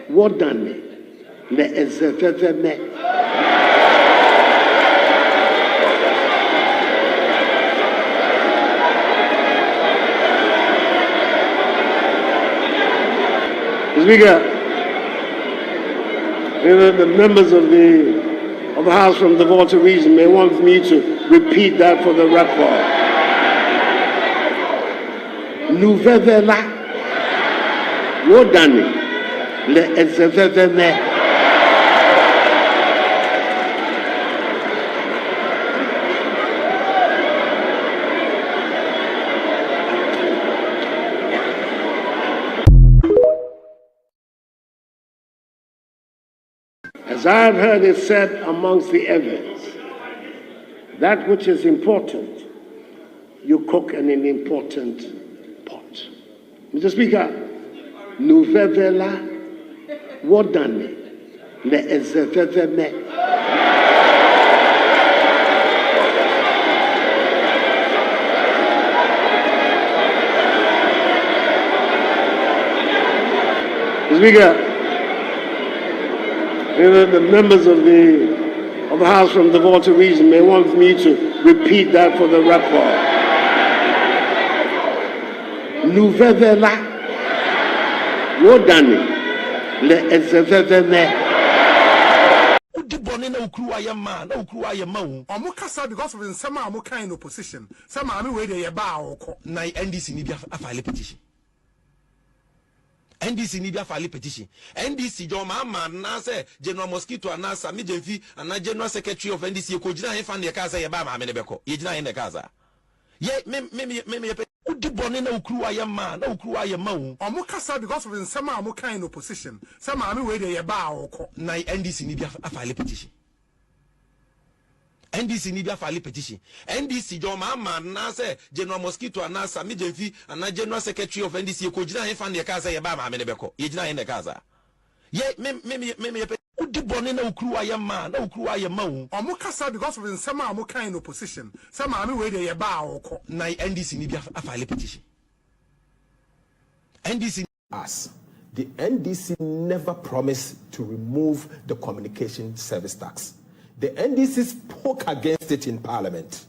what done le ezefefeme Speaker, the members of the House from the Volta region may want me to repeat that for the record. Nous vivons là, what done le ezefefeme. As I've heard it said amongst the evidence, that which is important, you cook in an important pot. Mr. Speaker, nous vivons là, what done le ezefefeme. Speaker, the members of the House from the Volta region may want me to repeat that for the record. Nous vivons là, what done le ezefefeme. Omukasa because of the summer amuka in opposition. Some army where they ba oko. Na NDC ni bia file petition. NDC ni bia file petition. NDC jo ma na say General Mosquito anasa mi jemfi ana General Secretary of NDC ko gina he fan de ka say ye ba ma me ne beko. Ye gina he ne ka sa. Ye me udi bone na ukruwa ye ma na ukruwa ye ma wo. Omukasa because of the summer amuka in opposition. Some army where they ba oko. Na NDC ni bia file petition. NDC ni bia file petition. NDC jo ma na say General Mosquito anasa mi jemfi ana General Secretary of NDC ko gina he fan de ka say ye ba ma me ne beko. Ye gina he ne ka sa. Ye me udi bone na ukruwa ye ma na ukruwa ye ma wo. Omukasa because of the summer amuka in opposition. Some army where they ba oko. Na NDC ni bia file petition. NDC us. The NDC never promised to remove the communication service tax. The NDC spoke against it in Parliament.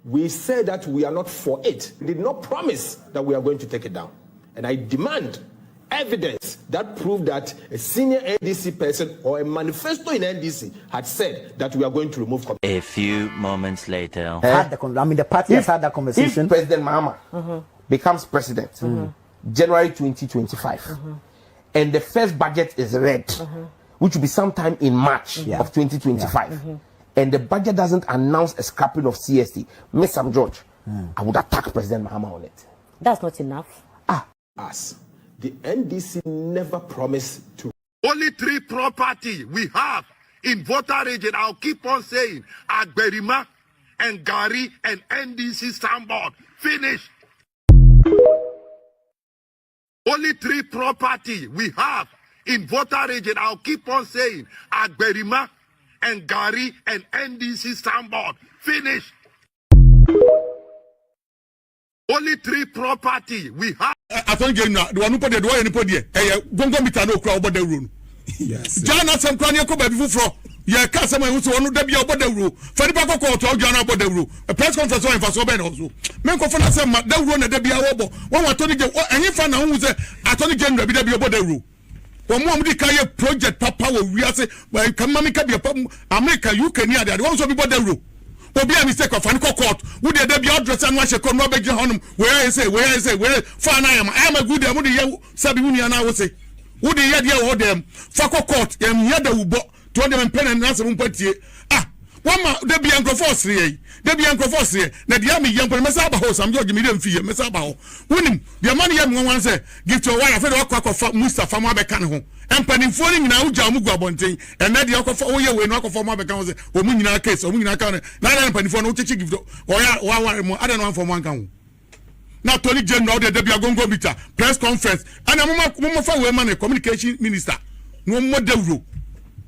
We said that we are not for it. We did not promise that we are going to take it down. And I demand evidence that proved that a senior NDC person or a manifesto in NDC had said that we are going to remove communication. A few moments later. The party has had that conversation. If President Mahama becomes president, January 2025, and the first budget is read, which will be sometime in March of 2025, and the budget doesn't announce a scrapping of CST, Miss Sam George, I would attack President Mahama on it. That's not enough. Us. The NDC never promised to. Only 3 property we have in Volta region. I'll keep on saying Agberima and Gari and NDC Sambod. Finish. Only 3 property we have in Volta region. I'll keep on saying Agberima and Gari and NDC Sambod. Finish. Only 3 property we have. I don't get the one who put the door and put the Gongo Mitano crowd about the room. Yes. Jana some crania go baby for your customer who's one who debut about the room. Fanny Paco called to Jana about the room. A press conference on for so bad also. Men confess some that run at the Biabo. One was Tony get and you found out who's a Tony General be about the room. One more Mudikaya project Papa will we are say, well, come Mamika be a problem. America, you can hear that. Also be about the room. Obi a mistake of Fanco court. Would there be address and watch a con Robert John? Where I say, fine I am a good Amudia Sabuni and I will say, would the idea of them? Faco court, and Yada Ubo, to them and pen and answer Umpati. One ma there be Uncle Fossy, there be Uncle Fossy, that the army young Messaba house, I'm George Medium Fee, Messaba. Winning, the money young one say, give to a wife a crack of Mustafa Mabecano. And penny falling now, Jamuga Bonting, and then the alcohol for all your knock for Mabecano, or Munina case, or Munina County, not penny for no teaching gift, or I don't want for one count. Now, Tony General, the Biagongo Bita, press conference, and a moment for women, communication minister. No more the rule.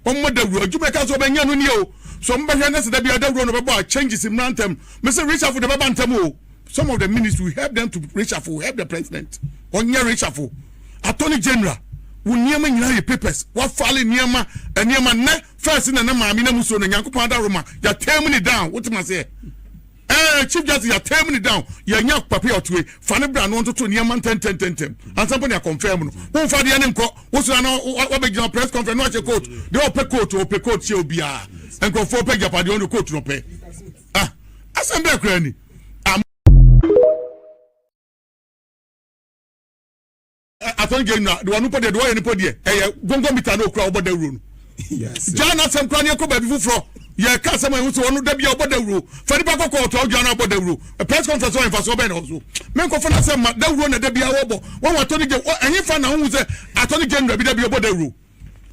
One more the rule. You make us obey you. Somebody has the other run about changes in Rantem. Mr. Richard for the Babantamo. Some of the ministers will help them to reshuffle, help the president. On your reshuffle. Attorney General. Niema nyina ye papers wa file niema ne first na na maami na muso na Nyankopon da Roma ya tear me down what ma say chief justice ya tear me down ya nya papa otwe fa ne bra no to niema 10 ansampo ne confirm no won fa de ne nko wo so na wa be gina press conference no ache court de ope court che obia enko fo pe japade on court no pe assembly kra ni Attorney General, the one who put the door in the podium, gongo mita no crowd about the room. Yes. Jana some crania ko baby fufro. Ya ka some who so no dey about the room. For the back court to Jana about the room. A press conference on for so ben also. Men ko fana say the room na dey be awobo. One Attorney General, any fan na who say Attorney General be dey about the room.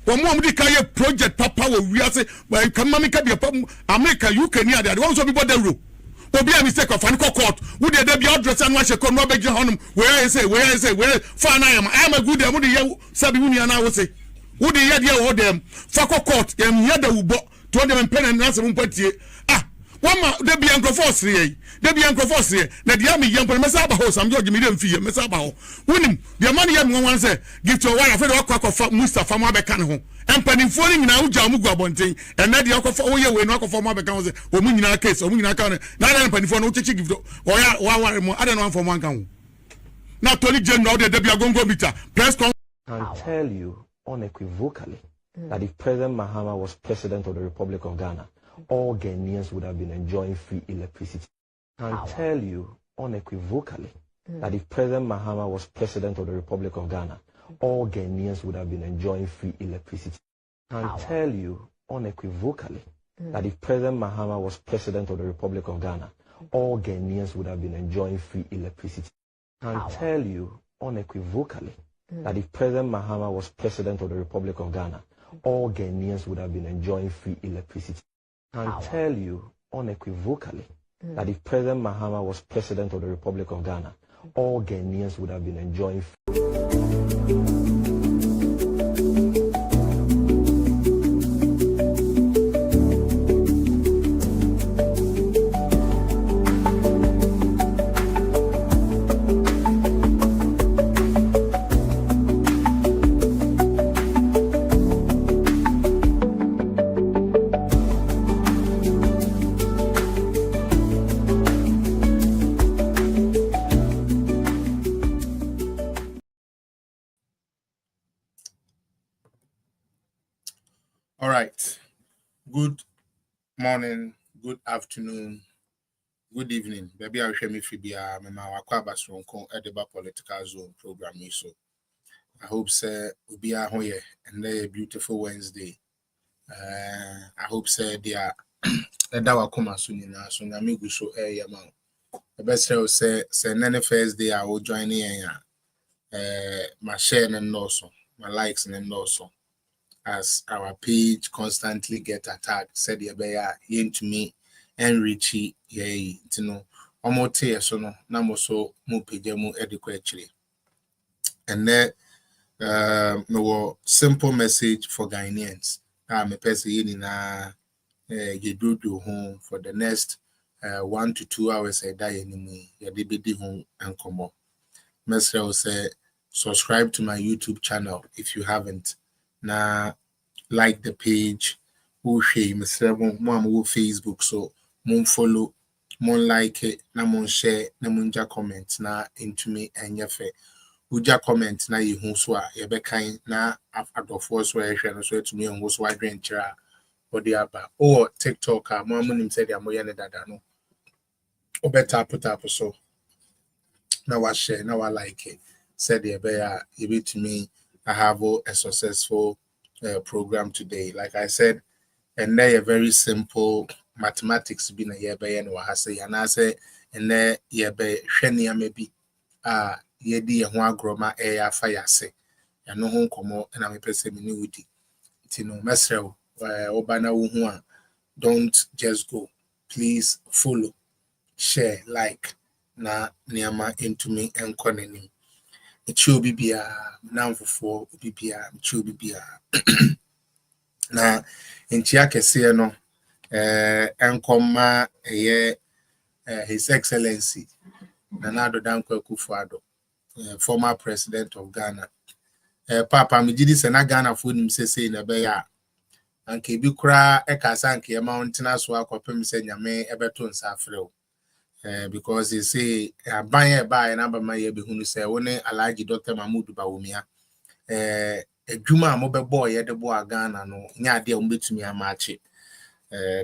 One more di kaye project papa we are say, but come mama ka be America UK near there. One so be about the room. Obi a mistake of Fanco court. Would they be address and watch a con Robert Honum? Where is it? Fan I am a good dem. Would you Sabi and I will say? Would they hear the them? Fanco court, yada ubo, to them and pen and answer one ma they be Uncle Fossy. They be Uncle Fossy. Now the army young Messaba house, I'm George Medium fee, Messaba. Winning the money young one say, give to a wife of crack of Mustafa Mabecan. And penny falling now, Jamuga Bonting, and then the alcohol for all your knock for Mabecan, or Munina case, or Munina county, not penny for no teaching, or I don't know for one count. Not only general, the Debiagongo meter, press con. Can tell you unequivocally that if President Mahama was president of the Republic of Ghana, all Ghanaians would have been enjoying free electricity. Can tell you unequivocally that if President Mahama was president of the Republic of Ghana, all Ghanaians would have been enjoying free electricity. Can tell you unequivocally that if President Mahama was president of the Republic of Ghana, all Ghanaians would have been enjoying free electricity. Can tell you unequivocally that if President Mahama was president of the Republic of Ghana, all Ghanaians would have been enjoying free electricity. Can tell you unequivocally that if President Mahama was president of the Republic of Ghana, all Ghanaians would have been enjoying All right. Good morning, good afternoon, good evening. Baby, I'll share me Fibia, Mama Wakabas Ronko at the Political Zone program. So I hope say we'll be out here and a beautiful Wednesday. I hope say they are a dawa kuma sunina, so Namigu so air yamang. The best say none first day I will join here. My share and also my likes and also. As our page constantly get attacked, said the bear into me and Richie, yea, to know, almost tear so no, Namoso, mu page mu adequately. And then, no simple message for Ghanaians. I'm a person in you do home for the next 1 to 2 hours a day anymore. You did home and come up. Message will say, subscribe to my YouTube channel if you haven't. Now, like the page, who share Mr. Mom Facebook, so mon follow, mon like it, na mon share, na mon ja comment na into me and your fe. Uja comment na you huswa, ye be kind na after force where I so to me on who's wide range or the other or TikTok, mom said I'm moyane dada no. Or better put up so. Now I share, now I like it. Said ye be to me. I have a successful program today. Like I said, and they are very simple mathematics been a year by and I say, and I say, and there ye be shenia maybe ye di a one groma air fire say, and no home come and I'm a person minuity. Tino Mesrel, Obana Wuhua, don't just go. Please follow, share, like, na niama into me and connecting. It should be now for BBA, it should be now in Chiake no Enkoma His Excellency Nanado Dankwa Kufuado, former president of Ghana, papa me gidi se na Ghana fo nim sese na be ya anke bi kura e ka sa anke ma ontena so akopem se nyame ebeto nsa afrew because they say aban e ba na ba ma ye be hunu se woni Alhaji Dr. Mahmoud Bawumia adwuma mo be boy ye de bo Ghana no nya ade a mo betumi amache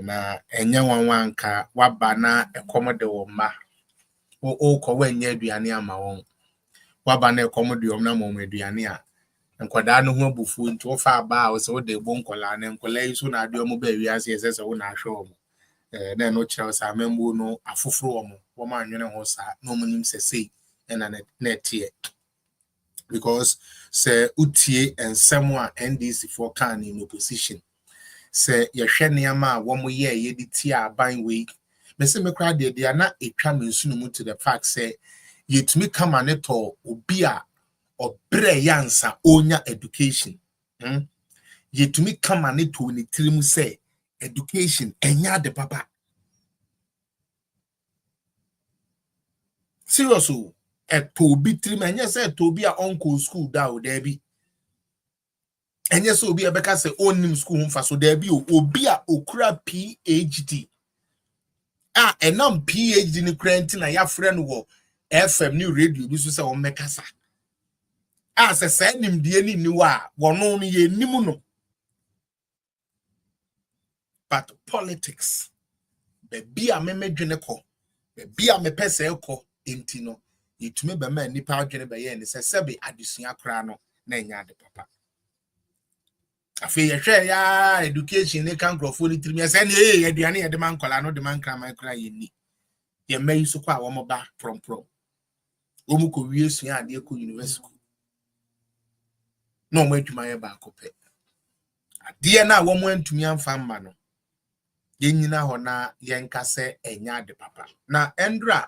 na enye wanwanka waba na ekomode wo ma o ko wanya aduane ama won waba na ekomode wo na mo aduane a nkwada no ho abufu nti wo fa ba o se wo de bo nkola na nkola yi so na ade mo ba wiase ese se wo na ahwe mo na no kira sa membu no afoforo wo ma anwene ho sa no munim sesei na na tie because se utie ensem a NDC for can in opposition se yehwe niam a wo mo ye di tie aban we me se me kra de na etwa mensunu mu to the fact say yetumi kama ne to obi a obre yansa onya education yetumi kama ne to ni tirim say education enya de papa seriously to be tirim enya say to be a uncle school da o there be enya so obi abeka say onim school humfa so there be obi a okura PhD enam PhD ni krenti na ya frɛ no wo FM ni radio bi so say o mekasa se nim die ni ni wa wono no ye nim no but politics be a memedwene ko be a mepese ko enti no yetumi be ma nipa adwene be ye ni sebe adesua kra no na nya de papa afi ye hwe ya education ne kan grofo ni tirimi se ne aduane ye de man kola no de man kra man kra ye ni ye mai so kwa wo mo ba prom wo mu ko wie sua ade ko university no mo adwuma ye ba ko pe ade na wo mo antumi amfa mma no yenyina ho na yenkase enya de papa na endra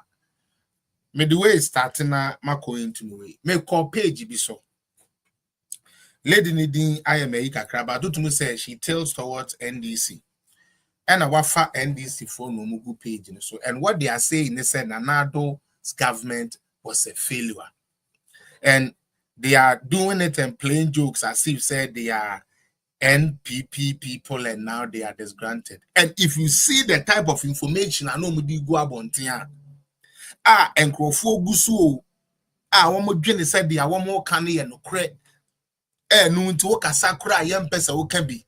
midway start na mako into me me call page bi so lady needing IMA kakra but to say she tells towards NDC and a wafa NDC for no mugu page so and what they are saying they said Nanado's government was a failure and they are doing it and playing jokes as if said they are NPP people and now they are disgranted. And if you see the type of information I know mudi go abontia and crofo gusu one more dwene said they are one more canny and no cre no nti wo kasa kura yem pesa wo ka bi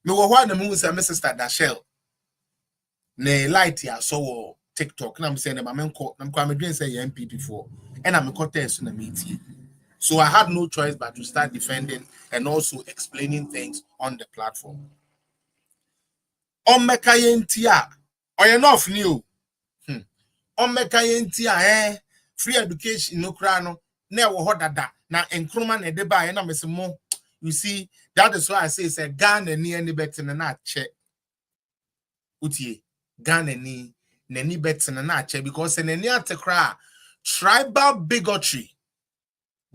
me wo hwa na mu say my sister Dashel ne light ya so wo TikTok na me say na ma menko na kwa me dwen say NPP for and am ko test na meeting. So I had no choice but to start defending and also explaining things on the platform. On mekayentia, or enough new. On mekayentia, free education no crano, never hodada. Now, encroman a deba, and I'm more. You see, that is why I say, say, Ghana ni any better than that check. Utie, Ghana ni better than that check because in any other cry, tribal bigotry.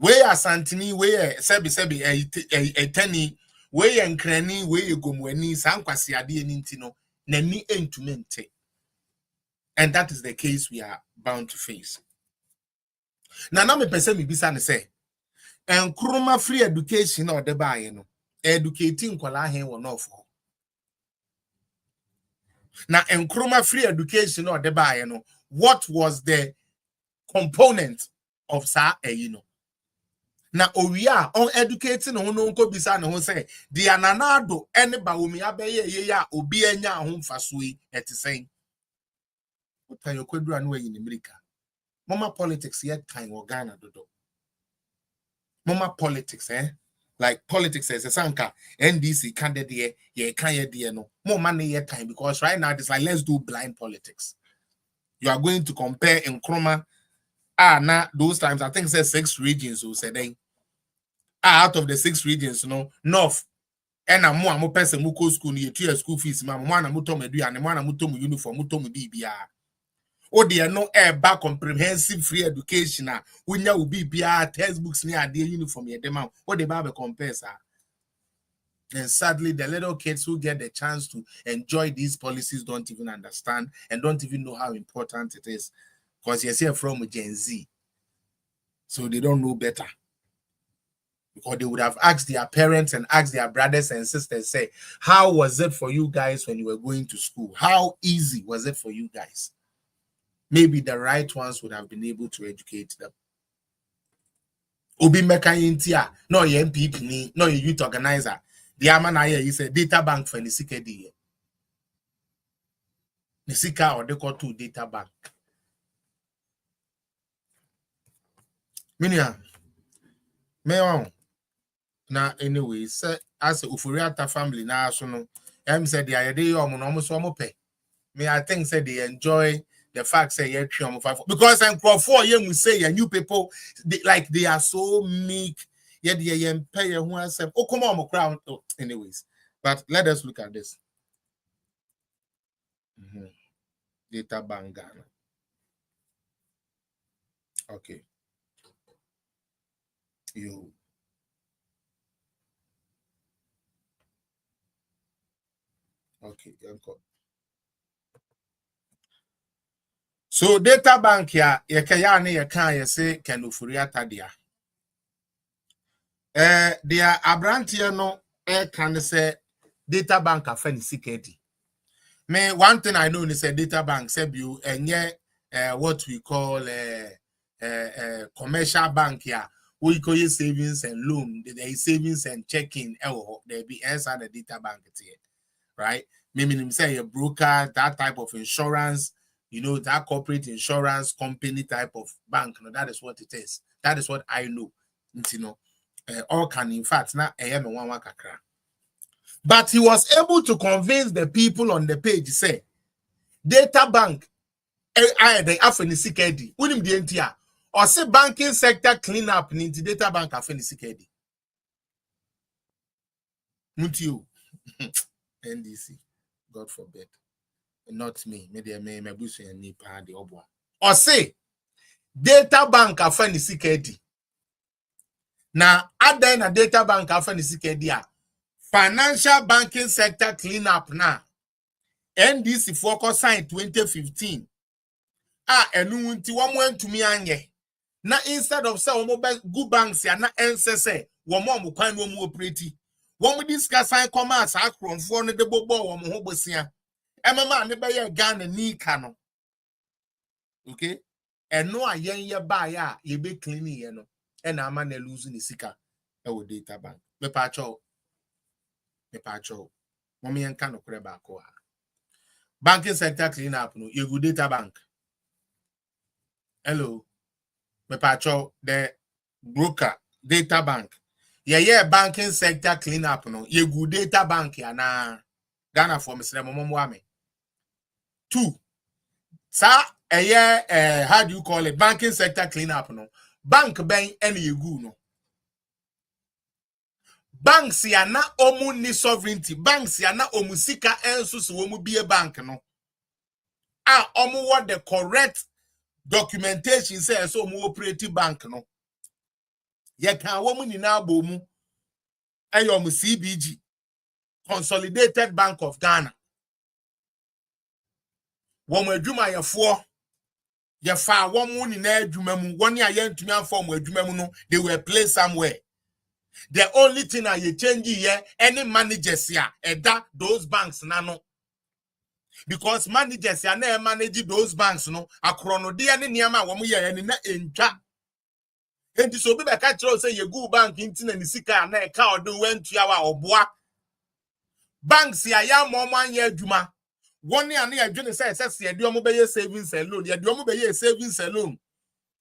Where Santini, where Sebi a tenny, where and cranny, where you go when ni sanquasi adi nintino, neni entumente. And that is the case we are bound to face. Now, me person me bisa say, and kruma free education or the buy no educating kwala hen won off. Now, and kruma free education or the buy no what was the component of sa na owiya on educating no nko bisa no say the ananado ene Bawumi abeye ye ya obi anya ho mfaso yi etisen otan kwadura no yi ni America mama politics yet kind of Ghana dodo mama politics like politics as a sanka NDC candidate ye kan ye de no more money yet time because right now it's like let's do blind politics. You are going to compare Nkrumah now those times I think it says 6 regions who said they out of the 6 regions, north and a more person who go school near 2 year school fees, mamma mutom and mana mutom uniform mutom DBR. Oh, they are no air back comprehensive free education. When you will be BR textbooks near their uniform, your demand, what the Bible compares. And sadly, the little kids who get the chance to enjoy these policies don't even understand and don't even know how important it is. Because you're from Gen Z. So they don't know better. Because they would have asked their parents and asked their brothers and sisters, say, how was it for you guys when you were going to school? How easy was it for you guys? Maybe the right ones would have been able to educate them. Obi Mekayintia, no MPP, no youth organizer. The Amanaya is a data bank for the CKD. The Sika or they call to data bank. Minia, me na anyway, say as a Ufuriata family now, so no, said the idea almost pay. Me, I think said they enjoy the fact say because I'm for you we say and you people they are so meek, yet they pay who has oh come on crown. Oh, anyways, but let us look at this. Data bank Ghana. Okay. You. Okay, so data bank ya yekaya ya kan ya say Kenufuriata dia. Dia abrantie no can say data bank afa ni sikedi. Me one thing I know is a data bank say you what we call commercial bank here. We call it savings and loan. There is savings and checking. There be answer the data bank here, right? Maybe say a broker, that type of insurance, you know, that corporate insurance company type of bank. No, that is what it is. That is what I know. You know, all can in fact now one kakra. But he was able to convince the people on the page, say, data bank, they afenisikedi, unim di entia, or say banking sector clean up into data bank afenisikedi. Mutiu, NDC, God forbid, not me, maybe I may bush and nipa the obwa. Or say, data bank afenisikedi. Now, add then a data bank afenisikedi. Financial banking sector clean up now. NDC focus sign 2015. Enunti one went to me anye. Now instead of say good banks ya na NSS, one more kind one more pretty. When we discuss sign commerce across for the bobo one more bosia. Emma never ya Ghana ni cano. Okay? And no a yen buy ya ye be cleaning ye no. And a man losing the sika. Our data bank. Me pacho. Mommy and cano creba koa. Banking sector clean up no. You good data bank. Hello. Me pacho the broker data bank. Yeah, banking sector clean up no. You good data bank ya na Ghana for Mr. Momwame. 2. Sa how do you call it? Banking sector clean up no. Bank bank any you go no. Banks ya na omu ni sovereignty. Banks ya na omu sika ensu so omu be a bank no. Omu what the correct documentation says so omu operative bank no. Ye kan womu ni na bomu. Omu CBG. Consolidated Bank of Ghana. Womu edwuma ye fo. Ye fa womu ni na edwuma mu. Woni aye ntumi anfo mu edwuma mu no, they were placed somewhere. The only thing that you change here, any managers here, those banks nano. Because managers here never manage those banks no. Akrono di ani niyama wamu ya yani na enja. And so be catch say you go bank intina ni sika na eka odo went to yawa obua. Banks here ya moman ye juma. One year near Johnny says ye do mo be savings and loan. Ye do mo be savings and loan.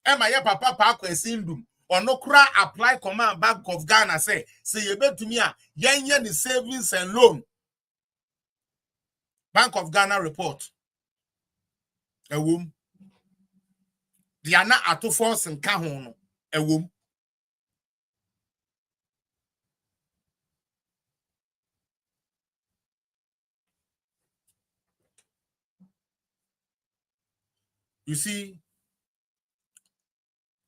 Emma ye papa pa kwesindum. Or no cry apply command Bank of Ghana say you bet to me yen the savings and loan. Bank of Ghana report. A womb. They are not at force and kahon. A womb. You see,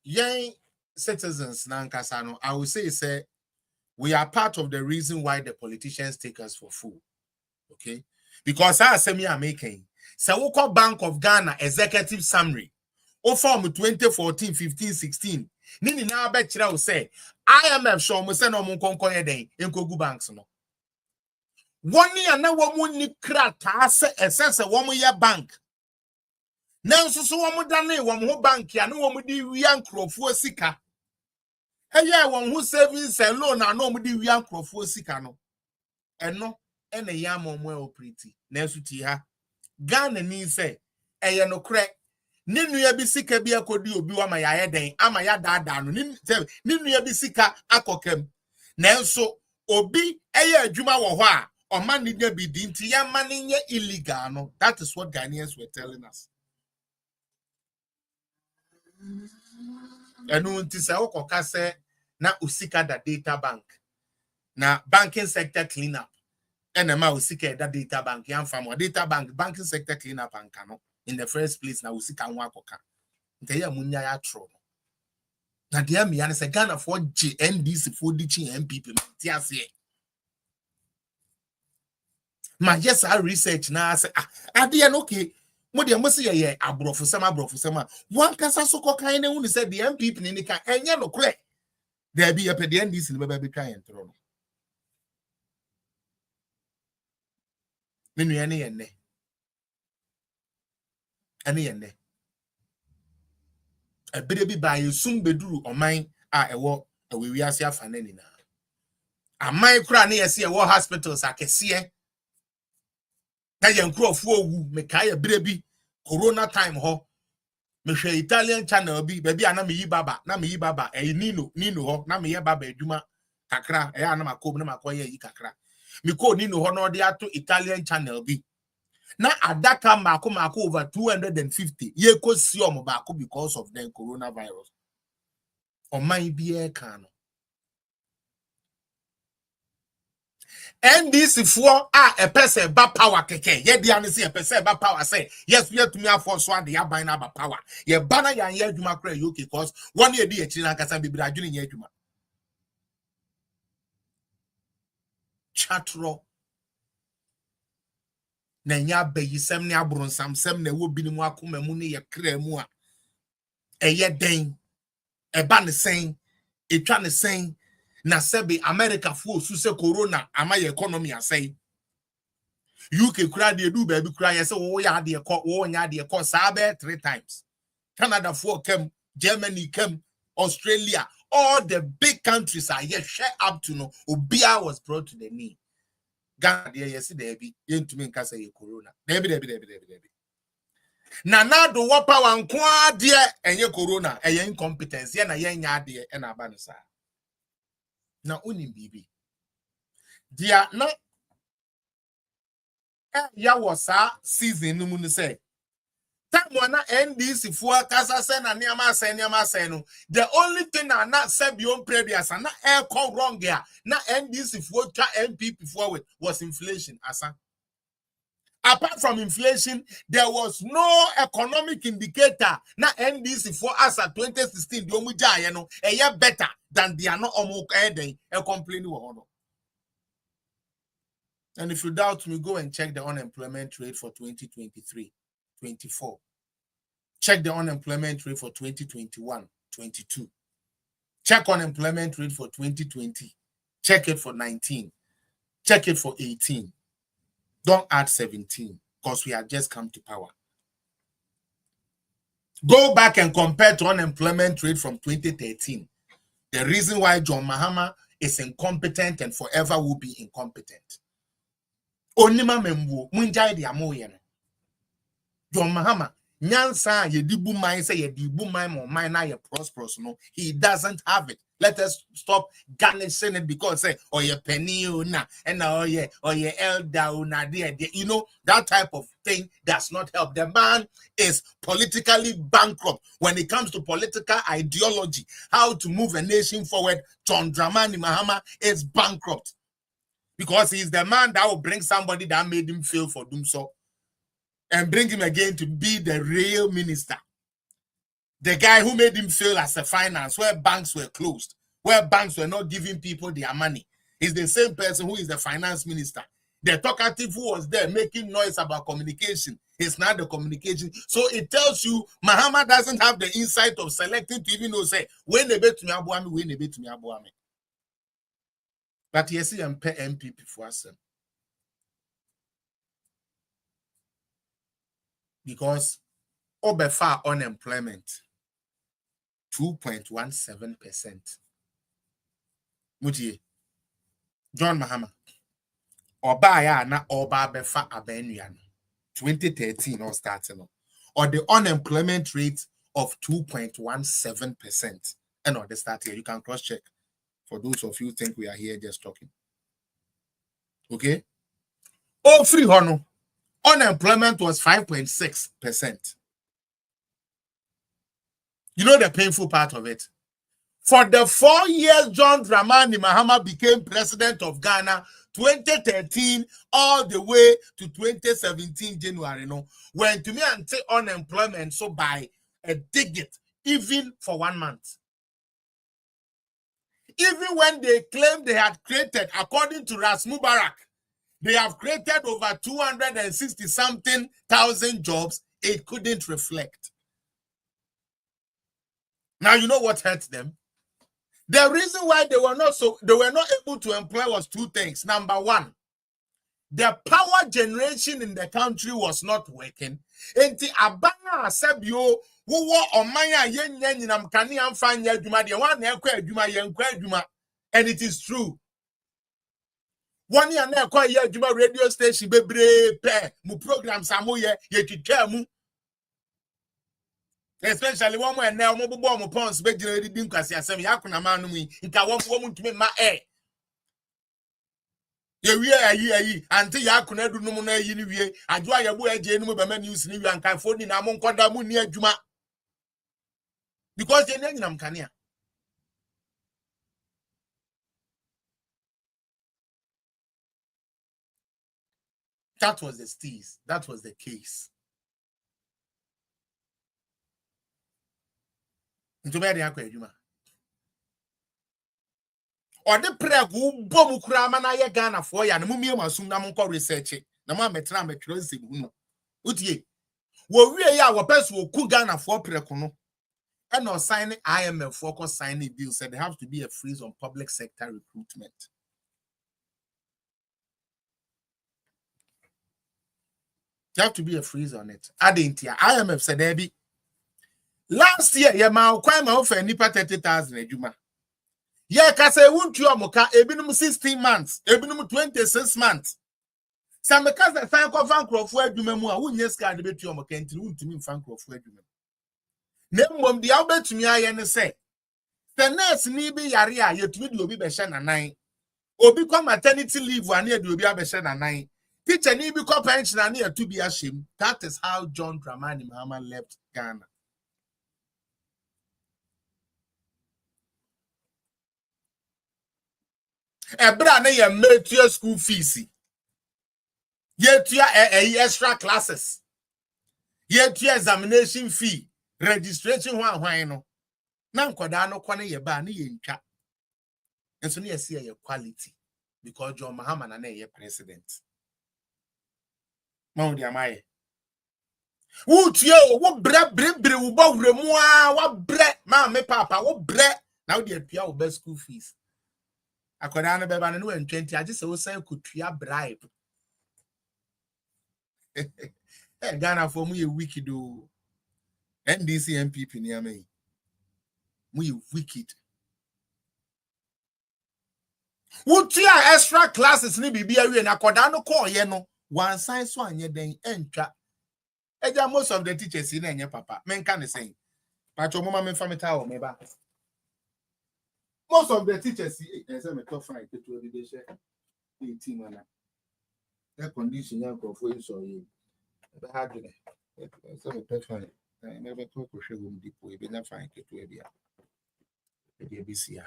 young citizens Nankasano, I will say we are part of the reason why the politicians take us for fool. Okay? Because I say me are making. So we call Bank of Ghana executive summary. o form 2014 15 16 nini na be kire o say IMF show mo say no mo nkonko ye den enkogu banks no woni ana wo mu ni krata se esese wo mu ye bank nanso so wo mu dane wo mu ho bank ya no wo mu di wi ankrofo sika eye wo mu savings and loan na no mu di wi ankrofo sika no eno ene ya mo mo operate nanso ti ha Ghana ni say eye no kre ni nua bi sika bi akodi obi wa ma ya den ama ya daada no ni nua bi sika akokam nanso obi eye adwuma wo ho a o man ni bi di nti ya man nye illegal no. That is what Ghanaians were telling us. Enu nti se okoka se na usika da data bank na banking sector clean up enema usika da data bank yan famo data banking sector clean up anka no in the first place na usika ho akoka nti ya munya ya tro na dia me yan se Ghana for GNDC for dichi MPP ti ase ma yes I research na say ade no okay mo de mo se ye abrofo sama one kasa so kokan ne hu ni say the MPP ni kan enye no kre there be a pe the NDC ni be kan entro no menu ene ene ebere bi ba yesum beduru oman a ewo awewi ase afana ni na amai kura na yesi ewo hospitals akese na yenkrofo owu meka ya brebi corona time ho mehwe Italian channel bi baby ana me yi baba nino ho na me ye baba adwuma kakra ana makom na makoye yi kakra me ko nino ho na ode ato Italian channel bi na adaka mako over 250 ye ko si omo baako because of the coronavirus oman bi e kan no NDC for a person ba power keke ye dia ne se a person ba power say yes we have to me afford so and ya ban na ba power ye bana yan ye adwuma kra you because one ye di akiri na kasa bibira adwene ye adwuma chatro na nya bayisem ne abronsam sem na wo binimu akoma mu ne ye kra mu a eye den e ba ne sen etwa ne sen na sebe America for su se corona ama ye economy asai UK kura de du ba bi kura ye se wo ya de ko wo nya de ko sabe 3 times Canada for came Germany came Australia all the big countries are here share up to no obia was brought to the knee Ghana de yes there bi yentumi nka say corona debi na do wo power nko ade enye corona enye incompetence ye na ye nya ade e na aba no sa na unim bibi dia na ya wasa season no mu say time na NDC for kasa say na niama say no the only thing na say beyond previous na e come wrong here na NDC for twa MPP forward was inflation asa. Apart from inflation, there was no economic indicator. Na NDC for us at 2016, the omuja you know, a year better than the ano omu eden a complaint. And if you doubt me, go and check the unemployment rate for 2023-24. Check the unemployment rate for 2021-22. Check unemployment rate for 2020. Check it for 19. Check it for 18. Don't add 17 because we have just come to power. Go back and compare to unemployment rate from 2013. The reason why John Mahama is incompetent and forever will be incompetent. Onima membu munjai di amoyen. John Mahama nyansa ye dibu mind say ye dibu mind or mind na ye prosperous no. He doesn't have it. Let us stop garnishing it because say or ye penny na and or ye elder na there. You know that type of thing does not help. The man is politically bankrupt when it comes to political ideology. How to move a nation forward? John Dramani Mahama is bankrupt because he's the man that will bring somebody that made him fail for doing so and bring him again to be the real minister. The guy who made him fail as a finance, where banks were closed, where banks were not giving people their money, is the same person who is the finance minister. The talkative who was there making noise about communication is not the communication. So it tells you Mahama doesn't have the insight of selecting to even know, say, when they bet me abuami, when they bet me abuami. But yes, I'm pay MPP for us. Because Obefa unemployment 2.17%. Mutie John Mahama Oba ya na Oba befa abenuan 2013 or starting or the unemployment rate of 2.17%. And on the start here, you can cross check for those of you who think we are here just talking. Okay? Oh, free honor. Unemployment was 5.6%. You know the painful part of it. For the 4 years John Dramani Mahama became president of Ghana, 2013 all the way to 2017 January, when to me and say unemployment so by a digit, even for 1 month. Even when they claimed they had created, according to Ras Mubarak, they have created over 260-something thousand jobs, it couldn't reflect. Now you know what hurt them? The reason why they were not able to employ was two things. Number one, the power generation in the country was not working. Enti abana asebio wo omanya yenye nyinam kane amfanya adwuma de wan na ekwa adwuma yenkwa adwuma, and it is true. One year na ekwa ye adwuma radio station bebre pe mu programs amoye ye twitwa mu. Especially one when now mobile pons be generally din kwasi asem yakuna manu mu nka wo ntumi ma ye wie ayi anti yakuna du no na ayi ni wie adwo ayabu aje ni mu be ma news ni wi anka phone na mo nkoda mu ni adwuma because ye nyinam kanea. That was the steez. That was the case. Ntobedi akwa adwuma. Or the prayer go bomu kura mana ye Ghana for ya na mumie masum na monko research na ma metra metro nsebu no. Utie. Wo wie ya wo pese wo ku Ghana for preko no. And no sign IMF for ko sign bill said there has to be a freeze on public sector recruitment. There have to be a freeze on it. Adentia IMF said there be last year ye ma kwa ma ofa nipa 30,000 adwuma. Ye ka say wuntu omoka ebinum 16 months, ebinum 26 months. Some because the fan ko fan crofo adwuma mu a wunye ska de betu omoka ntiri wuntumi fan crofo adwuma. Na mmom dia obetumi aye ne say the nurse ni bi yare a yetumi de obi be hye nanan. Obi kwa maternity leave ane de obi abehye nanan. Teacher ni bi kwa pension ane atu bi ahyem. That is how John Dramani Mahama left Ghana. Ebra na ye metua school fees. Ye tua extra classes. Ye tua examination fee, registration hwan no. Na nkoda no kwa na ye ba na ye ntwa. Enso na ye see ye quality because John Mahama na ye president. Ma odi amaye. Wo tua wo bre wo ba wuremu a wo bre ma me papa wo bre na wo de atua wo ba school fees. Akoda no beba no 20 age se wo san kotua bribe. Ghana for mu ye wicked do. NDC MPP ni amei. Mu ye wicked. Wutia extra classes ni bibia wie na akoda no call ye no one sign so anye den entwa. Eja most of the teachers na enye papa. Men kan say. Pacho mama me famita o me ba. Most of the teachers say me top 5 to the share 18 mana. That condition yan go for so you. Be hard ne. So me top 5. I never talk to show him deep we be na fine to e bia. E dey be sia.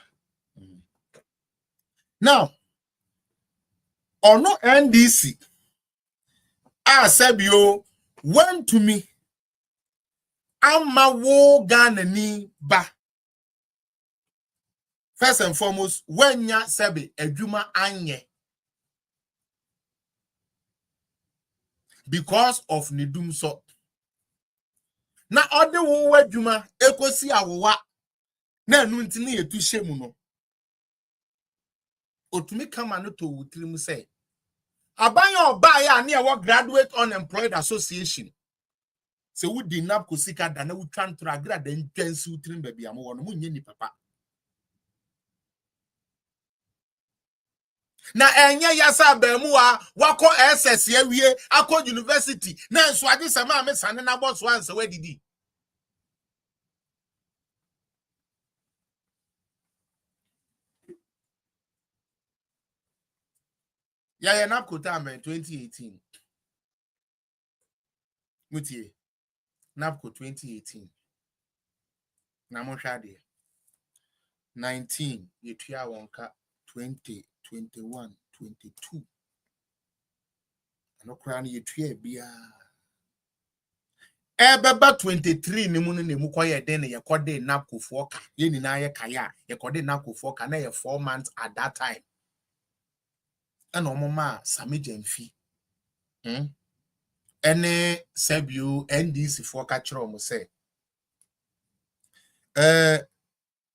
Now, ono NDC Asebio went to me. Amma wo Ghana ni ba. First and foremost, when ya sebe edwuma anye. because of Nidum so. Na ode wo wadwuma ekosi awowa na enu ntini etu hyemu no. Otumi kama no to wutrim say. Abanya oba ya na e graduate unemployed association. Se wo di nap kosika da na wo twanto agra da ntwansi wutrim ba bia mo wono munye ni papa. Na enye yasa bemua wako SS awie akọ university na enso ade sema amesane na boss one se wadidi. Ya NAPCO time 2018. Mutie. NAPCO 2018. Na mo hwade. 19 yetua wonka 20 21 22. Ano kra na yetua bia. Ebeba 23 ni mu ne mu koye den ne yekode NAPCO foka. Ye ni na ye kaya, yekode NAPCO foka na ye 4 months at that time. And omoma Sami Jemfi. Ene Sebio NDC for catcher omo say.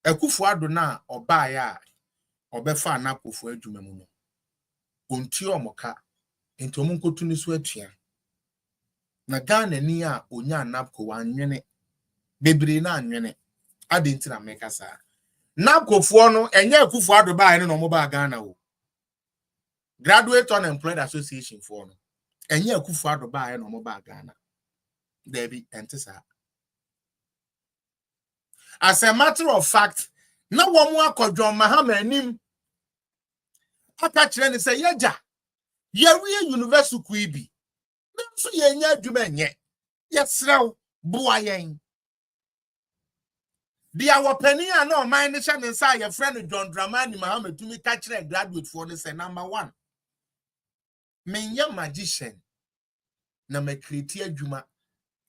Ekufuado na oba ya obefa na akofo adwuma mu no. Onti omoka enti omo nkotu ni so atua. Na Ghana ni a onya NAPCO wanwene bebre na anwene ade nti na meka sa. NAPCO fo no enye Ekufuado ba ya no mo ba Ghana o. Graduate Unemployed Association for no. Enye Ekufuado ba ya no mo ba Ghana. Debi entisa. As a matter of fact, na womu akodjon Mahama anim. Aka kire ni say yeja. Yewie university ku ibi. Nso ye nya adwuma enye. Yesrew boa yen. Dia wopani a na o man ne hye ne sa ye friend John Dramani Mahama tumi ka kire graduate for ne say number 1. Menye magician na me create adwuma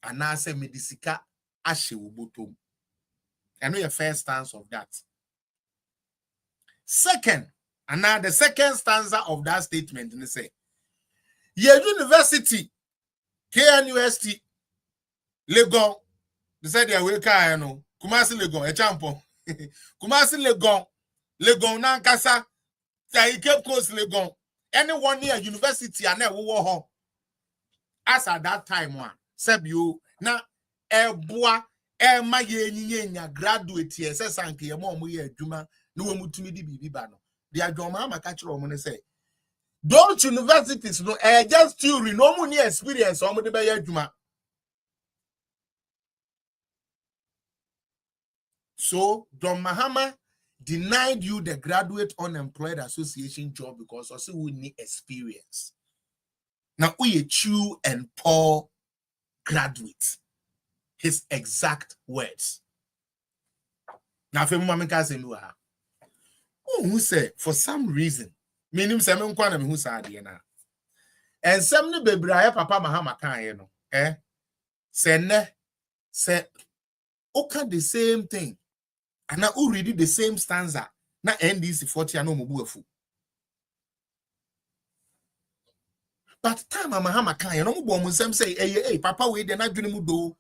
anase medisika ahye wo botom. I know your first stance of that. Second, and now the second stanza of that statement, and they say, your university, KNUST, Legon, they said they are welcome, no, Kumasi Legon, a champion, Kumasi Legon, Nankasa, Cape Coast Legon, anyone near university, and never war home. As at that time, one, Sebio, na bois. Ma ye nyenya graduate ye se sanke ye mo ye adwuma na wo mutumi di bibi ba no de adwoma ma ka kire o mo ne say those universities no just theory no mo ni experience o mo de be ye adwuma. So Don Mahama denied you the Graduate Unemployed Association job because also we need experience. Now we chew and poor graduates. His exact words. Now, if who say for some reason, meaning some who said, and some new baby, Papa Mahama can, say, okay, the same thing, and now who read the same stanza, now NDC 40 and no mubufu. But time Mahama can, no more say, hey, Papa, we did not do do.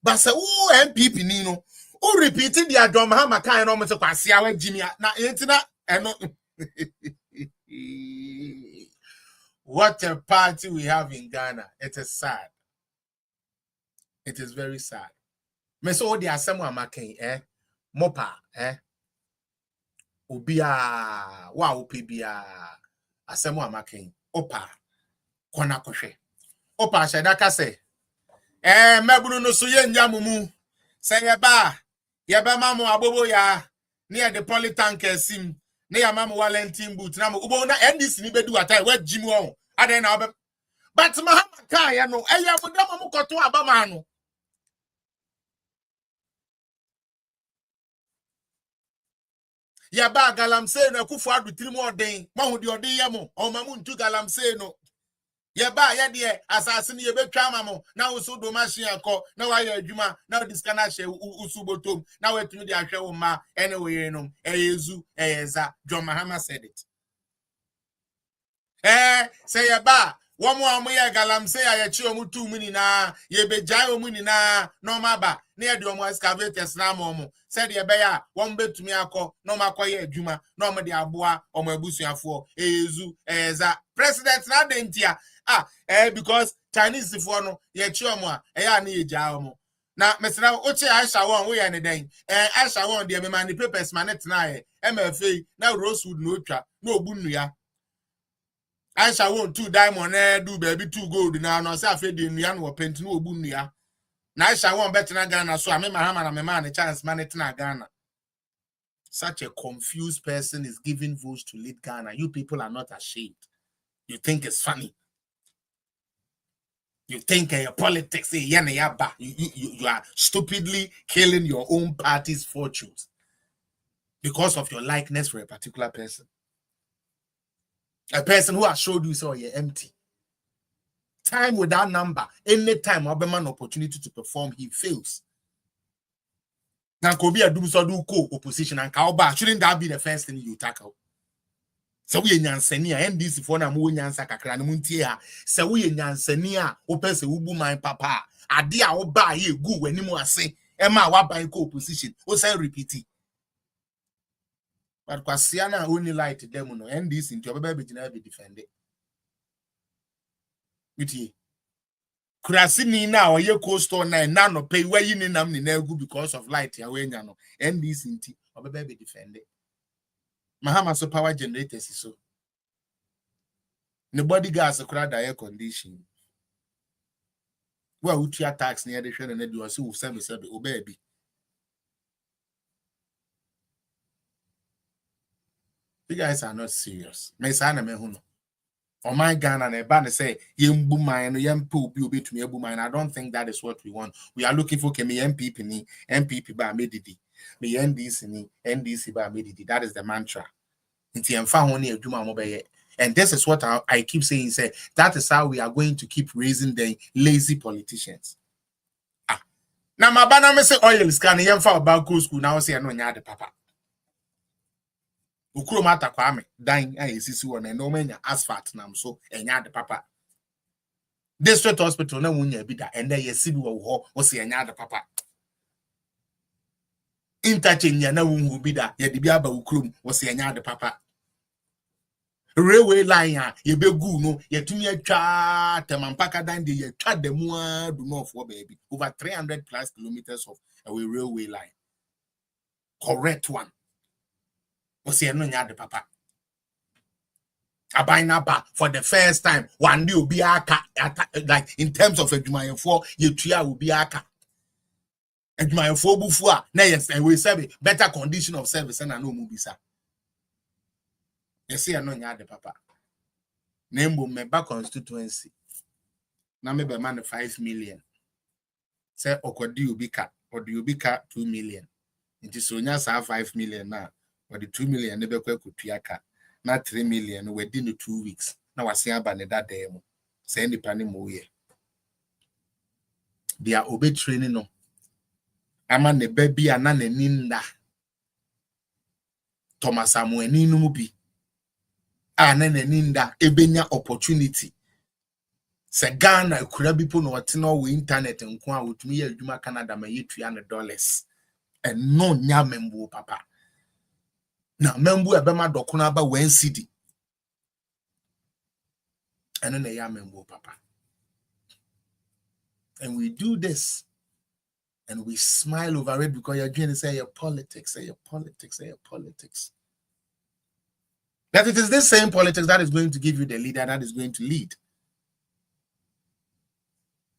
But say, oh, MPP Nino, who repeated the John Mahama kind of to pass our Jimmy na internet and what a party we have in Ghana. It is sad. It is very sad. Me so the asemo amaken mopa obia wa opebia asemo amaken opa kona kohwe opa shedaka say mebunu no so ye nyamumu say yeba mamu abobo ya near the polytank sim near mamu Valentin boot na ubo na NDC ni bedu atai we jimu on aden na obe but Mahama kan ya no eya bodam mu koto abama no yaba galamse no Ekufuado tirimu oden mahu de oden yamo o mamu ntu galamse no yeba ya de asase ni yebetwa amamo na usu do machine akọ na wa ya adwuma na diska na hye usu botom na wetumi de ahwe wo ma anyway no eyezu eyeza John Mahama said it say yeba One more amoya galam say I achi omu 2 mini na ye be jai omu ni na no maba near the omo excavators na momo said ye beya one bet to me ako no makoye adwuma no mo de aboa omo abusuafo ezu eza president na dentia because Chinese for no ye chi omo a na ye jai omo na mesra oche Aisha won we ya ne den Aisha won de me man the papers man na ye MFA na Rosewood no twa na obunu ya Aisha won 2 diamond do baby 2 gold na no say afi de nua no paint no obu nua na Aisha won bet na Ghana so me mahama na me man chance man na Ghana. Such a confused person is giving votes to lead Ghana. You people are not ashamed. You think it's funny. You think your politics you are stupidly killing your own party's fortunes because of your likeness for a particular person. A person who has showed you so you're empty. Time without number. Any time Oberman opportunity to perform, he fails. Now could be a do opposition and Kaoba. Shouldn't that be the first thing you tackle? So we nyansenia and this for na mo nyansa kakra na muntie so we nyansenia opese ubu man papa ade a oba ye gu wani mu ase e ma wa ban ko opposition o say repeat it. But kwasiana only light them no and this into obeba be gina be defended. Uti Kurasini na oye coastal na no pay where you nam ni na gu because of light ya we nya no and this into obeba be defended. Mahama so power generators so. Nobody gas a crowd air condition. Well, which your tax near the show and do so service oh baby. You guys are not serious. My son and me or my Ghana and a banner say yem boom mine yem poop you be to me boom mine. I don't think that is what we want. We are looking for Kemi MPP by Medidi. Me NDC by Medidi. That is the mantra. And this is what I keep saying. Say that is how we are going to keep raising the lazy politicians. Now my banner me say oil scan yem for about school now say no nya de papa. Ukuro mata kwame dan sisi won and no menya asphalt nam so enya de papa. District hospital na wunya bi da and there yesi bi wo ho say enya de papa. Interchange na wunhu bi da ye de bi aba ukuro wo say enya de papa. Railway line ye be gu no ye tumi atwa temampaka dan de ye twa dem do no for baby over 300 plus kilometers of a railway line. Correct one. We say no nya de papa. Abaina ba for the first time one day obi aka like in terms of adwumayefo ye tua obi aka. Adwumayefo bufu a na yes and we say better condition of service na no mu bisa. Yes, I know nya de papa. Nembo member constituency. Na me be man 5 million. Say okodi ubika or the ubika 2 million. It is so nya sa 5 million na or the 2 million ne be kwa kutuaka. Na 3 million within the 2 weeks. Na wase aba ne that day mo. Say ni pani mo ye. They are obey training no. Ama ne baby ana ne ninda. Thomas Amueni no bi. Ninda ebenya opportunity se Ghana kura bipo no watena we internet nko a wotumi ya adwuma Canada ma $200 and no nya membu papa na membu ebema dokuna ba 1 cedi and na ya membu papa, and we do this and we smile over it because you're going to say your politics. That it is this same politics that is going to give you the leader that is going to lead.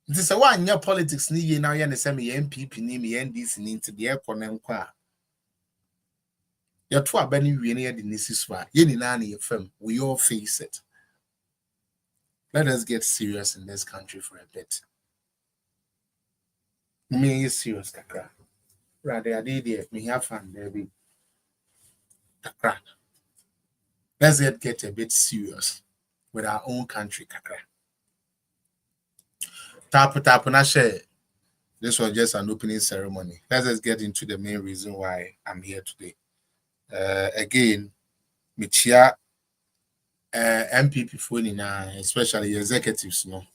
It is a one year politics ni now you say me MPP ni me NDC ni to the airport kwa. Your two abani we near the nisiswa. Ye ni na your firm. We all face it. Let us get serious in this country for a bit. Me is serious kakra. Rather I did me have fun baby. Kakra. Let's get a bit serious with our own country, kakra. Tap na share. This was just an opening ceremony. Let's just get into the main reason why I'm here today. Again, Michia MPP phone especially executives no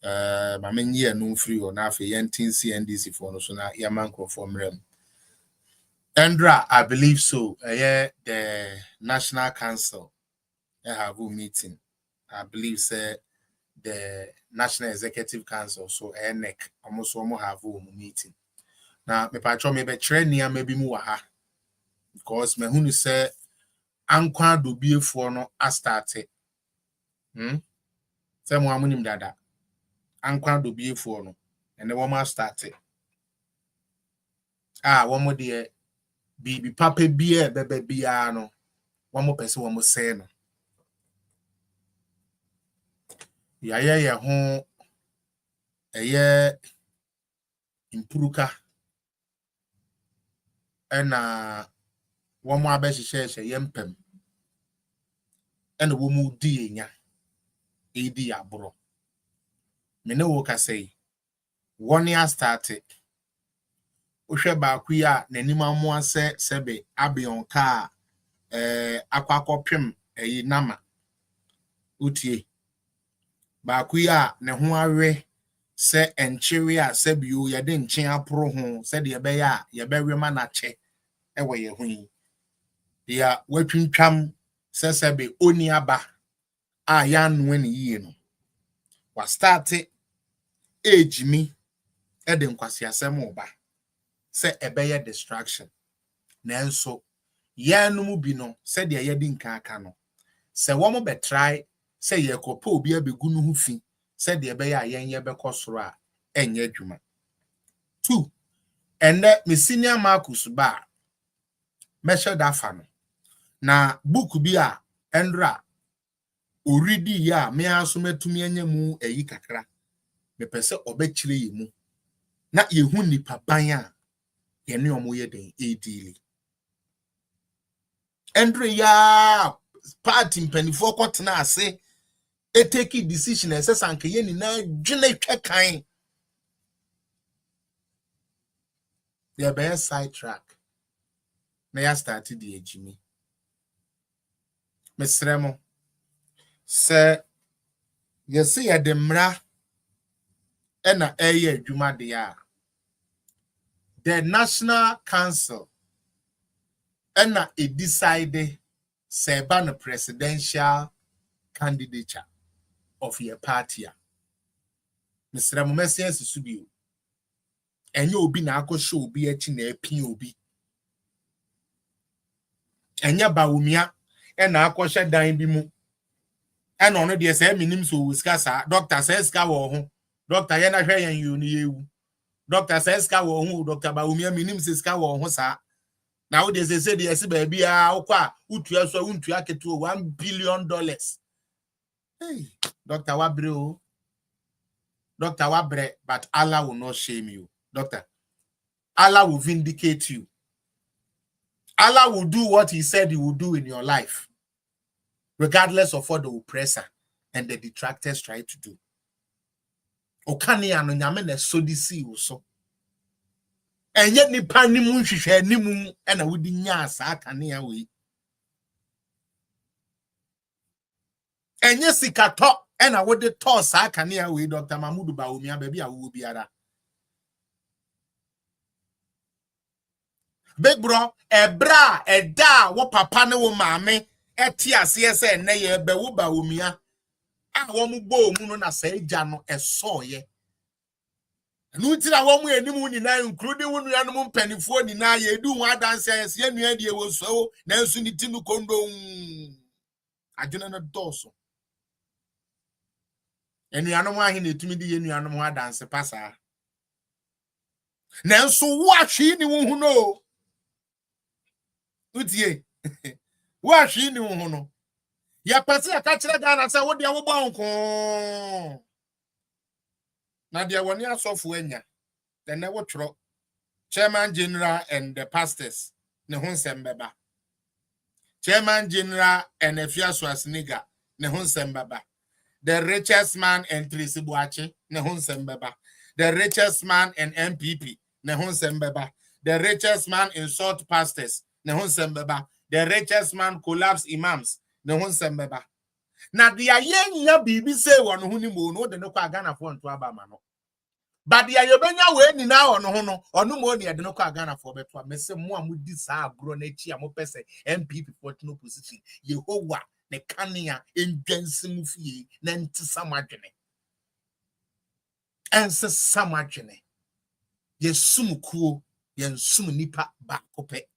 my men year no free or na fe yentin CNDC for so na yaman for mrem. Andra, I believe so. The National Council have a meeting. I believe the National Executive Council, so NEC, almost have a meeting. Now, me patron maybe training maybe more because me who say ankwa do be for no a started. Say mo amunim dada. Ankwa do be for no, and the woman started. One more dear. Be papa beer bebe biano. One more person, one more say no. Ya home a year impuruka and one more best shares a yempem and a woman dear edi abro. Me no work say 1 year started. Uhwe baako ya n'anima mo ase sebe abion ka akwakopem nama utie baako ya ne ho awe se enchiri a sebio ye de nchen aporo ho se de ebe ya ye bewe ma na che ewe ye hu ya watwintwam se sebe oni aba a ya no ani yie no wa start ejimi e de nkwasi asem oba se ebeye distraction nanso yanum bi no se de ye di nka aka no se wo mo be try se ye kopa obi abegu no hu fi se de ebeye ayen ye be kosoro a enye adwuma 2 ene me senior Marcus ba measure da fa no na book bi a Endra oridi ya me aso matumi anya mu eyi kakra me pese obekire yi mu na yehu nipa ban a yene omo ye den edili Andre ya party mpanifo kwotena ase e take decision ese sanke ye ni na dwene twekan ya be side track na ya start di ejimi mesremo se yesi ya demra ena eye adwuma de a the National Council and it decided Seban presidential candidature of your party. Mr. Mumesians Sudio. And you'll be na show be a chine POB. And ya baumia and aquasha dine bimu. And on the same minim so scassa, Doctor says cow, Doctor Yana and you. Doctor says cow, Doctor Baumia minim says cow, hosa. Now they say yes, baby, utua so untua ketu $1 billion. Hey, Dr. Wabre, Dr. Wabre, but Allah will not shame you, Doctor. Allah will vindicate you. Allah will do what He said He will do in your life, regardless of what the oppressor and the detractors try to do. Okani ano nyame na so disi so. And yet ni pani mu hwehwe ni mu na wodi nya asa kane ya we enye sikato na wodi to sa kane ya we Dr. Mahmoud Bawumia baby a wo biara big bro ebra eda wo papa ne wo maame eti ase ese na ye be wo Bawumia a wo mu bo mu no na sa eja no esoye no tira wo mu enimu ni na including wonu ya no mu mpanifo ni na ye du ho adanse yes ye nua de wo so na nsu ni tinu kondo adwena na doso enua no mu ahe na etumi di ye nua no mu adanse pasa na nsu wo ahwe ni wo hu no utie wo ahwe ni wo hu no ya pese ya ka kire Ghana se wo de wo bonko na dia woni asofo anya then na wotro chairman general and the pastors ne ho nsem beba chairman general and Efiaso Asniga ne ho nsem beba the richest man and Tracy Boache ne ho nsem beba the richest man and MPP ne ho nsem beba the richest man in short pastors ne ho nsem beba the richest man collapse imams ne ho nsem beba Na the nya bibi say one who ni mo no de no kwa Ghana for nto aba ma no. But the ayobenya we ni na ono ho no ono mo ni de no kwa Ghana for beto mese mo amudi sa agro na chi a mo pese MPP for no position Yehowa ne kanea endwansim fie na nti samadwene. Ense samadwene. Yesum kuo yensum nipa ba kope.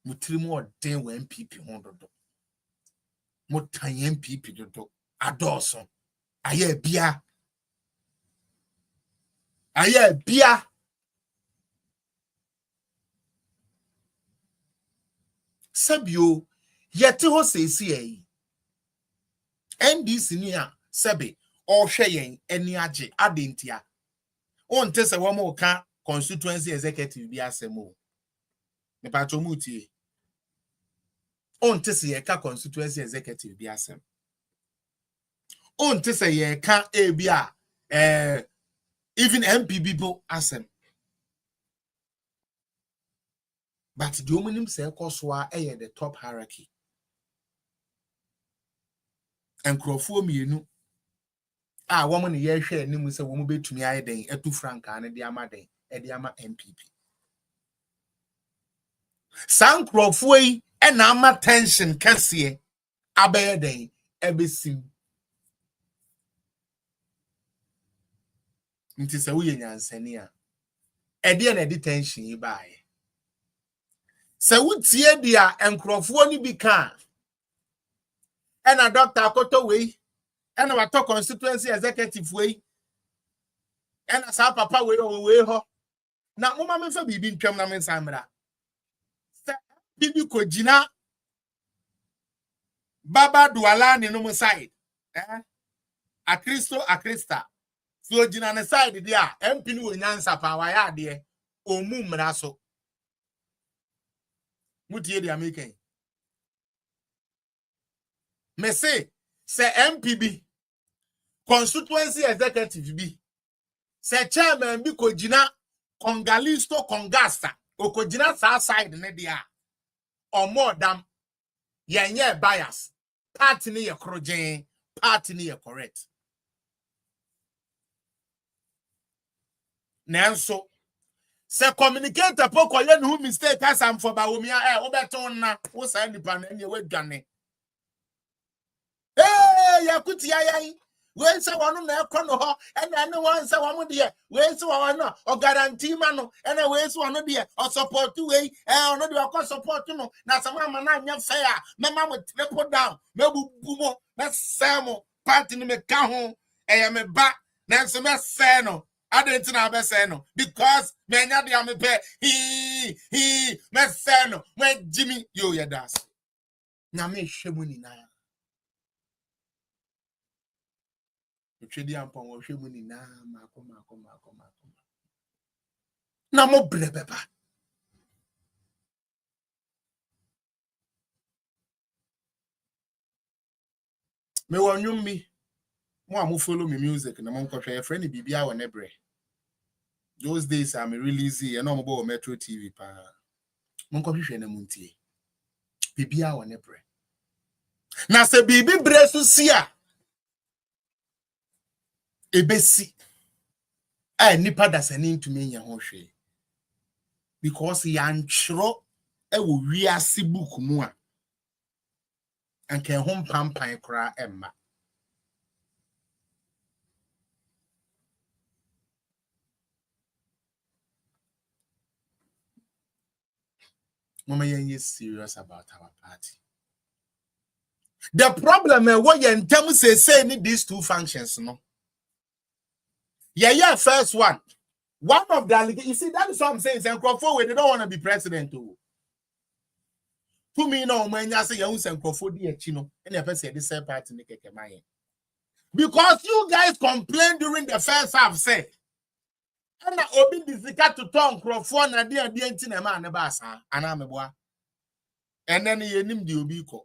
Mutrimu ɔden wɔ MPP ho dodo. Motan MPP dodo. Adɔɔso. Ayɛ bia. Ayɛ bia. Sabio yɛte hɔ sɛsi yi. NDC ni a sɛbe ɔhwɛ yɛn ani agye adentia. Onte sɛ wɔn mo ka constituency executive bi asɛm o. Ne patro mu tie. Onte sɛ yɛka constituency executive bi asɛm. Onte sɛ yɛka ebi a even MPB bo asɛm. But the omonim sɛ ɛkɔ so a ɛyɛ the top hierarchy. Nkrɔfoɔ mienu a wɔn ne yɛhwɛ anim sɛ wɔn betumi ayɛ den etu frankaa ne de ama den ɛde ama MPP. San nkrɔfoɔ yi ɛna ama tension kɛseɛ abɛyɛ den ɛbɛsim. Nti sɛ woyɛ nyansani a ɛde na ɛde tension yi baayɛ. Sɛ wotie dia nkrɔfoɔ ni bi ka ɛna Dr. Akoto wei ɛna wato constituency executive wei ɛna sa papa wei ho na moma me fa bibi ntwam na me nsamra sɛ bibi ko gina baba duala ne no side akrista so gina ne side dia MP ni wonyansa pa wa ya de omu mra so mutie dia meken me say MPB constituency executive bi se chairman bi ko gina congalisto congasta o ko gina sa side ne dia omo dam yenye bias party ne ye krogen party ne ye correct nanso se communicator poko ye no mistake asam for ba omia wo beton na wo sa nipa na ne we dwane yakuti yayi we say wonu na ekono ho ena ne won say wonu de we say wonu o guarantee ma no ena we say wonu de o support we onu de o support no na sama ma na anya fair mema mo triple down mebubu mo na samo party ni me ka ho me ba na so me say no adenti na be say no because me nya de am pe me say no me Jimmy yo ya das na me hwemu ni na Uchedi ampon wo hwemu ni na mako na mo brebeba me wonwum mi mo am follow me music na mo nkwohwe e friend bibia wo nebre those days I'm releasing e no mo bo Metro TV pa mo nkwohwe na muntie bibia wo nebre na se bibi bre so sia ebesi nipa dasani ntumi nya ho hwe because yanchro ewo wiase book mu a anke ho mpampan kora emma mama yen serious about our party. The problem what you ntem say ni these two functions no. Yeah, first one of the allegations. You see, that is what I'm saying. They don't want to be president. To me, no, when you say you and Crawford, and you person this same party, because you guys complained during the first half, say, and I open difficult to talk Crawford and dear Dientin man Nebasa, and I'm a boy, and then you name the Obiko.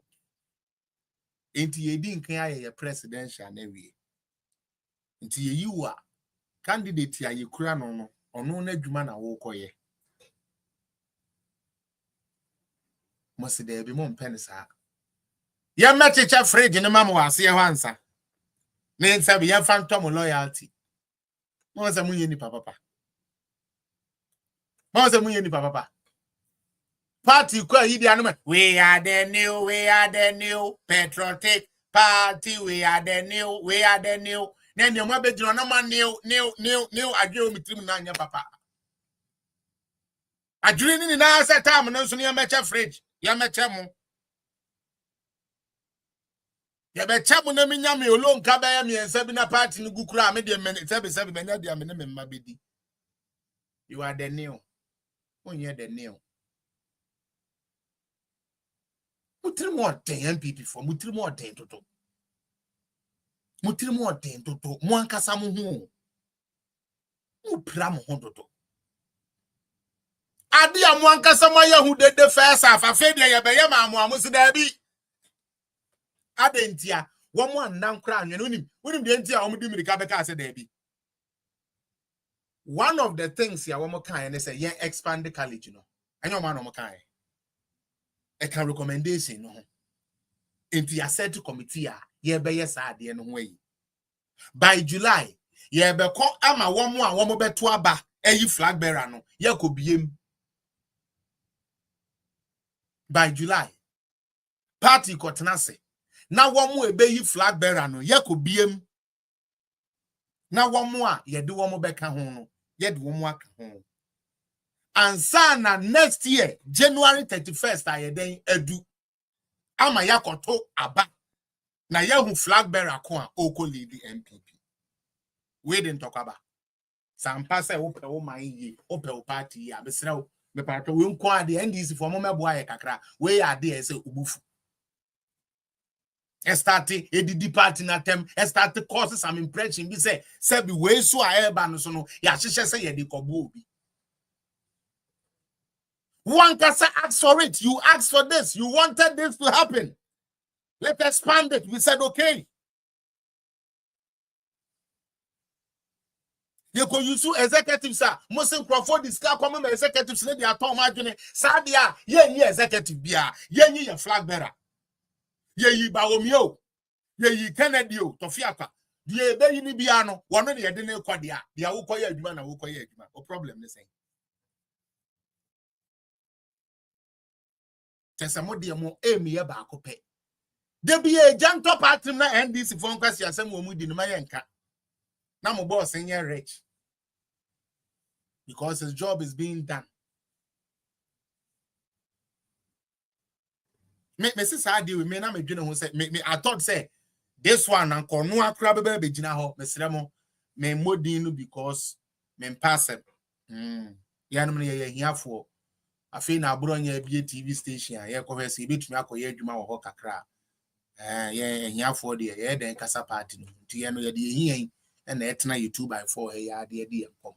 Ain't ye didn't carry a presidential navy until you are. Candidate ya yekura no ono na adwuma na wo koye mo se de bi mo mpene sa Ye mechicha fridge ni mamu wase ye wansa. Ne nsabi ye phantom loyalty. Mo se munye ni papa. Mo se munye ni papa. Party kwa yidi anuma. We are the new patriotic party. We are the new. Nene mo be jino na ma new adwe omitrim na anya papa. Adwene ni na set time no so ne mecha fridge. Ya mecha mo. Ya becha mo na minya me olo nka ba ya me ensa bi na party no gukura me de me sebe me nya de me ne me mabedi. You are the new. Onye the new. Mutiri mo den MPP for mutiri mo den toto. Mutiri mo den toto. Mo ankasa mo ho. Mo pra mo ho toto. Adi amu ankasa mo ya hu de first half afa de ye be ye ma amu so da bi. Adentia wo mo annan kra anwe no unim de entia wo mo di mirika be ka se da bi. One of the things ya wo mo kan ne say ye expand the college no. Anyo ma no mo kan. A can recommendation no. Into your set committee ye be yes ade no ho yi. By July ye be ko ama wo mo a wo mo beto aba ayi flag bearer no ye ko biem. By July party ko tenase na wo mo ebe yi flag bearer no ye ko biem. Na wo mo a ye de wo mo beka ho no ye de wo mo aka ho. And sana next year January 31st ayeden edu ama yakoto aba na yahu flag bearer ko a oko lead the MPP. We didn't talk about sampa say wo pe wo man yi wo pe wo party yi abesra wo me party we nko ade NDC for mo mebo aye kakra we ade say ubufu start edidi party na tem start causes some impression bi say be we so aeba no so no ya hyehyɛ say ye de kobo obi. One person asked for it. You asked for this. You wanted this to happen. Let's expand it. We said, okay. You could use executives, sir. Muslim Crawford discuss common executives. They are talking about Sadia. Ye executive bia. Ye flag bearer. Ye Baomio. Ye Kennedy. Tofiaka. Ye be ni biano. One of the Adene Quadia. The Awokoya Jumana Wokoya Juma. No problem. The same. Tesamodi mo emi ba akope de bi e janto party na NDC for nkwasi asem wo mu di no mayenka na mo boss nye rich because his job is being done. Me sis I deal with me na me dwene ho say me I thought say this one anko no akra be gina ho me sere mo me modin no because me pass ya no me ye hiafo afi na aburo nya bie TV station ye ko hwese betumi akoye adwuma wo ho kakra ye hiafo de ye den kasa party no ti ye no ye de hien na etena YouTube by 4 ya de enkom.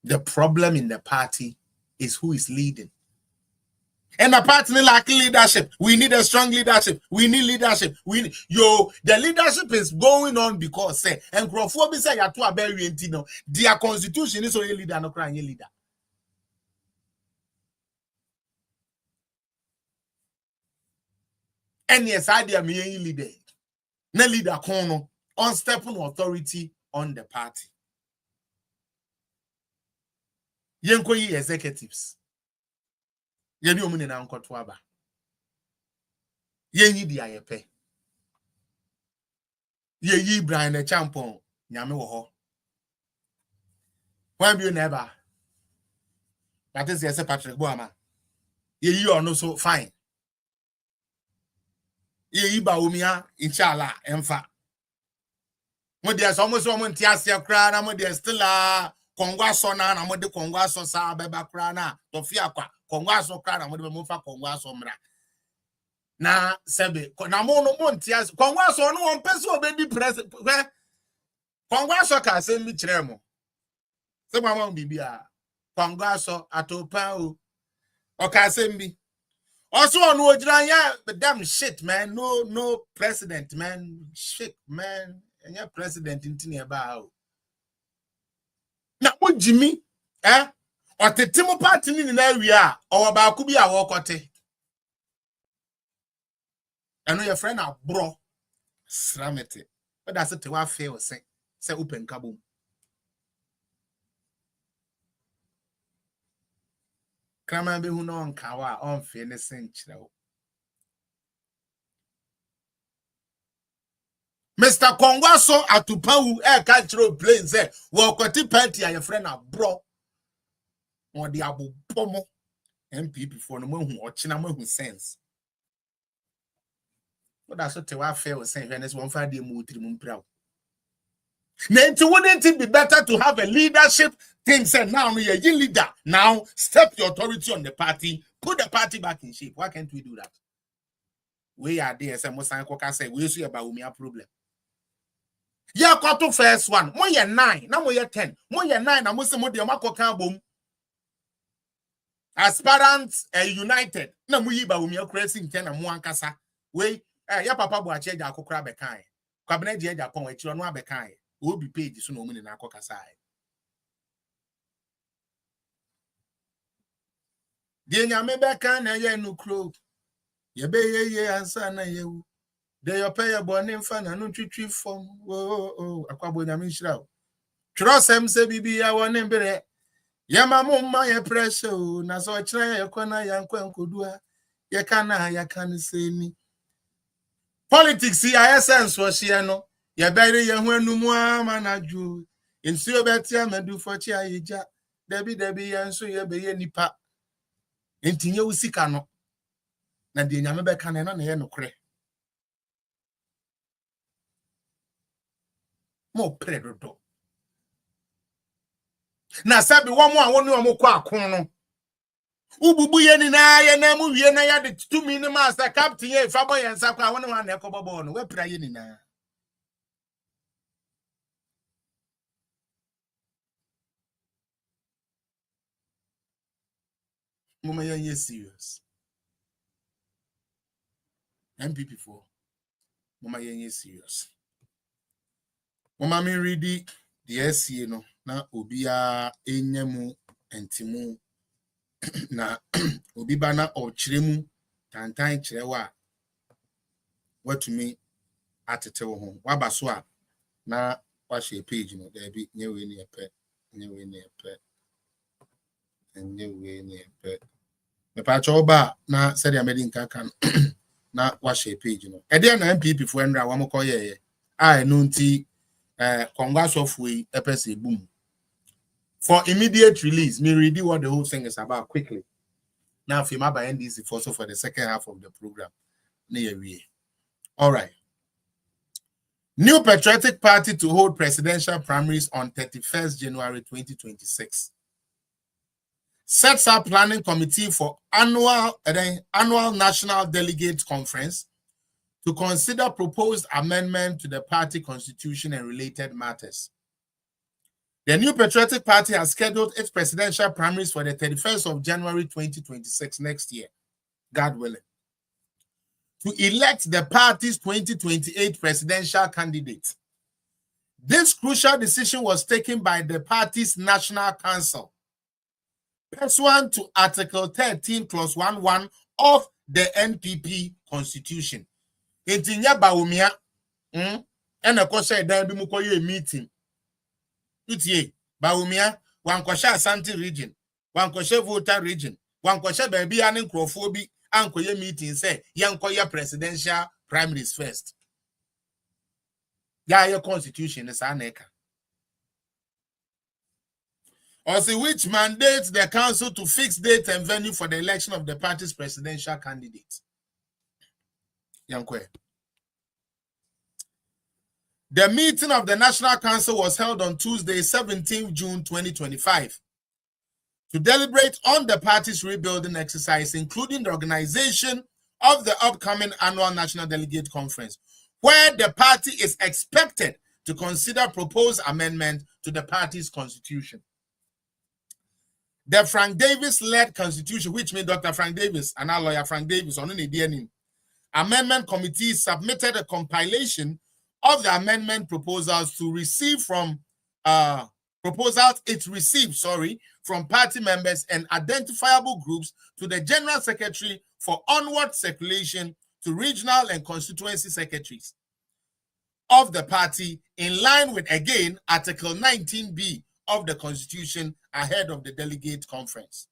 The problem in the party is who is leading. And the party lack leadership. We need a strong leadership. We need leadership. The leadership is going on because say and Crawford say ya to aberi ntino. Their constitution is only leader no crying leader. And yes, idea me leader. No leader kono on stepping authority on the party. Yenko yi executives. Yeni omune na nkoto aba. Yenyi di ayepe. Yeyi Brian the Champon nyame wo ho. When be never. That is yes Patrick Boama. Yeyi ono so fine. Yeyi ba omia inshallah emfa. Mo dey so mo ntiase kra na mo dey still kongwa so na mo dey kongwa so sa beba kra na to fi akwa kongwa so kra na mo dey mo fa kongwa so mra. Na sebe na mo no mo ntiase kongwa so no won pese obedi president kongwa so ka se mi kire mo. Se mama bibia kongwa so atopa o ka se mbi. Also on Ojranya, damn shit, man. No president, man. Shit, man. And your president in Tiniaba. Now, what Jimmy, or the Timo party in an area, or about Kubia Wakote. know your friend are bro. Sramete. But that's it. What fail say open kaboom. Krama be who no on kawa on fairness and chill. Mr. Kongwaso atupawu cultural plane say wakoti party and your friend are bro. Or the abu pomo MP before no one who chinamo who sense. But that's what I feel saying when it's 1 Friday mood proud. Wouldn't it be better to have a leadership thing said now you're a leader? Now step your authority on the party, put the party back in shape. Why can't we do that? We are there, some Mosanko say we see about me a problem. Yeah, got to first one. More you 9, now more you 10. More you 9, I must say more the Amako boom. Aspirants united. Na mu yi ba umi akurasi nke na mu ankasa. We ya papa bo ache ja akokra bekan. Kwabena je ja pon akiro no abekan. Obi page so na omu ne na akokasa ai. Die nyame bekan na ye nukro. Ye be ye ansa na ye wu. De yo pay boni mfa na no twitwi fom. Akwabo nyame nhira o. Twrosem se bibia woni mbere. Yamamuma ye pressure na so chira ye kona yankwankodua ye kana ya kan seni politics ya essence wo hye no ye bere ye hu anumu amanaju nsuo betia madu fochi ayeja dabi ye nso ye be ye nipa entinye usika no na de nyame be kan na ye nokre mo predodo na sabi wo mo a wonu o mo kwa akon no ububu ye ni na ye na mu wie na ya de 2 minutes master captain ye fa boy ensa kwa wonu wa na ekobobo no we pra ye ni na mama ye serious MPP4 mama ye serious mama me ready the SCA no na obia enyemu entimu na obi bana o kiremu tantan kirewa watumi atete wo ho wabaso a na wa share page no there be nyewe ni epe me pa choba na said amedi nkankan na wa share page no e dey na MPP fo enra wa mokoye a enu nti Congress of we epese boom. For immediate release, me read what the whole thing is about quickly. Now, if you by NDC for the second half of the program. All right. New Patriotic Party to hold presidential primaries on 31st January 2026. Sets up planning committee for annual National Delegate Conference to consider proposed amendment to the party constitution and related matters. The New Patriotic Party has scheduled its presidential primaries for the 31st of January 2026 next year, God willing, to elect the party's 2028 presidential candidate. This crucial decision was taken by the party's National Council, pursuant to Article 13, Clause 11 of the NPP Constitution. Entinya baumia, ena kosha edan bi mu koye meeting. Utie, baumia, wankosha Asante region, wankosha Volta region, wankosha baby ane nkrofo bi ankoye meeting say yankoye presidential primaries first. Ya your constitution is aneka. Also, which mandates the council to fix date and venue for the election of the party's presidential candidate. Yankwe. The meeting of the National Council was held on Tuesday, 17 June 2025, to deliberate on the party's rebuilding exercise, including the organization of the upcoming annual National Delegate Conference, where the party is expected to consider proposed amendment to the party's constitution. The Frank Davis-led constitution, which means Dr. Frank Davis and our lawyer Frank Davis, on an amendment committee submitted a compilation of the amendment proposals to receive from from party members and identifiable groups to the General Secretary for onward circulation to regional and constituency secretaries of the party in line with, again, Article 19B of the Constitution ahead of the delegate conference.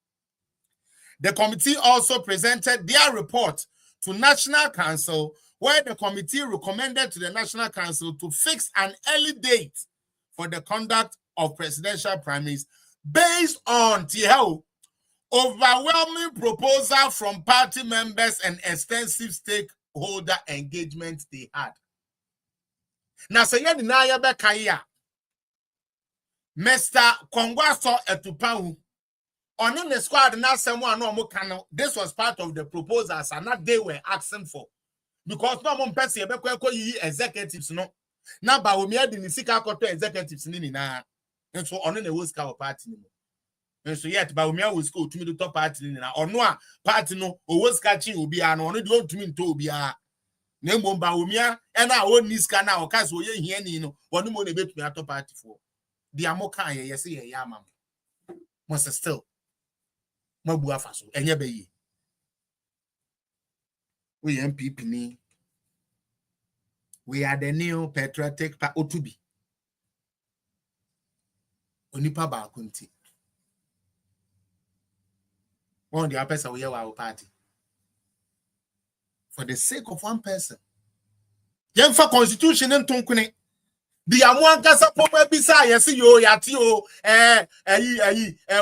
The committee also presented their report to National Council, where the committee recommended to the National Council to fix an early date for the conduct of presidential primaries based on overwhelming proposal from party members and extensive stakeholder engagement they had. Now, say ya dinaya be kaya, Mr. Kongwaso Etupahu, on the squad now someone no more can. This was part of the proposals and that they were asking for. Because no one person be executives no. Now ba we me the sika koto executives ni na. And so on the whole scale party no. And so yet ba we me was go to me the top party ni na. Ono a party no o ska obi a no ono de on to me to obi a. Na mbom ba we me e na o ni ska na o ka so ye hia ni no. Ono mo na betumi atop party for. The amoka ye say ye amam. Must still mabu afaso enye be yi. We MPP ni. We are the new patriotic Otubi. Onipa ba kunti. One the person we our party. For the sake of one person. Yemfa constitution ntonkune. Di amwan kasa poma bisa yesi yo yati o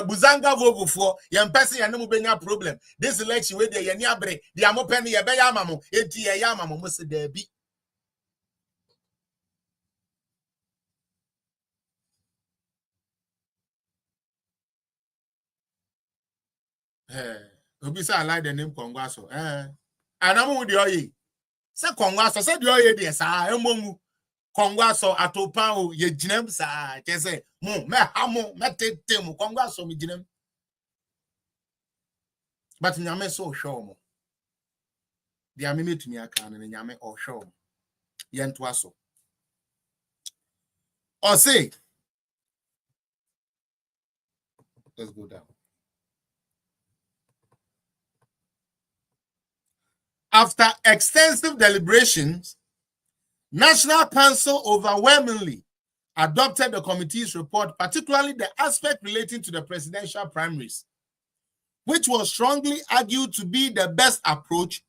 buzanga vogofo yem person ya nemu benya problem. This election we dey ye ni abre di amopen ye be ya amamo enti ye ya amamo mo se da bi. Obi say I like the name Kongwaso. Anamu di oyi. Say Kongwaso, say di oyi dey sa emomu. Kongwaso atopan o ye jinem sa ke say mo me hamo me tete mo Kongwaso me jinem. But nyame so show mo. Di ameme tumi aka na nyame o show mo. Ye ntoaso. O say let's go down. After extensive deliberations, National Council overwhelmingly adopted the committee's report, particularly the aspect relating to the presidential primaries, which was strongly argued to be the best approach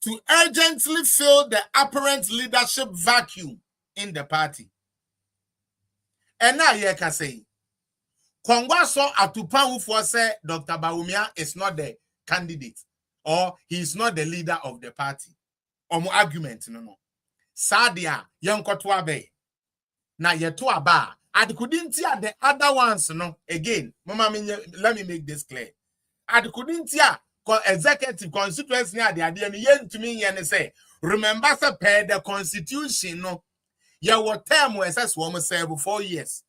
to urgently fill the apparent leadership vacuum in the party. And now you can say, Kongwaso Atupan for say Dr. Bawumia is not the candidate or he is not the leader of the party. Or more argument, no. Sadia, young Kotwabe. Na yetu aba. I couldn't hear the other ones, no. Again, Mama, let me make this clear. I couldn't hear executive constituency near the idea yen to me and say, remember per the constitution, no. Ya what term was as woman say 4 years.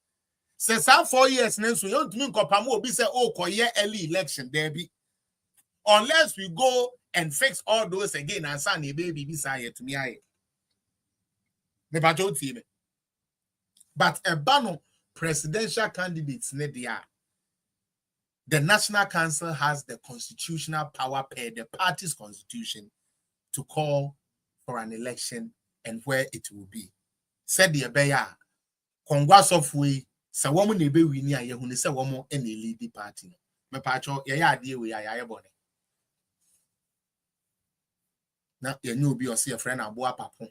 Since 4 years, so you don't mean Kopamo be say, oh, early election, there be. Unless we go and fix all those again and send a baby beside to me. But a bano presidential candidates the National Council has the constitutional power per the party's constitution to call for an election and where it will be. Said the Abeya, Congress of we, so woman nebe we near ye who say one more any lead the party. Me pacho ya idea we are bone. Now you knew be or see a friend and boa papon.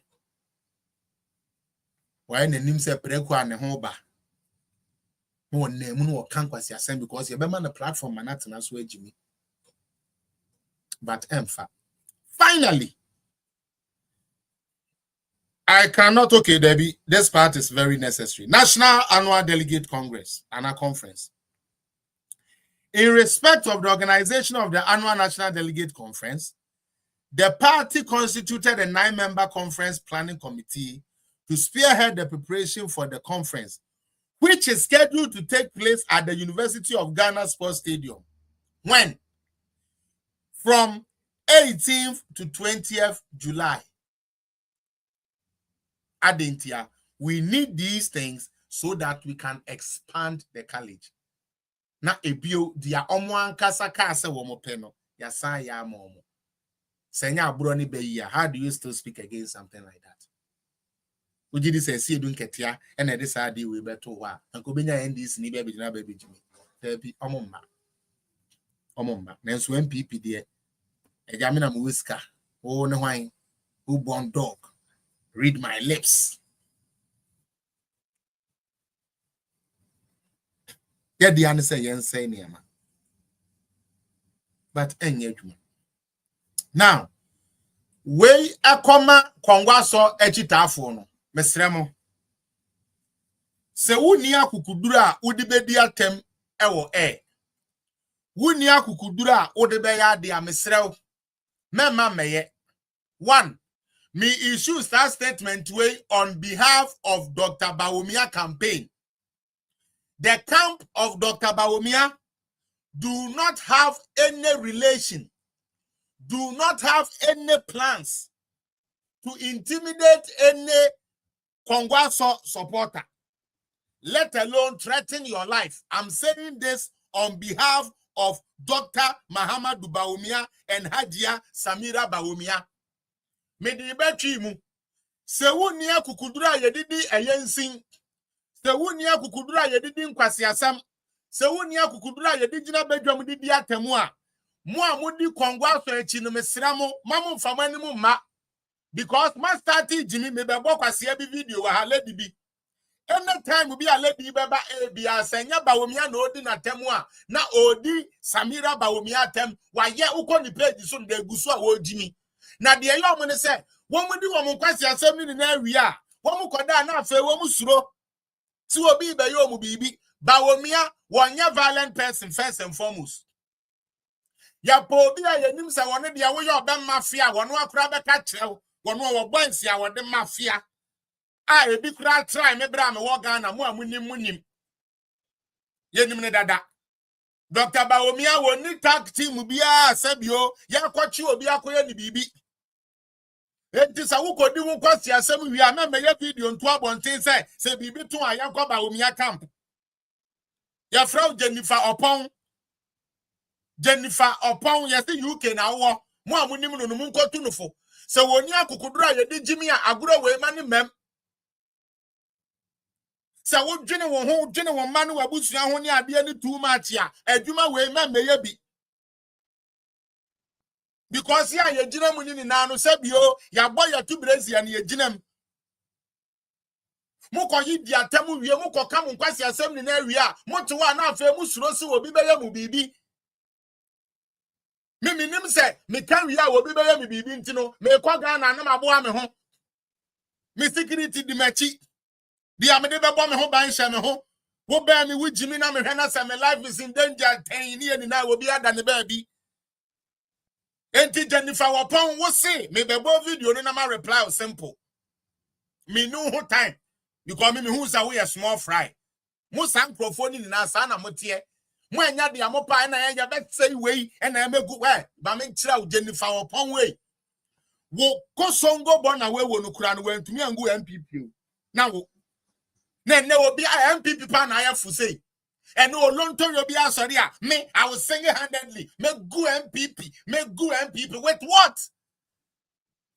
Why the name say Prequa and the Hoba? No name no can't quite say because you're on the platform and that's an way, Jimmy. But finally, I cannot, okay, Debbie, this part is very necessary. National Annual Delegate Congress and a conference. In respect of the organization of the Annual National Delegate Conference, the party constituted a 9-member conference planning committee to spearhead the preparation for the conference, which is scheduled to take place at the University of Ghana Sports Stadium. When? From 18th to 20th July. Adentia, we need these things so that we can expand the college. Na ebio dia omwan kasa kasa wo mo peno ya san ya momo. Senya Brony Beya, how do you still speak against something like that? Would you say, see, don't get ya, and this idea we better wa, and Kobina and this neighbor be baby Jimmy. There be Omomba. Nan's when PP dear, a Jamina whisker, oh no wine, who born dog, read my lips. Get the answer, yen say near man. But any now, way a comma, Kongwaso, Echitafono, Mesremo. Se wunia kukudura, udibedia tem, ewo Wunia kukudura, udibeya dia mesreo. Mema meye. 1. Me issue that statement way on behalf of Dr. Bawumia campaign. The camp of Dr. Bawumia do not have any relation, do not have any plans to intimidate any Kongwaso supporter, let alone threaten your life. I'm saying this on behalf of Dr. Mahamadou Bawumia and Hajia Samira Bawumia. Medibechimu, Sewunia kukudura yedidi ayensin, Sewunia kukudura yedidi nkwasiasam, Sewunia kukudura yedidi bedwam didi atemua, Mua mudi Kongwaso echino mesramo, mamu famani mu ma, because ma starti Jimmy mebebo kwasiya bi video wa haledi bi. Anytime we be a lady baba ebia senya Bawumia no odi na temua, na odi Samira Bawumia tem, wa ye uko ni page so de gusu a wo Jimmy. Na de yo mo ne se, wo mu di wo mo kwasi asem ni na awia, wo mu koda na afa wo mu suro. Ti obi be yo mu bibi, Bawumia wonya violent person first and foremost. Ya po bi a yanim se woni de wo yo be mafia, wono akura be ka kirew, wono wo bonsi a wo de mafia. Ebi kura try me bra me wo Ghana mo amunim. Yenim ne dada. Dr. Bawumia woni tag team bia asabio, ya kwachi obi akoye ni bibi. Enti sa wo kodi wo kwasi asem wi a me ye video nto abonten se bibi to ayan kwa Bawumia camp. Ya frau Jennifer Opon. Jennifer Opon ya se UK na wo. Mo amunim no mu nkotu nufo. Se woni akukudura ye di Jimmy a aguro we mani mem. Se wo dwene wo ho dwene wo ma no wabusua ho ne ade ni too much a adwuma we ma meye bi because ya ye gina mu ni na no sabio ya boy ya tu Brazil na ye gina m mo ko yi dia tamu wie mo ko ka mo kwasi asem ni na wie a mo to wa na afa mu suro si obi beye mu bibi me nim se me kan wie a obi beye mu bibi ntino me ko Ghana na maboa me ho me security di machi dia me de bebo me ho ban hye me ho wo ba me wo Jimmy na me hwe na se me life is in danger ten ni na obi ada ne ba bi enti Jennifer Wapon wo say me bebo video ni na ma reply simple me no ho time because me who say we a small fry mo san microphone ni na sa na mo tie mo anya dia mo pa na ya be say we e na megu we ba me kira Jennifer Wapon we wo kosongo bona we wo no kura no wantumi angu MPP na wo ne obi a MPP pa na ya fu say and no lonto you be sorry me I was single-handedly me go MPP with what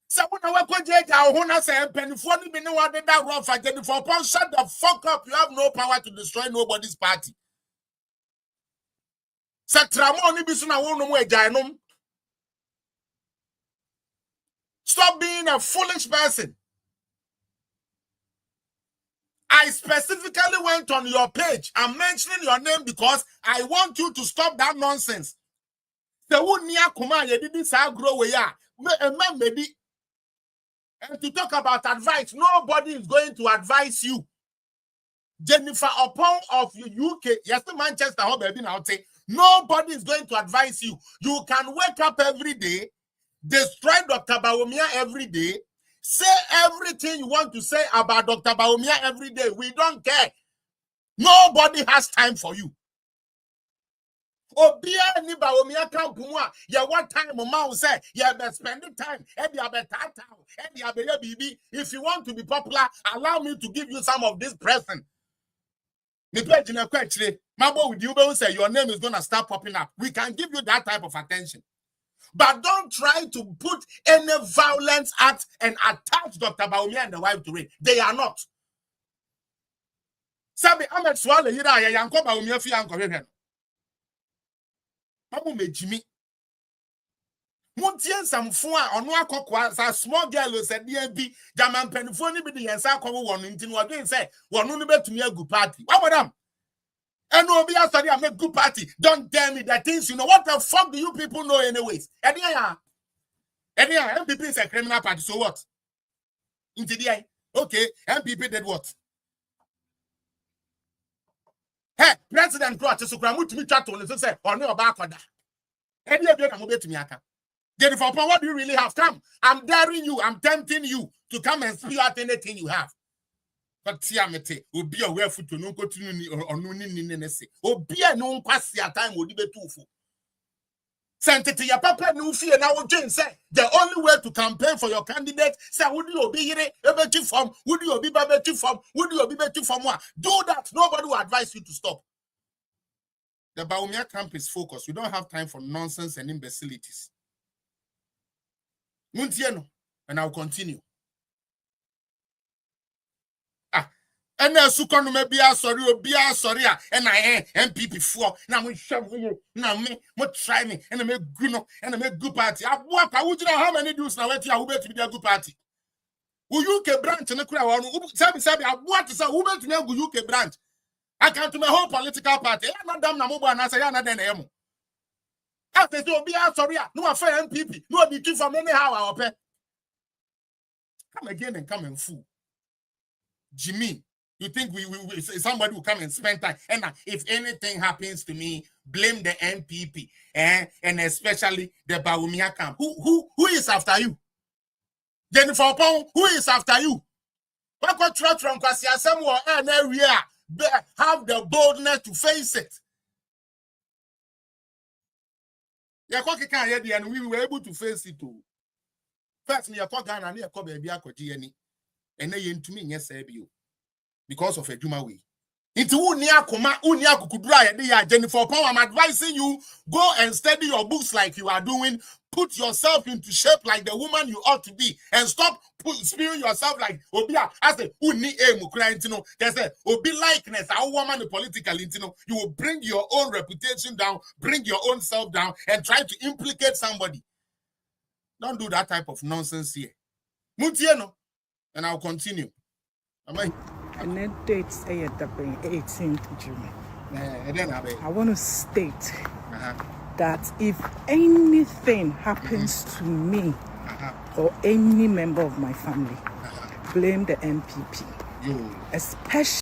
so when I go jeja ho na say penifo ni bi ne wa de da rough Jennifer Upon shut the fuck up, you have no power to destroy nobody's party sa tramo ni bi so na wo no mo ejaenom. Stop being a foolish person. I specifically went on your page. I'm mentioning your name because I want you to stop that nonsense. And to talk about advice, nobody is going to advise you. Jennifer Upon of UK, yes, Manchester, nobody is going to advise you. You can wake up every day, destroy Dr. Bawumia every day, say everything you want to say about Dr. Bawumia every day. We don't care. Nobody has time for you. Obia ni Bawumia kampumwa ya what time mama say ya be spending time if you want to be popular, allow me to give you some of this present. Me pledge in a question. Mabo with you say your name is gonna start popping up. We can give you that type of attention. But don't try to put any violence act and attach Dr. Bawumia and the wife to it. They are not. Sabi Ahmed Swale yira ya yanko Bawumia fi yanko hwehwe. Mamu mejimi. Muntie samfo a ono akokwa sa small girl said bi German penfo ni bi de yensa akwo wo no nti no odwen say wono no betumi agu party. What madam? And no be sorry, I make good party. Don't tell me that things you know. What the fuck do you people know anyways? MPP is a criminal party, so what? Into the eye. Okay, MPP did what? Hey, President Croat to Sukramu to me chat on the say, or no back on that. Any of them to me. Jennifer, what do you really have? Come, I'm daring you, I'm tempting you to come and spew out anything you have. But Tiamete will be aware for to no continue or no nese. Or be a no pass your time will be too full. Sent it to your papa no fear now. Jane say the only way to campaign for your candidate, say, would you be here? From would you be better from? Would you be better from what? Do that. Nobody will advise you to stop. The Bawumia camp is focused. We don't have time for nonsense and imbecilities. Muntieno, and I'll continue. And then Sukonu may be sorry, and I MPP 4. Now we shove you, now me, what try me, and I make good and I make good party. I walk, I would know how many dudes now let you who bet to be a good party. Who UK branch and the crowd, Sabi, I want to say who bet to be a UK branch. I come to my whole political party. I'm not damn Namuba and I say, I'm not an emo. After to be sorry, no affair MPP, no be too from anyhow, I'll pay. Come again and come and fool. Jimmy. You think we somebody will come and spend time? And if anything happens to me, blame the NPP and especially the Bawumia camp. Who is after you? Jennifer Pong, who is after you? Have the boldness to face it. And we were able to face it too. First, and then to me, yes, you. Because of a Juma way. Into Unia Kudra, Jennifer Power, I'm advising you, go and study your books like you are doing. Put yourself into shape like the woman you ought to be. And stop spewing yourself like Obia. I say, Uni Mukra, there's a Obi likeness, our woman politically, you will bring your own reputation down, bring your own self down, and try to implicate somebody. Don't do that type of nonsense here. Mutieno, and I'll continue. Am I? And that date's 18th June. I want to state that if anything happens to me or any member of my family, blame the MPP. Especially.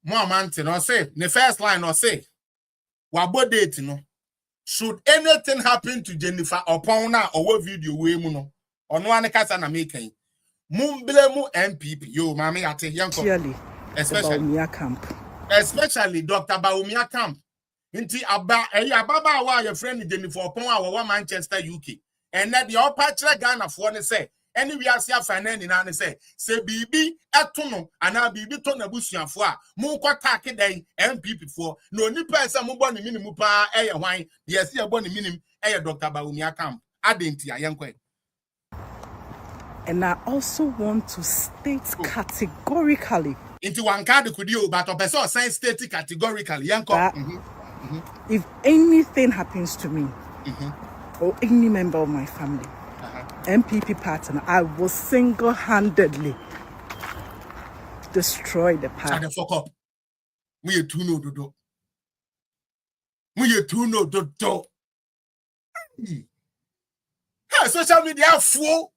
Moamante, no say, the first line, no say, Wabo date, no. Should anything happen to Jennifer or Pauna or what video we muno, or no one can making. Mumblemu MPP, yo, mami ate yanko. Especially Dr. Bawumia camp. Inti ababa wa your friend Jennifer Pon wa Manchester UK. And that the upper Ghana for ne say any we are finance na ne say bibi etono ana bibi to na busuafo a mo kwa take den MPP for no nipa esa mo bo ne minimu pa hwan yes ye bo ne minim Dr. Bawumia camp adenti ayenko. And I also want to state categorically into one card could you but a person science state categorically if anything happens to me or any member of my family, MPP partner, I will single-handedly destroy the party. Shut the fuck up. We too no dodo. We too no dodo. Social media fool.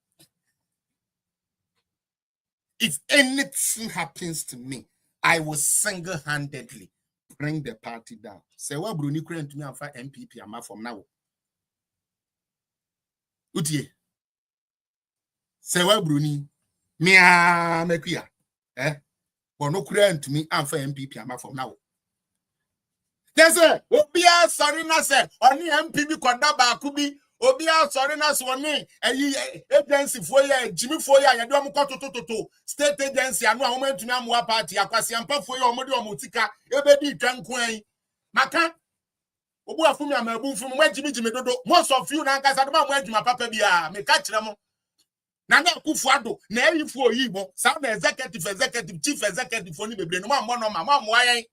If anything happens to me, I will single-handedly bring the party down. Say what Bruni couldn't to me for MPP am from now. Utie. Say what Bruni me mekuya. But no couldn't to me and for MPP am from now. Yes, sir. Obia sorry na say only MPP kwada ba kubi. Obia sorry na so ni agency for ya Jimmy for ya do am to state agency anu a woman tumi amwa party akwase ampa for ya omodi omotika ebedi twankwan maka Obu afumi amabu fumi mwa jimi dodo. Most of you na nkasa dama mwa jima papa biya. Me kachira mo. Nana Kufuado, na eyifu oyibo, some executive, chief executive for ni bebre no ma moayen.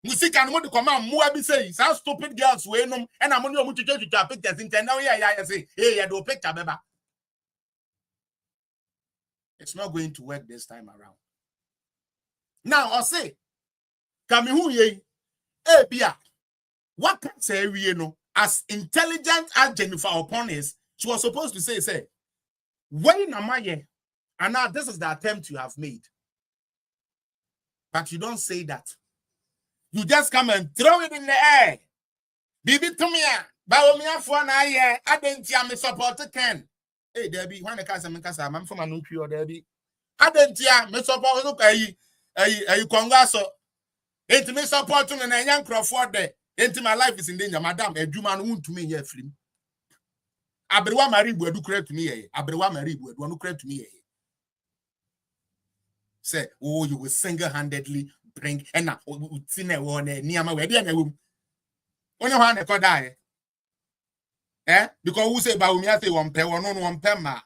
Musika no mo de koma moa bi say, some stupid girls we nom, and I'm only to pictures in now ya say, hey, ya do picture beba. It's not going to work this time around. Now, I'll say, Kami hu ye, bia, what can say we no, as intelligent as Jennifer Upon is, she was supposed to say, when am I? And now this is the attempt you have made. But you don't say that. You just come and throw it in the air. Bibi to me, Baomia for an eye, I didn't hear me support Ken. Hey, Debbie, when the casa, I'm from a new or Debbie. I didn't hear me support a Congasso. Ain't me supporting a young Crawford there. Ain't my life is in danger, madam. A Juman wound to me, yeah, flim. Abrewa Maribu do credit to me, Abrewa Maribu do credit to me. Say, oh, you will single-handedly bring and now Tina one near my wedding. Only one could die. Because who say Baumia say 1 pair or no 1 pair ma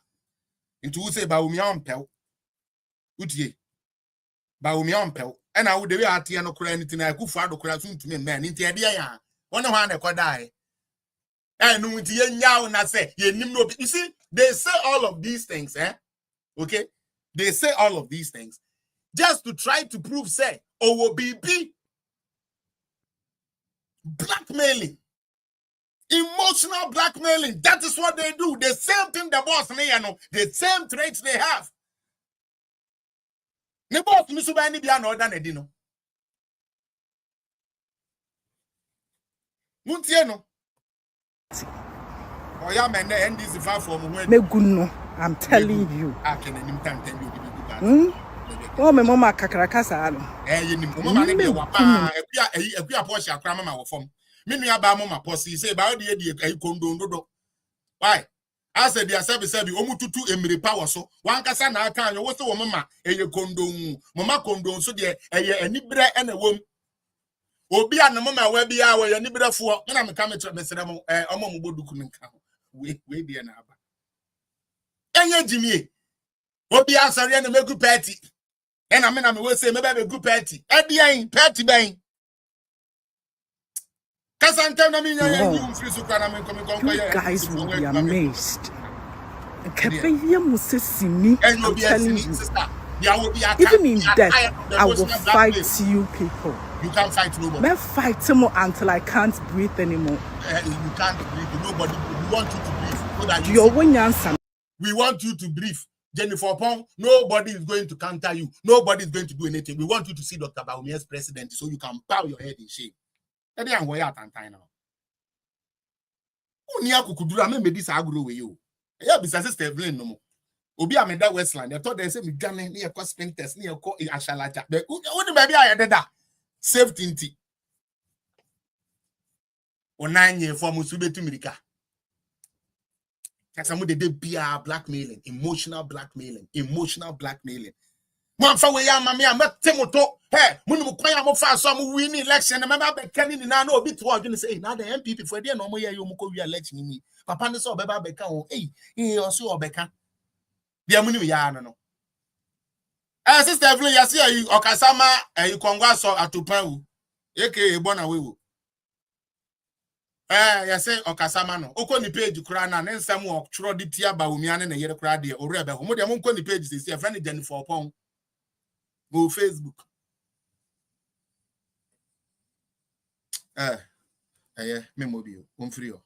into who say Baumia on pel. Utie Baumia on pel. And I would be at the end of anything I could find to me, man, into a dear. Only one could die. And no now and I say, you see, they say all of these things, okay? They say all of these things just to try to prove, say, OOBB, blackmailing, emotional blackmailing. That is what they do. The same thing the boss, the same traits they have. The boss, Misubani, be another than Edino. Muntieno. Oh, yeah, man, the end is far from where I'm telling you. I can anytime tell you. Oh, my mama kakrakasa. You need a portion of Cramma from. Many about Mama Posse say about the condo. Why? I said, their service, almost 2 Emily Power. So one Cassana can you also Mama, a condo, Mama condo, so dear, a nibra and a woman. Obi and the Mama will be our nibra for when I'm coming to Mr. Omobudu couldn't come. We be an abba. And Jimmy. Obi answer and make good party. And I mean, I will say, maybe a good party. At the end, party bang. You guys will be amazed. I'm telling you. Even in death, I will fight you people. You can't fight nobody. I fight more until I can't breathe anymore. You can't breathe. Nobody. We want you to breathe. So that we want you to breathe. Jennifer Pong, nobody is going to counter you. Nobody is going to do anything. We want you to see Dr. Baumia's president so you can bow your head in shame. That's why I'm going now. Who near Kukudura me this agro with you? Yeah, because sister Evelyn no more. Obi Ameda Westland. I thought they said me Ghana near cost spend test near co Ashalaja. But what baby I did that? Safety. Or 9 years for Musube to America. Some of the BR blackmailing, emotional blackmailing. One for we are mammy, I met Timoto. Hey, when we cry, I'm fast some winning election. And I'm Kenny now no bit to you say now the MPP for the no more you will be electing me. Papa no so beba beka. Hey, he also beka. The money we are no. Sister Evelyn, you see you Okasama, you congrats or Atupan. Aka born away. You say Okasama no. Oko ni page krana na nsam wo tworo de tia ba omiane na yere kra de ore be ho mo de mo nko ni page say friend Jennifer Opon go Facebook. Me mobile on free o.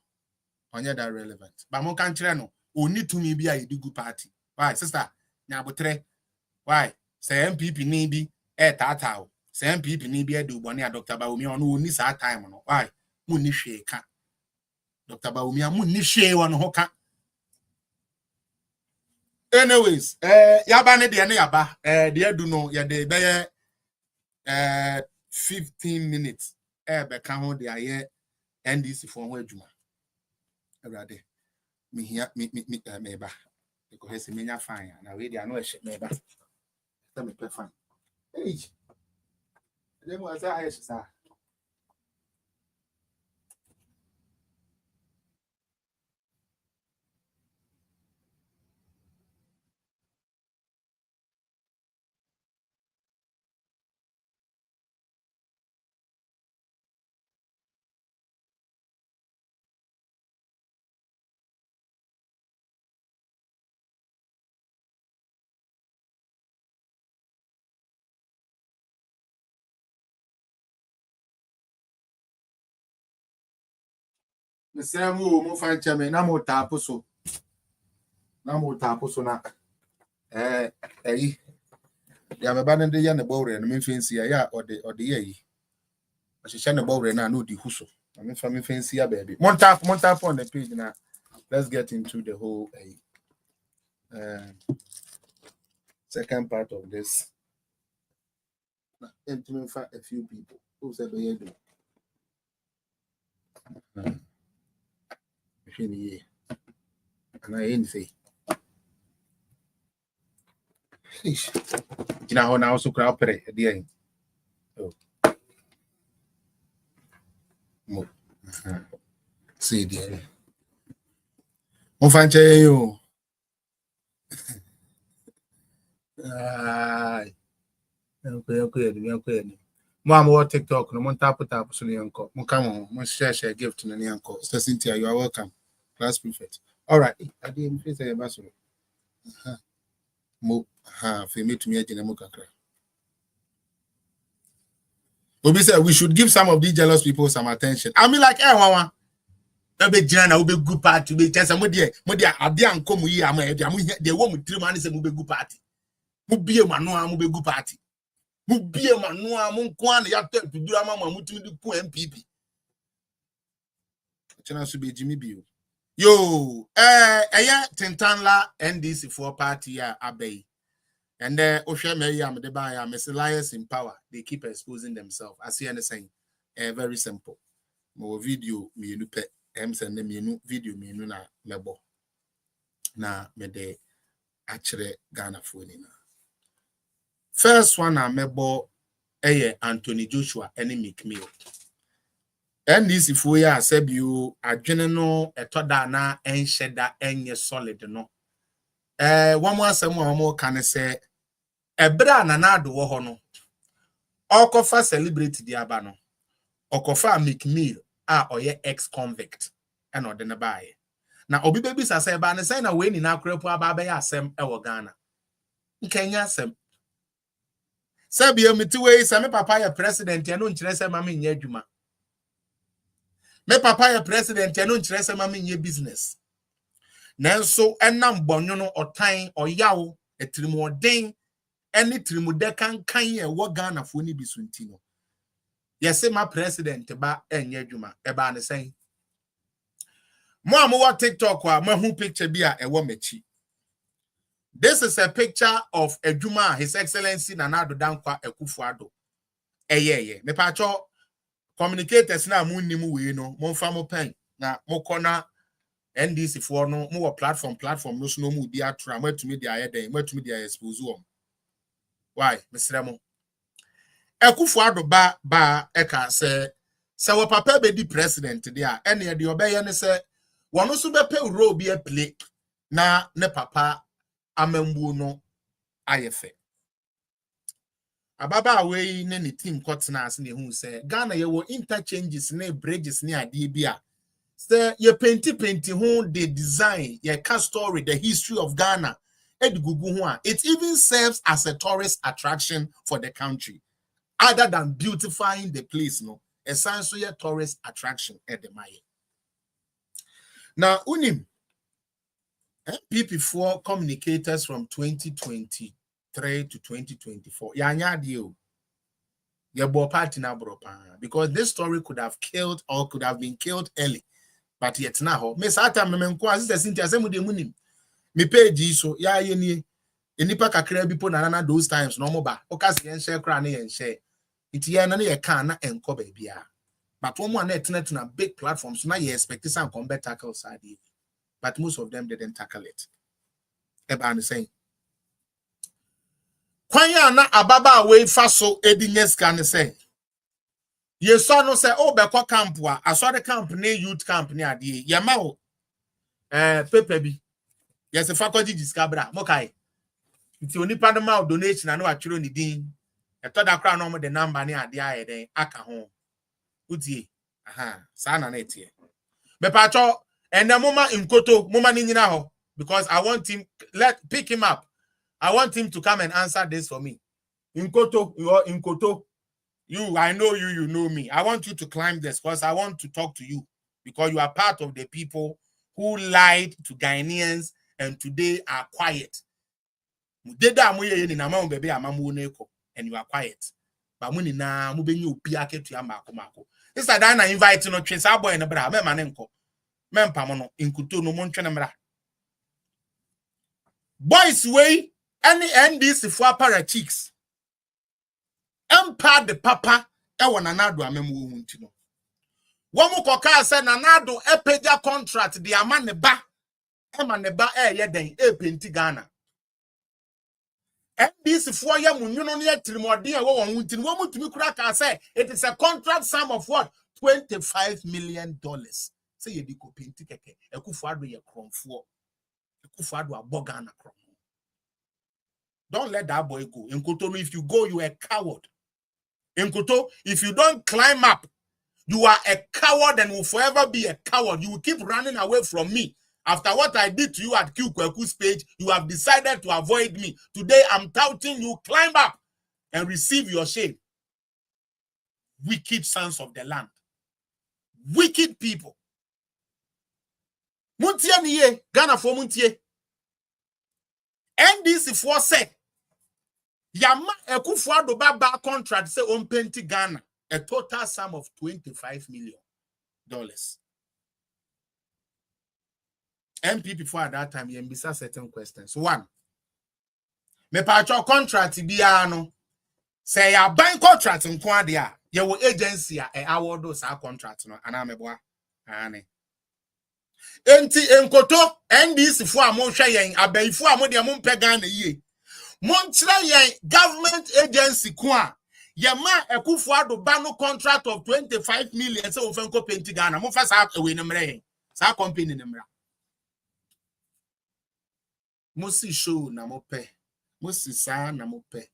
Onye that relevant. Ba mo kan kire no, oni to me bi a yedi good party. Why sister? Nya botre. Why? Say MPP ni bi tata o. Say MPP ni bi e do bone a Dr. Baumi ono oni sa time no. Why? Mo ni hwe ka. Dr. Baumia mu ni hwe won ho ka. Anyways, yaba ne de ne yaba. De do no ye de be 15 minutes. Be ka ho de aye NDC for ho adwuma. Awrade. Me hia me ba. Because me nya fine na we de no e me ba. Let me play fine. Hey. Dem was I sa. same mo fan chame na mo tapo so. Na mo tapo so na ya me ba ne de ya ne bowre no me fancy ya or the ye. I should ne bowre na no di huso. I mean me fancy ya baby. Mon tap on the page now. Let's get into the whole second part of this. And to a few people who said they do. And I ain't say. You know how now so crowd pray at the end. Oh. See the mo fanche yo. Ay. Okay. Mo am TikTok no mo tap so ne yanko. Mo come on, mo share gift no ne yanko. So Cynthia, you are welcome. Class prefect. All right. I didn't face a basket. Mo for me to me agina mo kakra. Obi said we should give some of these jealous people some attention. I mean like wawa. Ebe jina na obe good party be chance mo de ade anko mu yi am e de wo mu tiri man say mo be good party. Mo bie manu am mo be good party. Mo bie manu am nko an ya tell dudura ama mo mutumi di ku MPP. Chana so be Jimmy bio. Yo, Tintanla NDC for party Abbey. And Osha Meriam de Baya, Mr. Liars in power. They keep exposing themselves. I see anything. Very simple. More video me nu pe send me nu video me nu na mebo. Na me de actually Ghana phone na. First one na mebo Anthony Joshua any McMill. NDC for ya sebio adwene no etoda na enhyeda enye solid no one more asem a mo kan se ebra na na do wo ho no okofa celebrity di aba no okofa McMill a oye ex convict and ode ne baaye na obi bebi sa se ba ne say na we ni na akrapu aba ba ya asem e wo Ghana nkenya asem sebia mitiwe se me papa ya president ya no nkire se ma me nya adwuma. Me papa ya president ya no nkyerɛ sɛ ma menye business. Nanso enam bonyo no otan oyawo etirimoden ene tirimode kankan ye wo Ghana fo ni bisunti no. Yese ma president ba enye adwuma e ba ne sɛn. Mo amwo TikTok wa mahu picture bi a ewo machi. This is a picture of adwuma His Excellency Nana Addo Dankwa Akufo-Addo. Me pa cho communicators na munnim we no momfa mo pen na mokona NDC for no mo platform no so no mu di atra matumi di ayeden matumi di expose wom why mesrɛ mo Akufo-Addo ba eka se wo papa be di president dia ene de obeye ne se wono so be pe role bi a play na ne papa amambu no ayefe. Ababa we ne team kotena ase ne hu se Ghana ye wo interchanges ne bridges ne ade bia se ye penti hu the design ye ka story the history of Ghana edigugu hu a it even serves as a tourist attraction for the country other than beautifying the place no essentially a tourist attraction at the maye. Now unim MPP4 communicators from 2023 to 2024. Yanya deal. Your party na bropa. Because this story could have killed or could have been killed early. But yet now, Miss Ata Memenko, Sister Cynthia, same with the money. Me pay so ya yeni. Enipa kakra bi po na those times no more ba. Okas yen share kra na yen share. It ye na ye kan na enko ba bia. But one more net na big platforms now you expect some combat tackle side. But most of them didn't tackle it. Eba saying. Kwanya na ababa we faso edinye scan say. Ye so no say o be kwa camp wa asore camp ne youth camp ne ade. Ye ma o pepe bi. Yes faculty discover mokai. Nti onipa no ma donation na no atwero ni din. E to da kra no mo de number ne ade aye den aka ho. Utie. Sa na na tie. Me pa cho ene moma inkoto moma ni nyina ho because I want him pick him up. I want him to come and answer this for me. Inkoto, you are Inkoto. You, I know you, you know me. I want you to climb this because I want to talk to you. because you are part of the people who lied to Ghanaians and today are quiet. And you are quiet. But when na mubenyu piake to yamako. This is Dana invite no Chesa boy and bra, manenko. Mempamono, inkuto no montrenamra. Boys way, any NDC for para cheeks. Empire the papa, ewan anado amemu muntino. Womu koka se nanado epeja contract the amane ba. Emaneba yeden penti Ghana. NDC for ya munyuno ne trimodi e wo won wo mutumi kura ka say it is a contract sum of what $25 million. Say ye di ko penti keke Ekufuado ye kromfo Ekufuado abogana krom. Don't let that boy go. Nkoto, if you go, you are a coward. Nkoto, if you don't climb up, you are a coward and will forever be a coward. You will keep running away from me. After what I did to you at Kweku's page, you have decided to avoid me. Today, I'm touting you, climb up and receive your shame. Wicked sons of the land. Wicked people. Muntie niye, Ghana for muntie. NDC for say, Yama Ekufuado baba contract say on penti Ghana, a total sum of $25 million. MPP for at that time, you ambisa certain questions. One, me pacho contract biano. Say ya bank contract in Kwadia, your agency a award those contract no anameboa. Ane. Enti enkoto NDC for a motion yen abai for a modia mumpe Ghana ye. Montre yen government agency kwa. Yama Ekufuado bano contract of $25 million so ofenko penti Ghana. Mo fa sa away nemre. Sa company nemra. Musi show na mope. Musi sa na mope.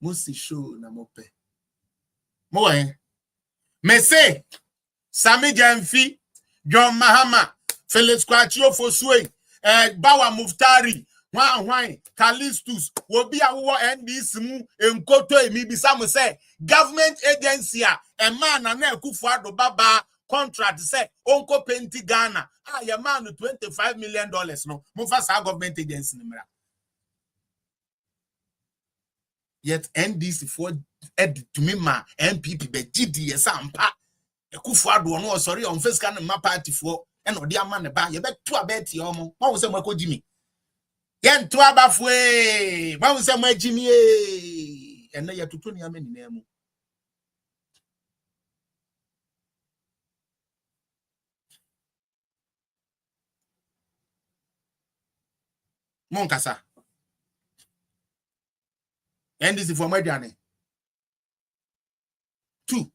Musi show na mope. Moe. Mese. Sami Jamfi. John Mahama. Felix Kwachio Fosue. Bawa Muftari. Why? Kalistus. Wobi awo NDC mu. Enkoto emi bisamu say. Government agency a man na Ekufuado baba contract say. Onko penti Ghana. Ya man $25 million no. Mufasa government agency nimra. Yet NDC for ed to me ma MPP be GD sampa. Ekufuado no sorry on face can ma party for and odi amane ba ye be to abeti omo. Won say mako Jimmy. Yen to abafwe. Won say mo Jimmy e. And ye tutu ni amani na mu. Monkasa. NDC for Mediane. 2.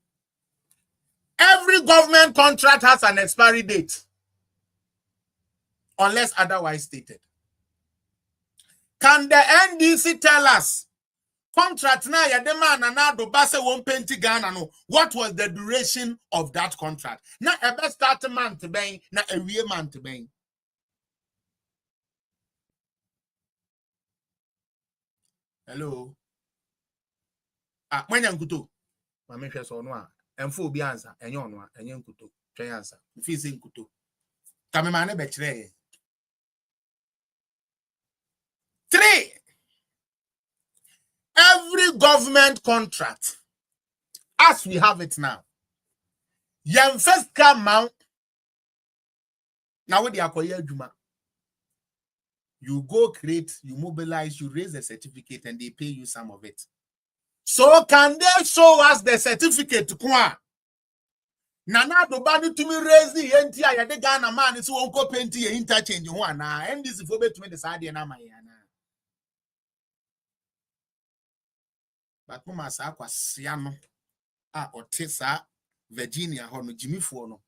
Every government contract has an expiry date. Unless otherwise stated. Can the NDC tell us contract na ya demand na do base won penti Ghana no what was the duration of that contract? Na ebe start month ben na ewie month ben. Hello. When yankuto. Mame hwe so no a emfo obi answer enye ono a enye nkuto twen answer if is nkuto kame ma na be kire. 3. Every government contract as we have it now yan first come out now with the akoye adwuma you go create, you mobilize, you raise the certificate and they pay you some of it. So can they show us the certificate kwa? Nana do bani to me raise the NTI ya de Ghana man is won't go penti ye interchange one na and this for bet me the side na mayana. But mama sa kwa siano otesa Virginia hono Jimmy Fuono.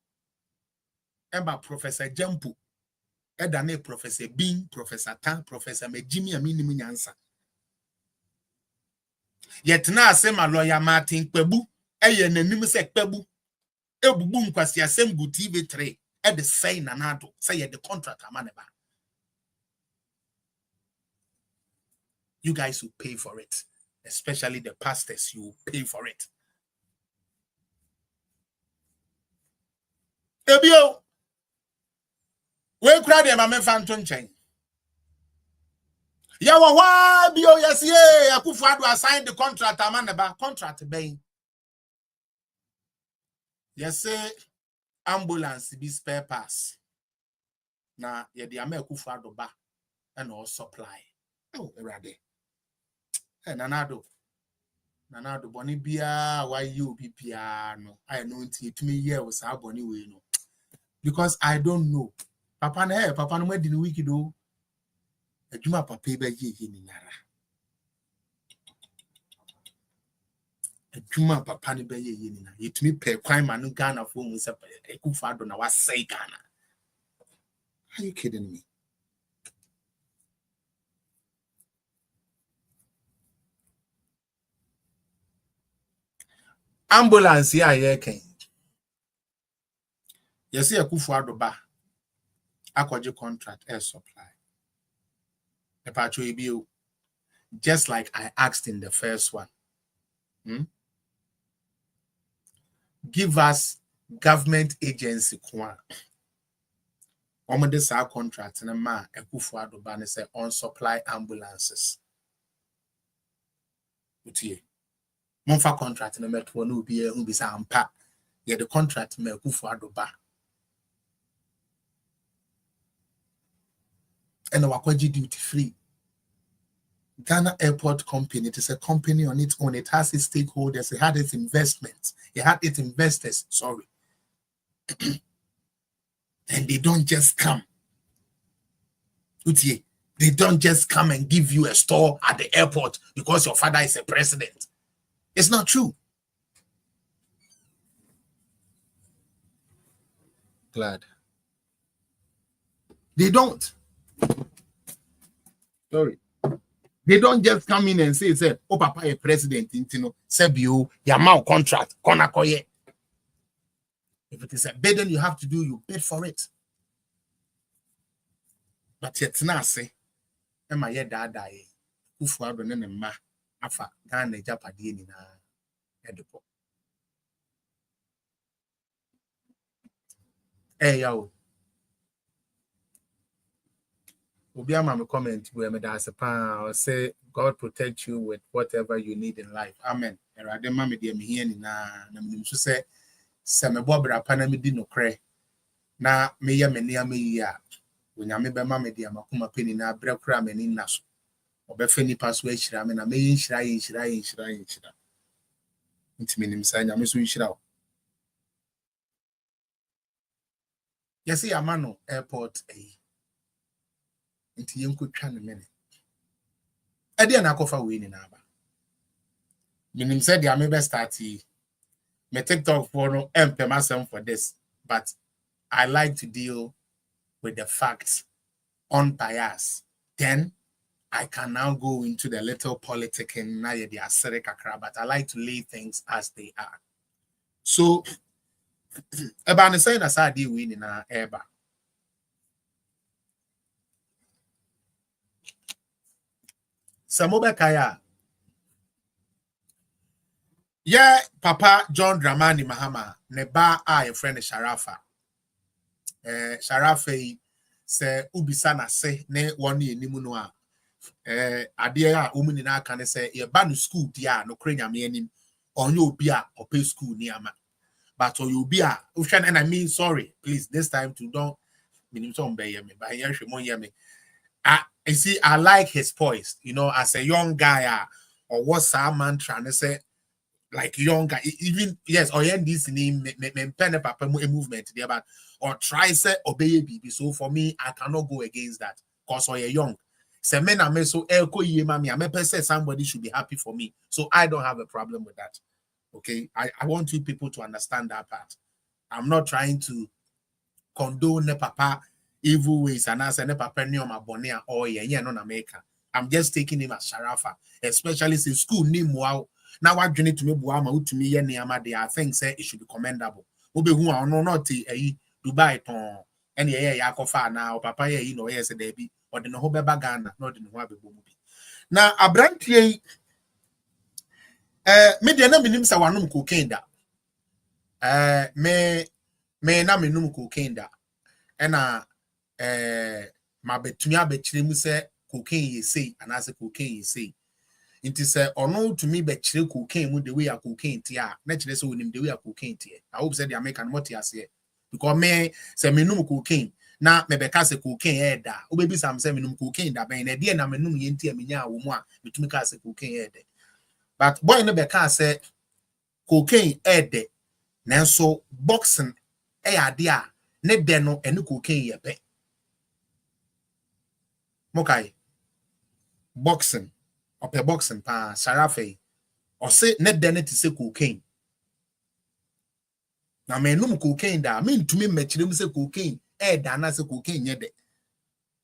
Emba Professor Jampu. Edane Professor Bean, Professor Tan, Professor Mejimi amini nyansa. Yet na sema lawyer Martin Kpebu, eye nanim se Kpebu. Ebubu nkwasi asem gu TV3 e de say nanado say the contract amaneba. You guys will pay for it, especially the pastors, you will pay for it. Ebio We crowd them, I'm a phantom chain. Yawa, bio, yes, yeah, Akufo-Addo assigned the contract, Amanaba, contract, bay. Yes, say, ambulance be spare pass. Na, ye the Akufo-Addo ba, and all supply. Oh, erade. Eh, Nanado, Boni Bia, why you be piano? I know it me here was our Bonnie way, no. Because I don't know. Papa, no, where did we do? A Juma Papa, be ye in Nara. A Juma Papa, be ye in Nara. It me pay crime and Ghana for me, a Akufo-Addo na was say Ghana. Are you kidding me? Ambulance, yeah, can. You see, Akufo-Addo ba. Akwaje contract air supply. The patcho bill, just like I asked in the first one. Give us government agency kwa. This our contract and a man Akufo-Addo ban say on supply ambulances. Utie. Monfa contract in the metro no be who be ampa. Yeah, the contract me Akufo-Addo ba. And wakwaji duty free. Ghana Airport Company, it is a company on its own. It has its stakeholders. It had its investments. It had its investors. Sorry. And they don't just come. They don't just come and give you a store at the airport because your father is a president. It's not true. Glad. They don't. Sorry. They don't just come in and say, oh, Papa, a president, Sebio, Yamau contract, Konakoye. If it is a burden you have to do, you bid for it. But yet, now say, Emma, ye dada, Akufo-Addo ne ma, afa, Ghana, Japadi, ni na, Edipo. Hey, yo. Obiama me comment where me that's a pan or say God protect you with whatever you need in life. Amen. Erade ma me de me here ni na me so say me bo bra pa na me di no kre na me ye me nia me yi a onyame be ma me de amakoma peni na bra kra me ni na so obefe ni paso a hira me na me yi hira ntimi nim sa nyame so hira o. Yes, Amano Airport nti yenkotwa ne mene ade na akofa we ni na aba minim said ya me be start me TikTok for no empem for this, but I like to deal with the facts unbiased. Then I can now go into the little politicking na ye the asere kakra, but I like to lay things as they are. So about the saying as I deal with in our eba. Samoba Kaya. Yeah, Papa John Dramani Mahama, neba a friend Sharafa. Sharafa se ubisana se ne wani ni munua. Adia umuni na kane se ye banu school dia no krenya me anim onyo obi a ope school ni ama. But you be a and I mean sorry, please this time to don't mean some be me, but here she mon me. I see I like his poise, you know, as a young guy or what's our mantra and say like young guy, even yes, or this name pen up a movement there, but or try say obey baby. So for me, I cannot go against that because you're young. Say men are so elko ye mami. I say somebody should be happy for me. So I don't have a problem with that. Okay, I want you people to understand that part. I'm not trying to condone ne papa evil ways and as ne papa ni my bonia or yeah no na America. I'm just taking him as Sharafa, especially since school name wow. Now what you need to me buama to me ye niama de I think say it should be commendable. Obe who are no not Dubai ton any yeah yakofa now papa ye you know yes debi or the no beba Ghana not the no have now a brand me de na minim sa wanum cocaine da me na menum cocaine da ena ma betumi abekire mu se cocaine ye say and as cocaine ye say inti se ono to me bekire cocaine mu the way a cocaine tia na kire se wonim the way a cocaine tia I hope say the American what you say because me say me num cocaine na me beka se cocaine e da obebi sam se me num cocaine da ben na de na me num ye ntia me nya wo mu a betumi ka se cocaine e da but boy no beka se cocaine e da nanso boxing e ade a ne de no ene cocaine ye pe mokai boxing ope boxing pa sarafe o se ne de ne ti se cocaine na me num cocaine da me ntumi machire mu se cocaine e da na se cocaine ye de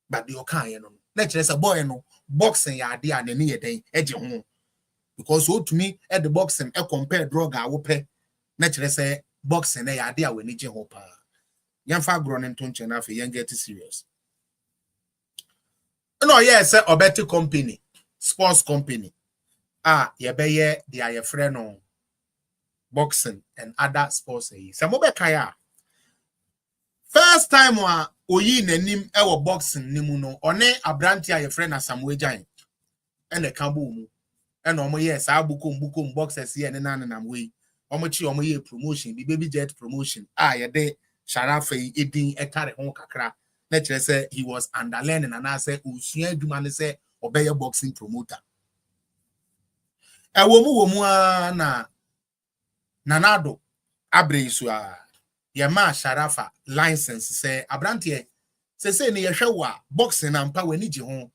but the okan ye no na kire se boy no boxing ya ade a ne ye den eje ho because o tumi e the boxing e compare drug a wo pe na kire se boxing na ya ade a we ni je ho pa yamfa gro ne ntonche na fe yen get serious no yes obeti company sports company ye be ye dia ye frɛ no boxing and other sports yi se mo be kaya first time wa oyi nanim e wo boxing nimu no one abranti a ye frɛ na Samuel ene ka bo mu ene omo ye sa bukom boxers ye ne nanam we omo chi omo ye promotion bi baby jet promotion ye de Sharafa edin ekare ho kakra na kire say he was underlearning and I say usua adwuma ne say obeye boxing promoter wo mu na nanado abreisu ye ma Sharafa license say abrante say ne ye hwewa boxing na mpa wani gi ho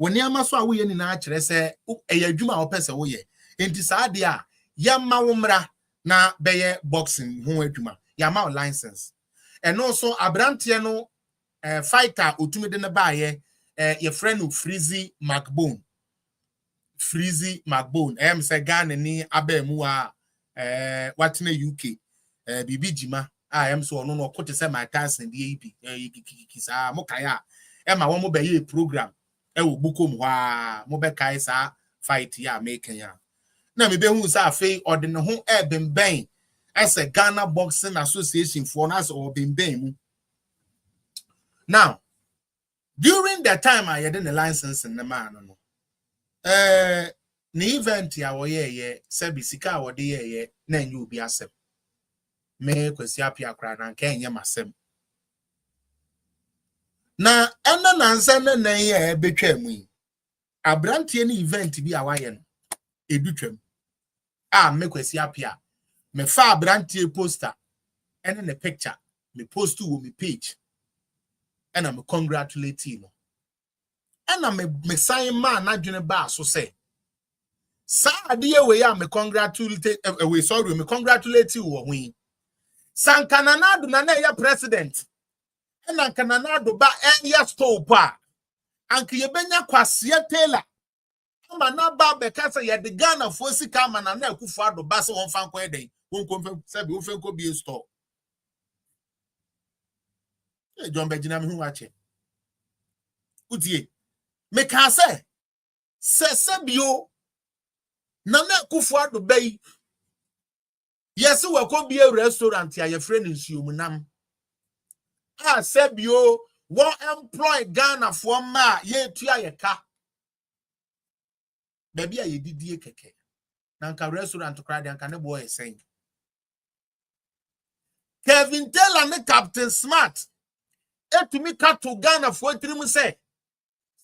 woni amaso a wo ye ni na kire say eye adwuma wo pese wo ye enti saa de a ye ma wo mra na beye boxing ho adwuma ye ma license and also abrante no fighter otumi de ne baaye your friend Freezy McBone say Ghana ni abemu a watine UK bibi jima so no no kote say my cousin the kisa mokaya ma wo mo be ye program wo bukom hwa mo be kai sa fight ya making ya na me be hu sa afei ode ne ho bemben as a Ghana Boxing Association for us or bemben mu. Now during the time I had the license in the man no the event ya wo ye se bisika wo de ye na nyu obi asem me kwesi apia kra na nka enye masem na ena nansa na nan ye betwa mu abrantie ni event bi awaye no edutwam me kwesi apia me fa abrantie poster ene ne picture me post to me page and I'm congratulating you. And I'm a sign man, not doing a bar, so say. Sa dear way, I'm a congratulate, me congratulate you, we. San Cananado, Nana, president. And I Cananado, ba, and yes, topa. And Kiyabenya Kwasia Taylor. I'm not bad because I had the gun of Fossy Kaman and Naku Fado Basso on Fanque Day. Won't confirm, said, you could be a store. John Benjamin, who watch it. Utie. Me ka se sebio nana kufuado bay yes we ko be a restaurant ya your friend nsuom nam sebio won employ Ghana for ma ye tua ye ka baby a ye didie keke na nka restaurant kra de nka ne boy saying Kevin Taylor ne Captain Smart etumi ka to Ghana for trim say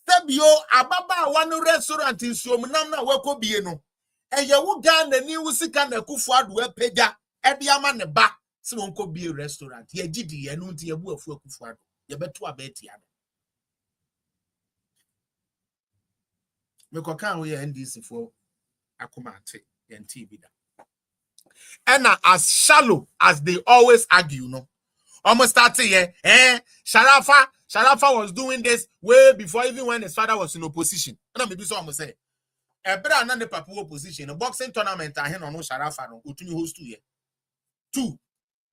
Sebio ababa one restaurant in Suomnam na wako bie no. Eye wo Ghana ni wo sika na Kufuado apega e de ama ne ba se wonko bie restaurant. Ye gidi ye no nti ye bu afu Kufuado. Ye beto abeti ya. Me kokan wo ye NDC for akomate ye TV da. And as shallow as they always argue no. Almost started here. Sharafa was doing this way before even when his father was in opposition. And maybe so I'm say. Ebra na ne papa opposition. A boxing tournament I no Sharafa no utumi host 2 year. 2.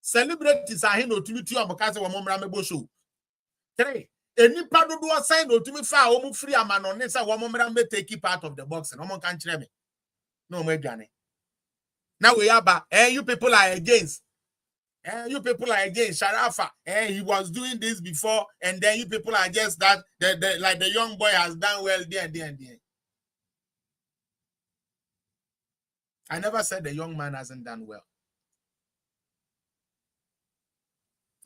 Celebrities I no utumi 2 amakaze wo momra mebo show. 3. Enipa dodo sign utumi fa omu free amano ne say wo momra me take part of the boxing. Omo kan kire me. No mo adwane. Now we are you people are against You people are against Sharafa. He was doing this before, and then you people are just that like the young boy has done well there. I never said the young man hasn't done well.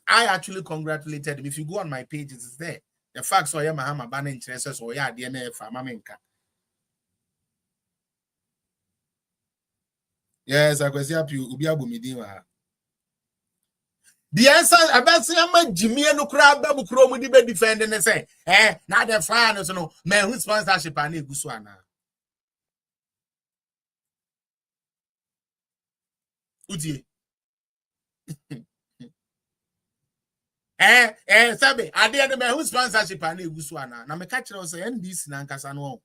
I actually congratulated him. If you go on my page, it's there. The facts so Mahama ban interests or yeah, DNA for Mamenka. Yes, I can see up you Ubiabu Midiwa. The answer about say Jimmy no crowd babu chromo di be defending and say, now the fire no man who sponsorship and Guswana. Uti. Sabe, I did man who sponsorship and Guswana. Now me catch us say NDC nankasa no.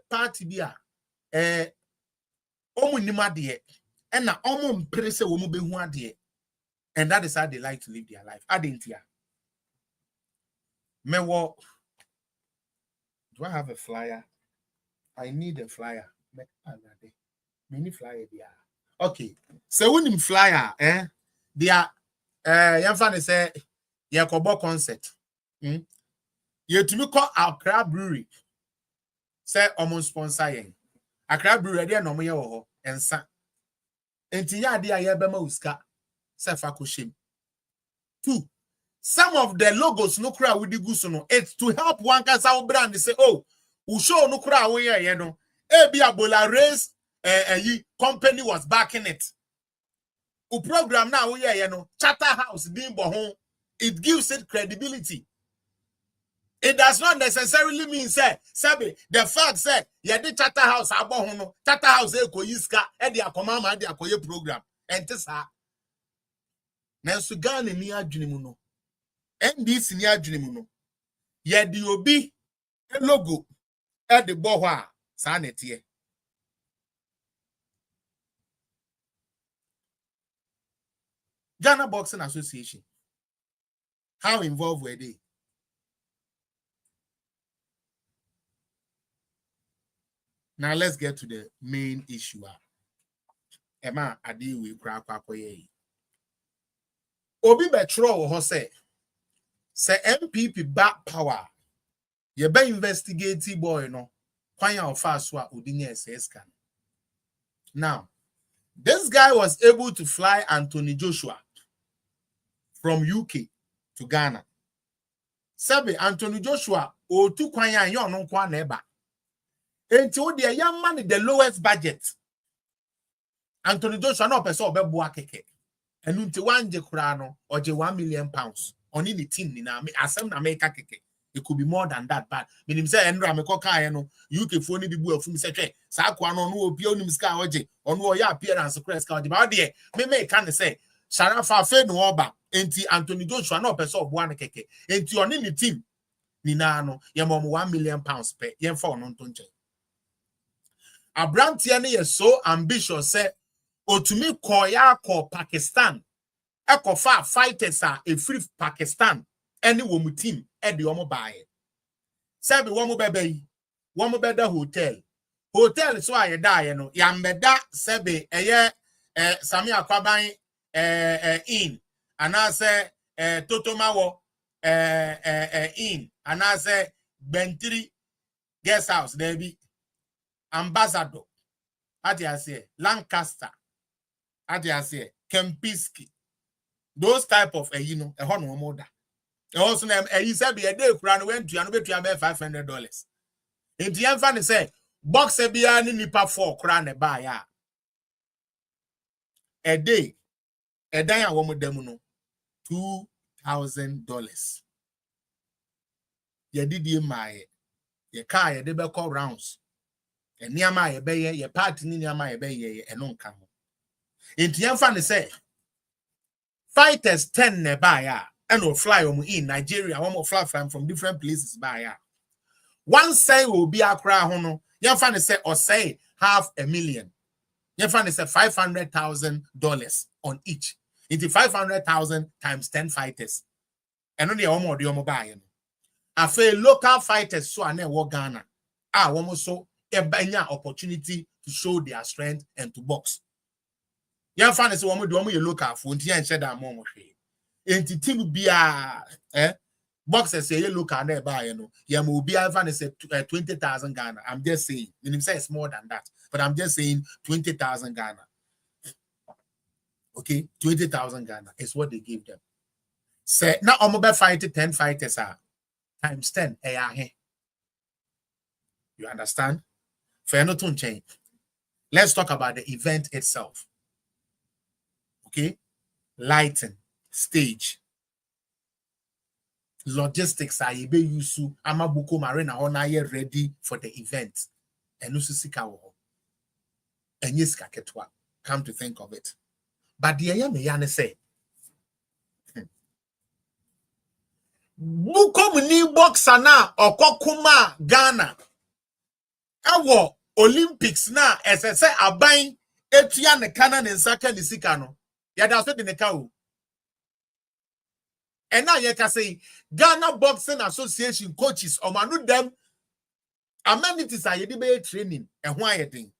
Party bia. Omu nima de. And na omu mpere se wo mu behu ade. And that is how they like to live their life. I didn't hear. Do I have a flyer? I need a flyer. Mini flyer there. Okay. So when in flyer, they are young fan say Yakobo concert. You to me call Accra Brewery. Say almost sponsor yen. Accra Brewery there no me wo and sa. Enti ya dia ye bema uska. Two, some of the logos no cry with the gusono. It's to help one casa brand. They say, oh, we show no cry we you know. Ebia Bola race company was backing it. U program now we you know. Charterhouse dimbo home. It gives it credibility. It does not necessarily mean say the fact say the Charterhouse abo no Charterhouse eko yiska e dia komama dia koye program. And this Nansu Ghana ni adwene no NDC ni adwene no ye di obi logo e de bo ho a sa nete Ghana Boxing Association, how involved were they? Now let's get to the main issue. Emma adi we kra kwakoye Obi betro ho say MPP back power. Ye be investigate boy no. Kwanya ofa so a odinye SS can. Now, this guy was able to fly Anthony Joshua from UK to Ghana. Sabe Anthony Joshua o tu kwanya yon no kwa neba. Enti the young man the lowest budget. Anthony Joshua no person obeboa keke. And one jekurano or £1 million on any team in asem na make keke. It could be more than that, but when him say Andrew Amekoka no UK phone be bull from say sa kwa no no obi onim ska oje ono ya appearance crest ka oje ba de me can say Sharafa fe no oba enti Anthony Joshua no person obo an keke enti on any team ni na no ye mom £1 million pe ye fa ono nto nche Abrantia ne ye so ambitious say Otumi koya ko Pakistan. Eko fa fighters a free Pakistan. Any womu team e de omo bae. Sabi womu bebe womu beda hotel. Hotel so aye da ye no. Yambeda sebe eye Sami Akwaban in. Anase Totomawo in. Anase Bentiri guest house there be Ambassador. Ati ase Lancaster. Say Kempiski, those type of a honor moda. Also, he said be a day crown went to $500. In the end, funny say box a beer nipa 4 crown a buy a day, a day a woman demono $2,000. Ye did ye my ye car ye debe call rounds, and near my bay ye party near my bay and non come. In the say fighters 10 nearby and will fly in Nigeria. One more fly from different places by one say will be a crowd hono. Yan say or say $500,000. Yan say $500,000 on each. Into 500,000 times 10 fighters. And only a more the buy. I feel local fighters so I never Ghana. Almost so a banya opportunity to show their strength and to box. Yan fan is one do you look at for and shed that more. Entity will be boxes say you look at there by you know. Yeah, will be a fan is 20,000 Ghana. I'm just saying. When say it's more than that, but I'm just saying 20,000 Ghana. Okay, 20,000 Ghana is what they give them. Say now I'm about 5 to 10 fighters are times 10. You understand? Fair no to change. Let's talk about the event itself. Okay, lighting, stage, logistics. I be yusu amabuko marina on ready for the event. And ususika and yes kaketwa. Come to think of it. But the ayame say Buko ni boxer na okokuma Ghana. Awo Olympics na SSA aban etua ne kana ne nsaka ne sika no. Ya da so de ne ka o. And now you can say Ghana Boxing Association coaches or manu them amenities are ye training and why you think.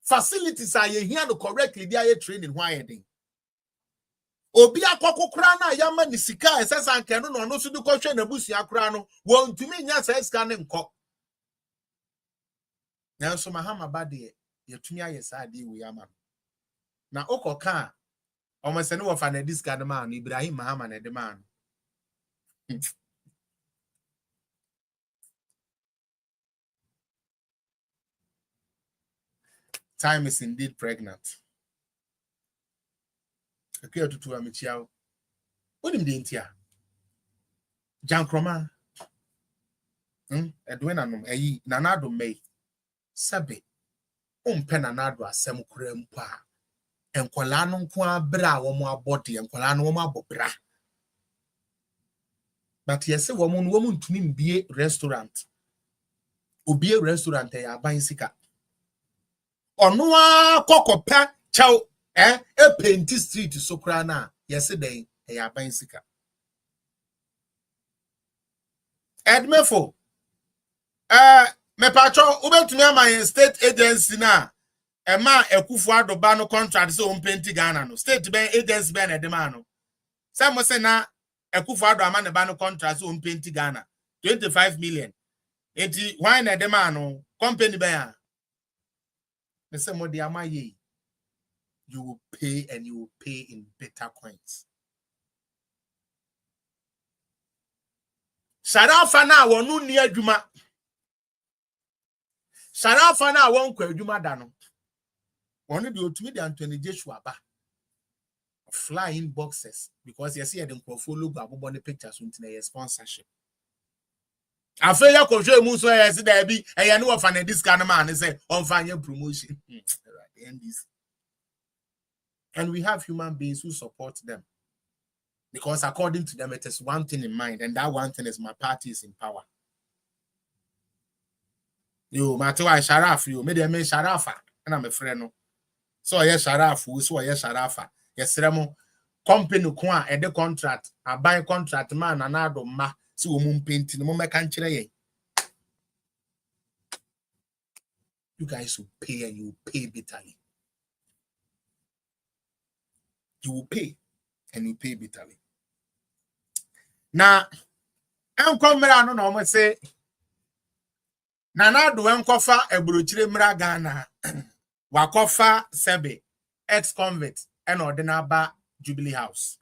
Facilities are ye here to correctly they are training why you think. Obi akoko kra na yama ni sika esesa nkeno no no so du ko hwe na busia kra no won tumi nya sa sika ne nko. Na so mahama bade ye tumi ayesa de we ama. Na okoka almost no of an this kind of man, Ibrahim Muhammad and the man. Time is indeed pregnant. Okay, to Amichao. What him the intia? Jan Croma. Edwin and Nanado May. Sabe. Penanado Samukrem pa. And Colano qua bra one body and Colano bra. But yes, a woman to him be a restaurant. Ubi a restaurant a buying sika. Or no coco pa chow a painty street to Sokrana. Yesterday a buying sika. Edmefo. Me patron ube to me my state agency na. Ema Ekufuado bano contract so painting Ghana no. State bank agency ban a demand. Some say na Ekufuado amane bano contract so painting Ghana 25 million. Eti why na demand no company ban. Me say mo dia maye. You will pay and you will pay in better coins. Sharafa na wonu ni adwuma. Sharafa na won kwa adwuma da no. One of the ultimate Anthony Joshua ba flying boxes because you see the logo about the pictures into sponsorship. I feel you could show Muso as there be a new of an this kind of man say on fire promotion. And we have human beings who support them because according to them, it is one thing in mind, and that one thing is my party is in power. You Matiwa Sharaf, you made a man Sharafa, and I'm a friend. So yes, Sharafu, so yes, Sharafa. Yes, Remo company kwa and the contract, I buy contract man and I don't ma so painting the moment can't you guys will pay and you will pay bitterly. You will pay and you pay bitterly. Now, I'm coming around and say Nana do enkofa ebrochire mra Ghana. Wakofa Sebe, ex-convict, and ordinaba Jubilee House.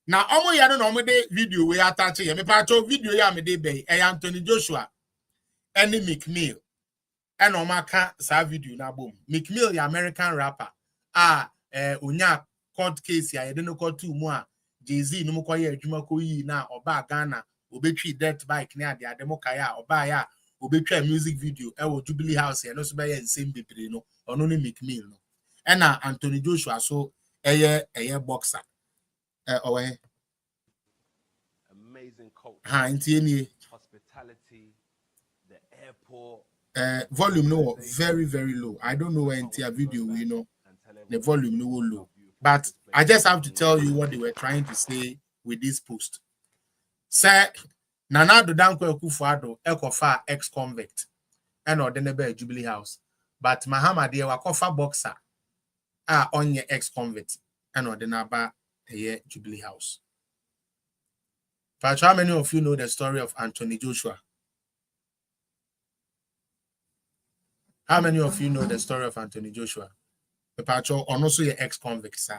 Now, omo ya no omo de video we attach here. Me pacho video ya me de be Anthony Joshua, any McMill, and omaka sa video na boom. McMill, the American rapper. Unya court case ya no court 2 mu a Jay-Z no mo koye adwuma ko yi na oba Ghana obetwi dirt bike ne ade ademokaya oba ya obetwa music video ewo Jubilee House no so be nsem bebre no ono ne McMill no e na Anthony Joshua so eye boxer amazing culture hospitality the airport volume no very low. I don't know where into video we know the volume no low, but I just have to tell you what they were trying to say with this post. Say Nana do Danko Ekufuado Ekofa ex-convict and or Denebe Jubilee House. But Mahama de Wakofa boxer on your ex-convict and on the Naba Jubilee House. But how many of you know the story of Anthony Joshua? How many of you know the story of Anthony Joshua? The patcho on also your ex-convicts.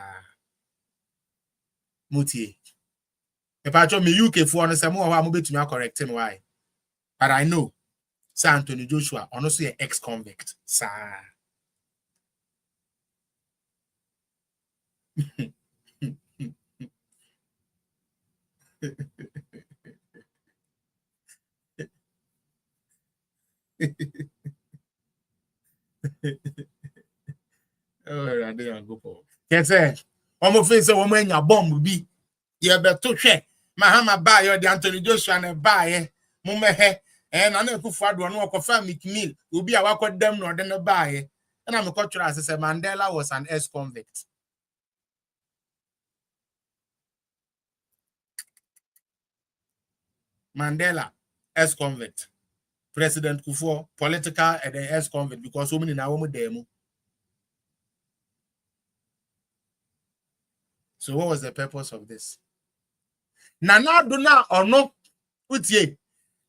Mutie. The patcho me UK for some more I'm to me correct him why. But I know Sir Anthony Joshua on also your ex-convict. Sir. Oh, I didn't go for. Yes, sir. Almost face a woman your bomb be. You better check. Mahama buy your the Anthony Joshua and buy Mumehe. And I know who for one walk of family meal will be a walk of them nor than a buy. And I'm a culture as I said, Mandela was an ex-convict. Mandela, ex-convict. President Kufuor, political and then ex-convict because so many now demo. So what was the purpose of this? Nana do na or no with ye.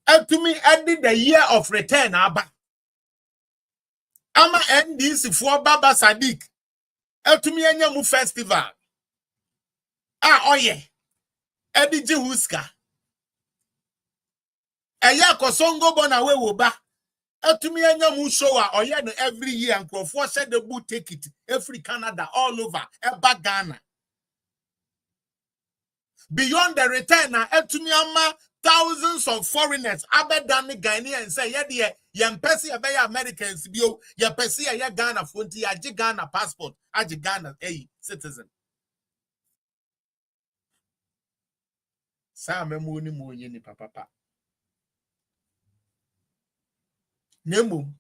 To me, ended the year of return. Abba. Ama NDC for Baba Sadiq. To me, any festival. Oh yeah. Eddie Jehuska. Eya kosongo bona we woba. To me, any show or yeah every year and Crawford said the boot take it every Canada all over Eba Ghana. Beyond the return, to me, thousands of foreigners, Abedani Ghanaians say, yeah, Yampesi Americans, bio, Yapesi, ya Ghana, Fonti, Aji Ghana passport, Aji Ghana, citizen. Sam Muni Muni Papa. Nemu.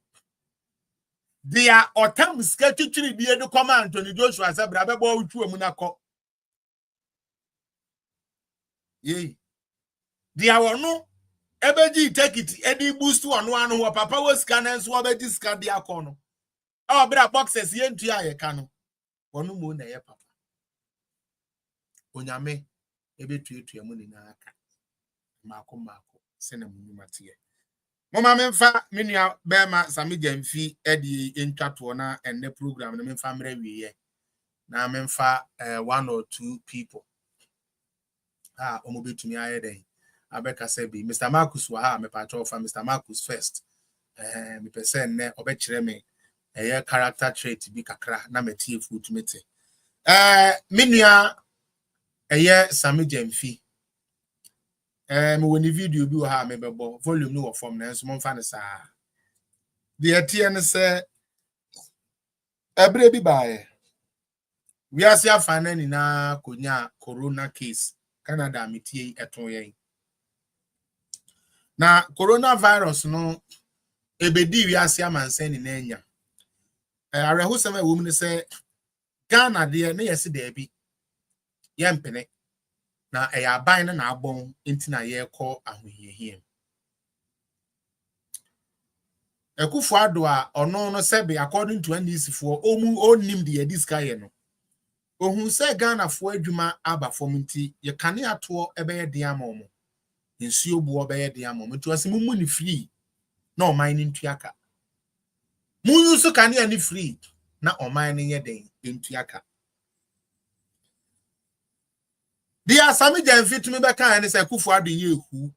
They are autumn sketchy be able to command Tony Joshua Sabrabo to a Munako. Yea. The hour no ebeji take it any boost to one who papa was scanners who be discard the akono. Our bra boxes yen to ya cano. One moon a papa. Onyame ebe to your money na aka. Marco send matia. Mama memfa minia bema sami jamfi edi intwatona and the program na memfa mrewie na memfa 1 or 2 people. Omobe to me ayeden. Abeka sebi Mr. Marcus wa ha me patcho fa Mr. Marcus first me person ne obekire me character trait bi kakra na metie fu tumete menua Sami Jamfi me woni video bi wa ha me bebo volume no wo form na so mo fa ne sa de atie ne se ebre bi baaye we asia afana ni na konya corona case Canada metie eton yen. Na coronavirus no ebedi wi ase amansen ni nanya. Areho sema wo mu se Ghana de na yesi de bi. Ye mpene. Na aban na abon enti na ye kọ ahohiehie. Ekufu ado a ono no sebe according to NDC for omu onim de diska ye no. Ohun se Ghana fo adwuma aba fom nti ye kane ato ebe ye de amomo. Nsuo buo beye de amom to ase mu ni free na o man ntuaka mu yusu kan ya ni free na o man nye den ntuaka dia Sami Jamfi tumi be kan ne se kufu ado ye hu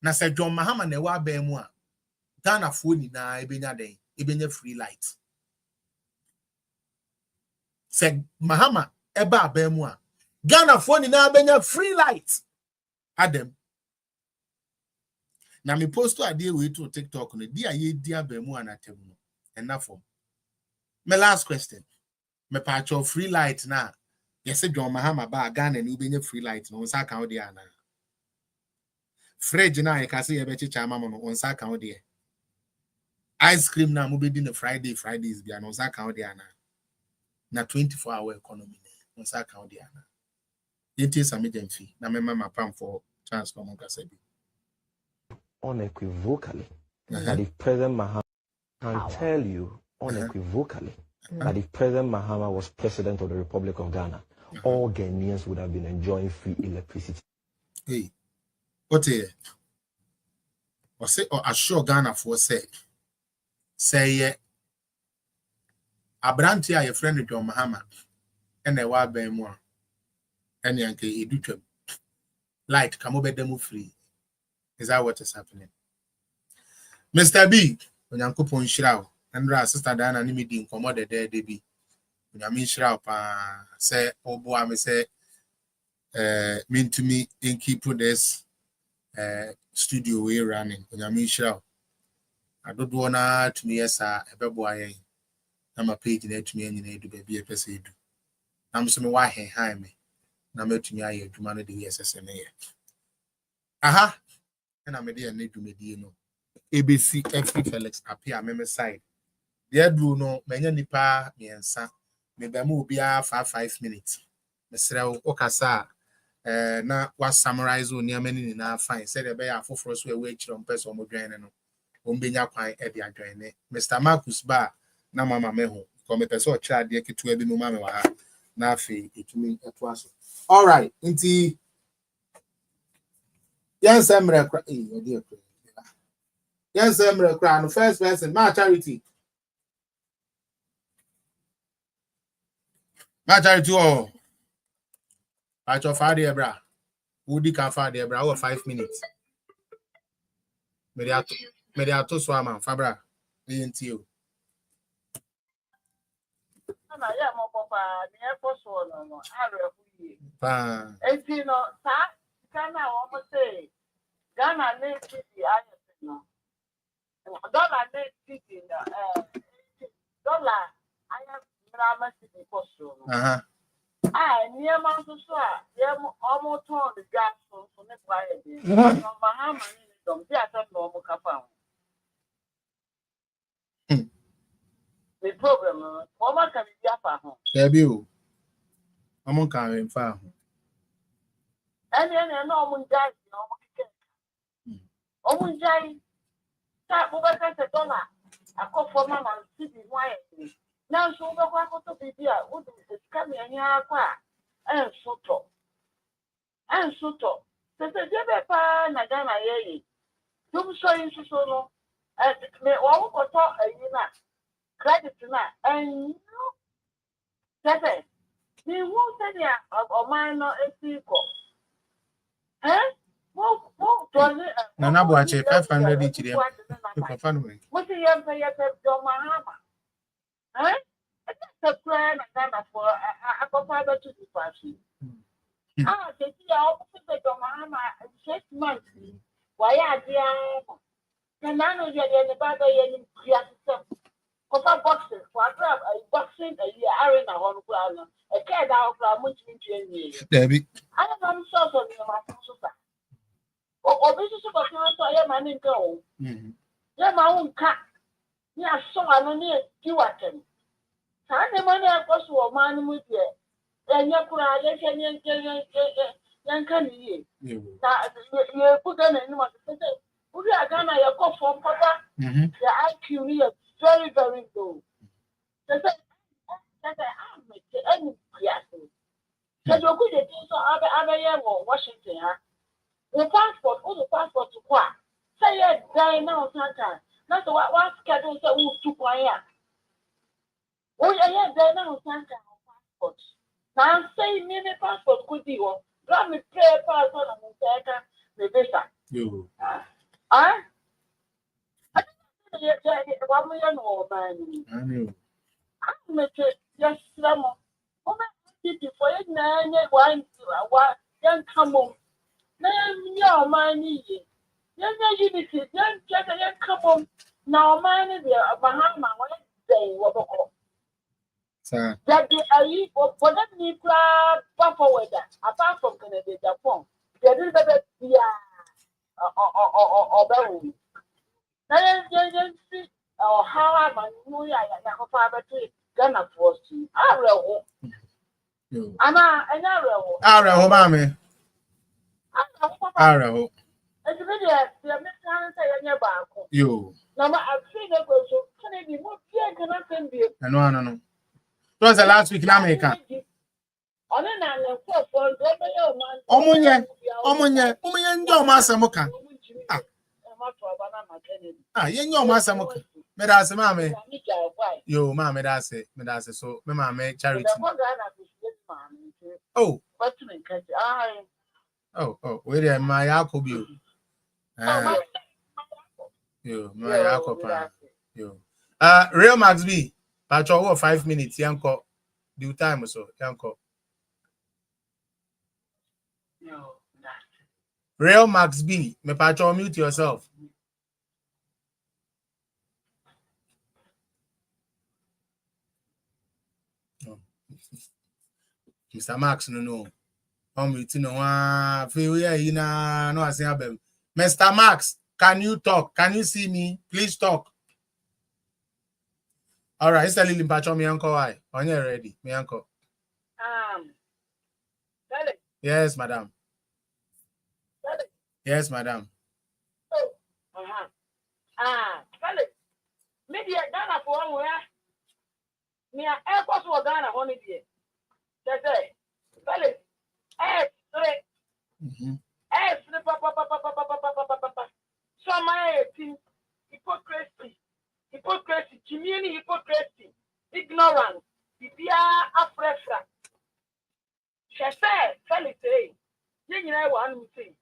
na se John Mahama na wa ba mu a Ghana fo ni na ebenya den ebenya free light se Mahama eba ba mu a Ghana fo ni na ebenya free light Adam. Na me post to ade we to TikTok no dia ye dia ba mu anatem no. Enough for. My last question. Me patch free light na. Yes, John Mahama ba Ghana ni be free light no nsa kan ode ana. Fridge na ye ka se ye be chicha mama no nsa kan ode. Ice cream na mo be di no Fridays bia no nsa kan ode ana. Na 24-hour economy no nsa kan ode ana. Yenti Sami Jamfi na me mama pam for transform Kasabi. Unequivocally that if President Mahama can tell you unequivocally that if President Mahama was president of the Republic of Ghana, all Ghanaians would have been enjoying free electricity. Hey, what here? Or say, or assure Ghana for say, Abranti, your friend John Mahama, and a wild bay more, and Yankee, Educum. Light, come over them free. Is that what is happening? Mr. B, when Uncle Pon Shroud, and Sister Diana Nimidi, commoded there, they be. When I mean Shroud, say, oh boy, I say, mean to me, in keep this studio way running. When I mean Shroud, I don't want to me as a boy. I'm a page there to me and you need to be a person. I'm some why he high me. I'm to me, I do manage the SSNA. Aha, and I'm a dear need to me, you know. ABC FP Felix appear member side. There do no many nipa miensa. Maybe will be 5 minutes. Mr. Okasa na was summarize on near many in our fine. Said a bear for us we wait on person or join no. Umbenya quite at the join. Mr. Marcus Bar, na mama meho. Come a person child dear to every mama na fee it mean at once. All right, inti. Yes, I'm dear. Yes, I'm crown. First person, my charity. My charity, oh. I told Father Bra. Woody can Father Bra over 5 minutes. Mediato Swama, Fabra, ain't you? Ghana needs the dollar I have drama city postal. I near Mount almost on the gas from the quiet. No Bahama, don't get a normal capon. The program, Mama can be up at home. There you. I'm on carrying farm. And then a normal guy, no jay. That over $1. I call for Mama city quietly. Now, so the one to be there, would is coming in your car and so talk. And so talk. So the Jebba Nagana ye. You so in so long. And may all go talk a year. Credit to that. And you know, that they won't say of mine or a sequel. Eh? Nana Boache, 500 each year. What do you pay at your Mahama? Eh? That's a plan for a father to the party. Ah, they see opposite your Mahama 6 months. Why are they? And I know you're the battle in Piazza. Copa boxing, for a boxing a year, arena on ground, a cat out from which you Debbie. I am so sorry, my sister. Or this is about I am an go. Yeah, my own cat. Yeah, so I'm near you at him. Time the money I was to a man with you. And you put a young candy. You put them in what to say. Would you have done a call for Papa? The IQ here very, very low. They say, I'm any piazza. So you're good at this other year or Washington. The passport, all the passport to what? Say, yeah, die now, Santa. That's what schedule said, move to quiet. Oh, yeah, die now, Santa. Passport. Now, say, mini passport could be one. Grab me prayer passport and Santa, the visa. You. Ah? One million or man. I knew. I'm a yes, Slamo. Oh, my for it, one, young come on. No, my knee. Young unity, young just a young couple. Now, mine is a Bahama, one day, what Sir. that they are equal for that need buffer weather, apart from Canada, Japan. There is a bit, or Belly. Or how am I? I father to Ghana for you. I will. Anna, Mammy. Arrow. It's really a You. Now, I've seen a person. Can it be more clear? Can I send you? No. That was the last week in America. Omunye, njo masamuka. Ye njo masamuka. Me da se mame. Yo, mame da se, so me mame charity. Oh. Oh, wait there, my Yakob. Yo, my Yakob. Yo. Real Max B. Patrol 5 minutes, yanko. Do time so, yanko. No. Real Max B. Me patrol mute yourself. Oh. Mr. Max, no. Mute no. Feel you know, no, I say abem. Mr. Max, can you talk? Can you see me? Please talk. All right, it's a little patron, me uncle. Why? When you're ready, me uncle. Yes, madam. Yes, madam. Maybe Ghana for one where me a airport for Ghana honey dear. That's it. Fellas, so my hypocrisy, community hypocrisy, ignorance, the Africa. She said, fellas, you know one thing.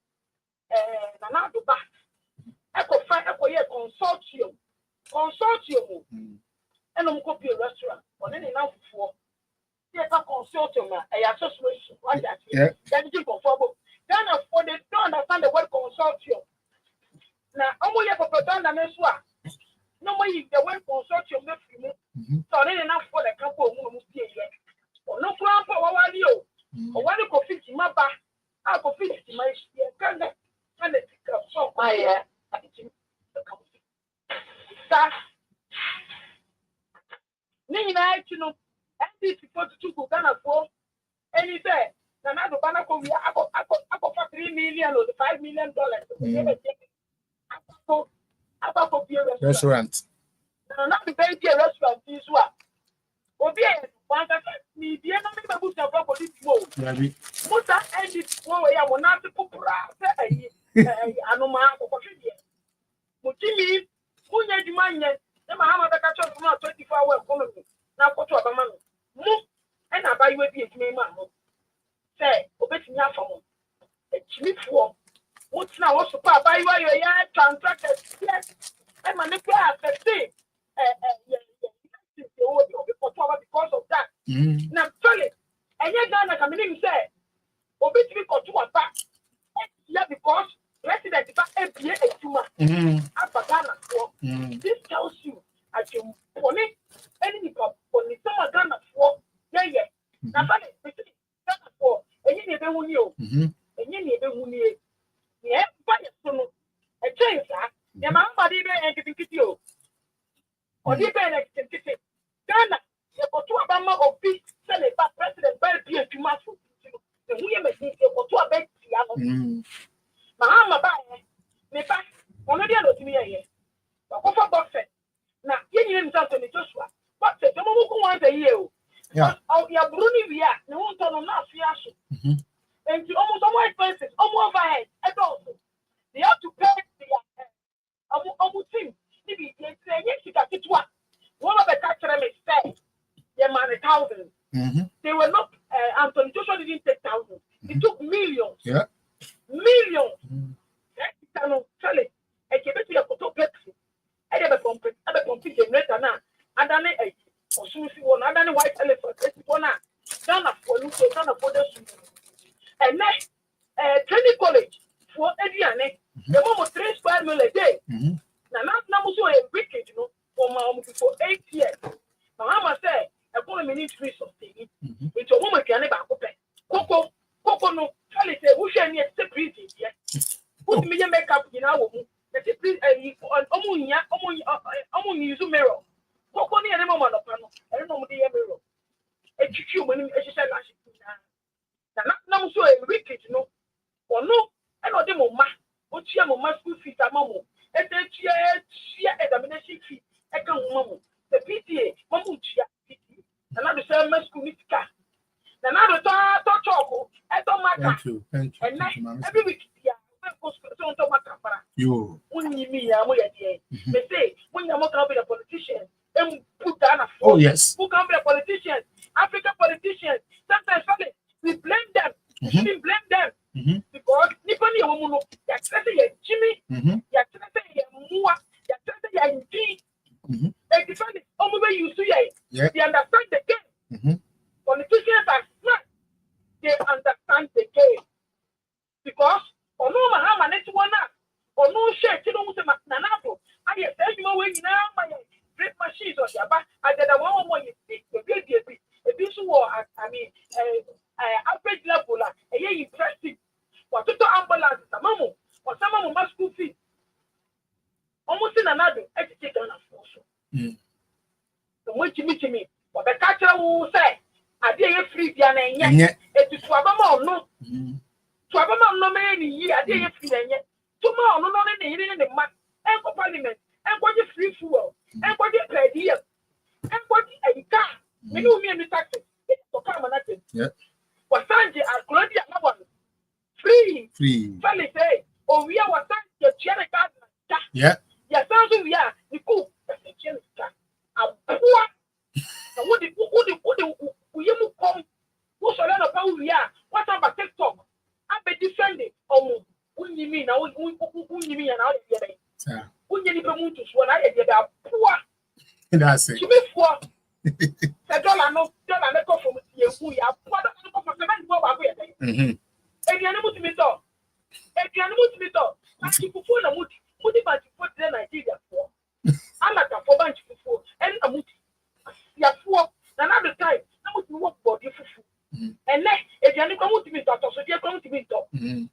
Now to back. Echo consortium. And I'm copy a restaurant on any now for. Yes, a consortium, a association. What that is? That is conformable. Ghana for they don't understand the word consortium. Now, only a propaganda meswa. No more the word consortium. So then enough for the couple of moves here. Or no plan for what you. Or what you go fit in my back. I'll go fit in my can it so my you know, and this is what to go Ghana for any day. Now, I got $3 million or $5 million. Restaurant. No, not the baby restaurant. This one. Obi, one that me, the enemy of the police mode. Musa and this one way I will not put Anoma or Mutimi, who need you man yet? The Mahama catch up from 24-hour economy. Now, go to a man. Move and I buy you a bit, me, man. Say, obey me for a cheap form. What's now also buy you a young contractor? Yes, and my neighbor has a thing. Because of that. Now, tell it. And yet, Ghana coming in say, obey me for 2 and back. Yeah, because President is a BA Ghana. This tells you, I can pony any pony some Ghana for. Yeah. Now, Ghana for, and you never knew. And you never knew. Yeah, but a change, the man body and getting you. Or the benefit. Ghana, the Obama of peace, Senate, President, Belgium, to Masu. The women make it for 2 bed. Mahama by me back, one of the other to me here. But for Buffett. Now, you need something to Joshua. But the Momo wants a year. Yeah. Oh, you're Bruni via, no one told them not fiasco. And you almost all expenses, almost overhead, and also. They have to pay the team. Maybe they say, yes, you got it. One of the taxes said, they money thousands. They were not, Anthony Joshua didn't take thousands. He took millions. Yeah. Millions. Tell it. I gave it to your photo Pepsi. I never compete generator now. And then I soon see one, and then white elephant. One done for Lucy, done for the and next training college for Ediane. The mom 3 square meal a day. Now, not so a wicked, you know, for my for 8 years. Mama said, I want to need 3 something. It's a woman can never open. Coco, no, tell it, who shall need to breathe it. Put me makeup in our woman. Let it please on use a mirror. Coco near the moment of panel. I don't know the mirror. A chicken when it's a lash. Now, so a wicked, you know, or no, I know the mama. What she my school fees are mamma. And then she examination fee. I can't mamma. The PTA, Mamuchia, and Nana the same school mitika. Nana the talk Thank you. And every week, yeah, you. When you mean, they say, when you're not going to be a politician, and put down a Oh, yes. Who can be a politician? African politicians. Sometimes we blame them. We shouldn't blame them. Because Nippon, you will Jimmy, you're Mua, you're they defend it. Only way you see it. They understand the game. Politicians are smart. They understand the game. Because no Mahama one or no share, you don't want to Nanabo. I tell you away now, my great machines or Yaba. I did a one when you speak the baby a bit war, I mean, average level, a year interesting. What to ambulance, a mamu, or someone must school fee. Almost in another, I take on a force. The way to me, what the catcher will say, I dare free the and yet, it is Wabamo, no. To have a no many years, I dare free and yet. Tomorrow, no, in the month, and for parliament, and what is free fuel, and what is idea, and what is a car. Many women in taxes, it's for permanent. What Sanji are Claudia one free. Fally say, oh, we are what your chair garden. Yeah. Yes, we are the cook, the chair car. And what you come, who shall not know we are? What about TikTok? I be defending. Oh, when you mean, when you mean, and all the other. When you need to swear, I get a poor. That's it. She may for the dollar no from you. We are poor. And the animal to me talk. And the animal to me talk. And you put on a mood, put it back to put the Nigeria for. I'm like a 4 bunch before, and a mood. You are 4 another time. I would work for you. And then, if you are going to be talked, so you're going to be talked. You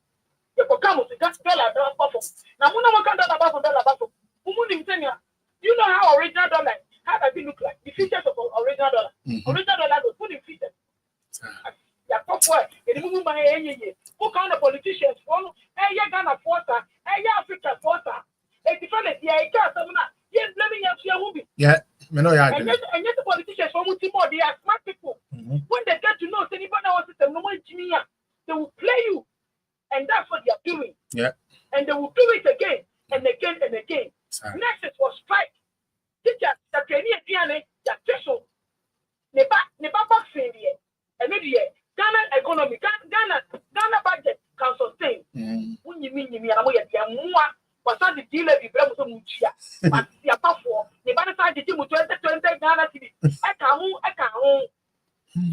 come with that dollar buffer. Now, when I can't dollar buffer, you know how original dollar, how does it look like? The features of original dollar. Original dollar was put in features. Yeah, who kind of politicians follow? Hey, you're Ghana forcer, hey, Africa forcer. A different, yeah, yes, let me have your movie. Yeah, me know and yet the politicians from Timor, they are smart people. When they get to know anybody else system, no more engineer, they will play you. And that's what they are doing. Yeah. And they will do it again and again and again. Next it was strike. Teacher, the Kenyan piano, the threshold. Neba failure. And maybe Ghana economy, Ghana budget can sustain. When you mean I'm going to more. Was that the dealer be able to mutia? But the upper for the banner the team with 20 Ghana TV. I can't.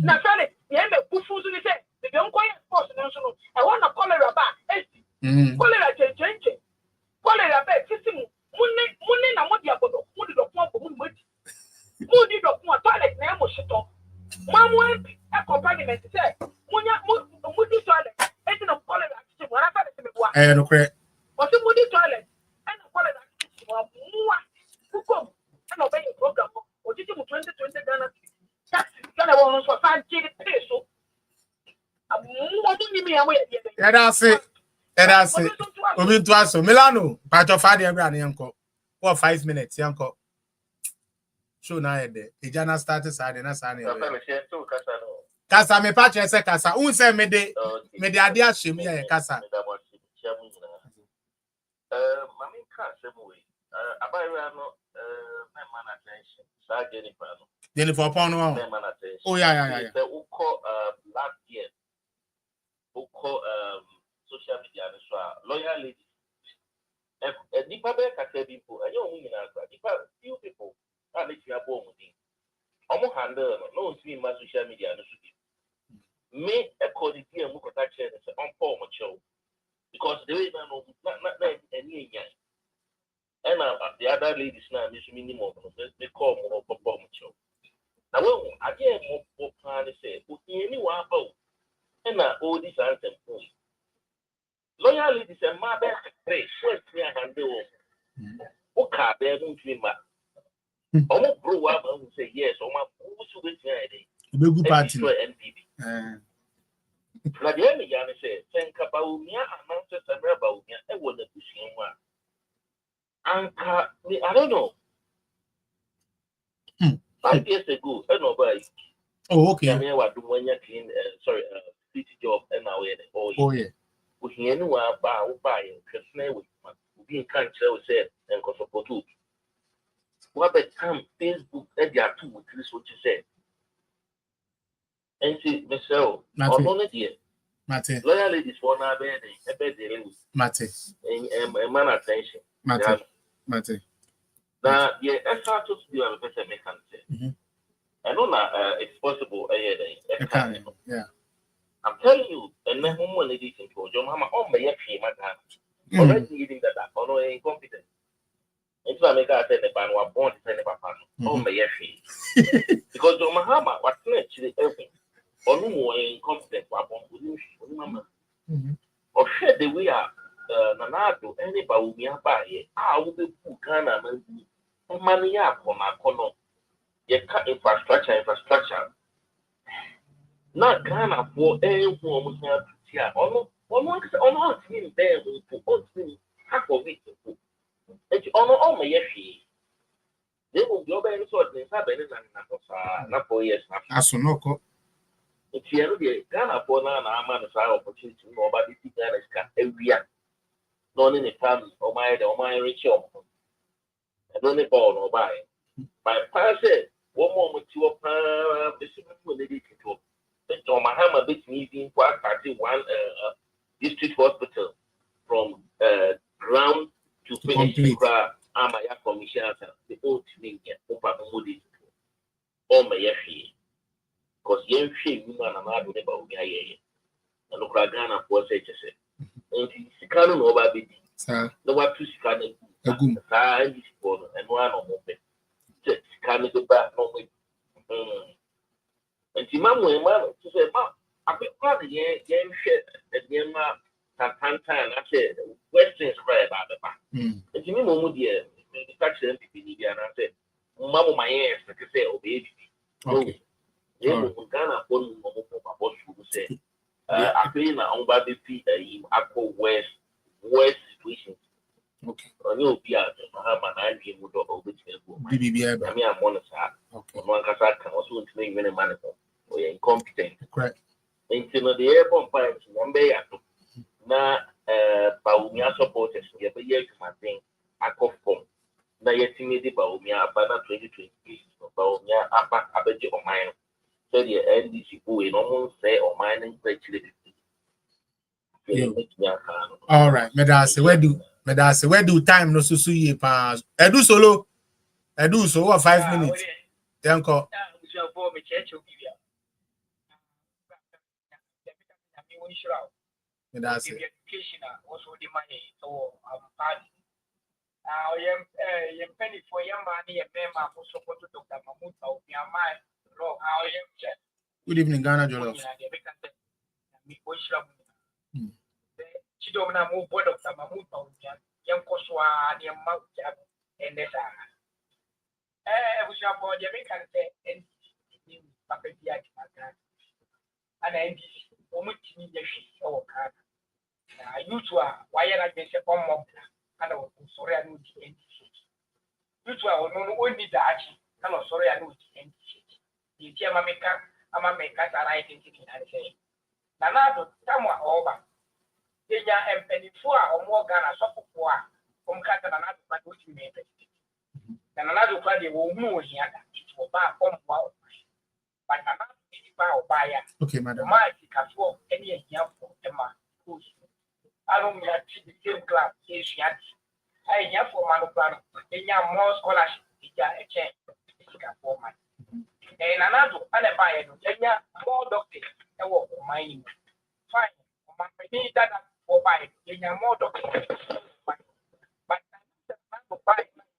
Now, Charlie, the end of Buffos in the day, the young quiet sports national. I want to cholera back. Cholera change. Cholera back. System. Money, and what you have got to put it up for Moody. Moody of one toilet name was shut off. Mamma, a accompaniment said, Moody toilet, and of cholera. What I thought it was. But the Moody toilet and the quality who come and obey your program or did you 2020 Ghana? That's Ghana for 5 peso. Yeah, that's it. That's it. We've been to us. Milano, part of Fadi and Yanko. For 5 minutes, Yanko. Show now, the Jana started side and Asani. Casa, me patch, I said, Casa, who said me the idea, she me a Casa. Mami can't say way. Abaya no man attention. Start Jennifer upon one. Oh yeah. The Uko last year. Uko social media and so loyal ladies. And the public people, and you mean few people are making a bomb with him. Almost handle no see my social media and so me according to him, look at that chair and say on Paul Macho. Because the way not any and the other ladies now, Miss Minimum, they call more performance. Now, I get more plan to say, anyone about and all these anthem. Loyal ladies and my best pray, sweat me and do. Okay, they're going to be mad. Almost grow up and say yes, or my who's with me. Good party. NPB. Na the enemy yana say think about me announce about me e wo na bushie ho a anka me I don't know 5 years ago I know by Oh, okay. I mean, what do when you clean? City job and now Oh, yeah. We hear no about buying because now we being country we said and cause of two. What the time Facebook that they are two with this what you said. And see, Michelle, on it here. Mate. Loyal ladies for now, a bed dealing Mate. And man attention. Mate. Mate. Now, yeah, that's how to do a better mechanism. I know that it's possible. Yeah. I'm telling you, and then home when it is in your mama, oh, my yaki, my dad, already eating that, or no incompetent. It's why I make out that the ban was born to send a papa, oh, my yaki. Because your Mahama was actually helping, or no more incompetent, mama. Or shed the way up, Nanado, anybody will be a buy it. I will be put Ghana, money up for my corner. You cut infrastructure. Not Ghana for any woman here. Almost in there to half of it. And you honor all my yeshi. They will go by any sort of happening and not 4 years. Asunoko. It's the Ghana for now, I'm on the opportunity to know about the Ghana every year. None in the family or my rich home. I don't know or buy. My parents said, one moment to a so Mahama bit me being one district hospital from ground to finish Amaya commissioners the old media Papa Moody all my yashi. Because young she woman and I would never be and look like Ghana for such as it. And she can't know about it. No what to scan it and one or more. Scan it back no way. And Timamu, to say, I think part of the game shit at the end of Santana, I said, Western spread about the back. And Timamu, dear, the tax MPP, and I said, Mamma, my ass, like I say, oh, baby. Okay. They will Ghana for what you say. I feel now on Baby P, I call West situation. Okay. You'll be out of an idea with the BBB. I mean, I'm on the side. Okay. One can also make many money. We are incompetent. Correct. Until the airport pipes, one day now, Baumia supporters, we have a year to maintain a cough form. Now, yet, timid Baumia, Abana 2020, Baumia, Abba, Abaji, or mine. So the NDC, who in almost say, or mining, actually. All right, Medase, where do time no so ye pass? Edu solo, Edu so what 5 minutes. Then call. Medase. Education also the money so party. Now you penny for your money and member for support to Dr. Mahmoud of your mind. Good evening, Ghana Jollof. Chidomina move board of Mahmoud young Koswa, the amount and this. We shall board the American and and almost or card. You two are why I guess a bomb and I was sorry I know the NDC. You two are only the action, and I'm sorry I know the NDC. The Jamaica, I'm a maker, and I think it can say. Nanado, somewhat over. Kenya and penny 4 or more Ghana suffer for from Catalan, but which you may be. And another party will move here, it will buy from wow. But another buyer. Okay, madam. My can swap any young for Emma. I don't mean the same club, Asian. I have for Manoplan, and young more scholarship, a change for my. And another buyer, more doctors, and work for mining. Fine, my need that. For buy in your more documents. But not buy second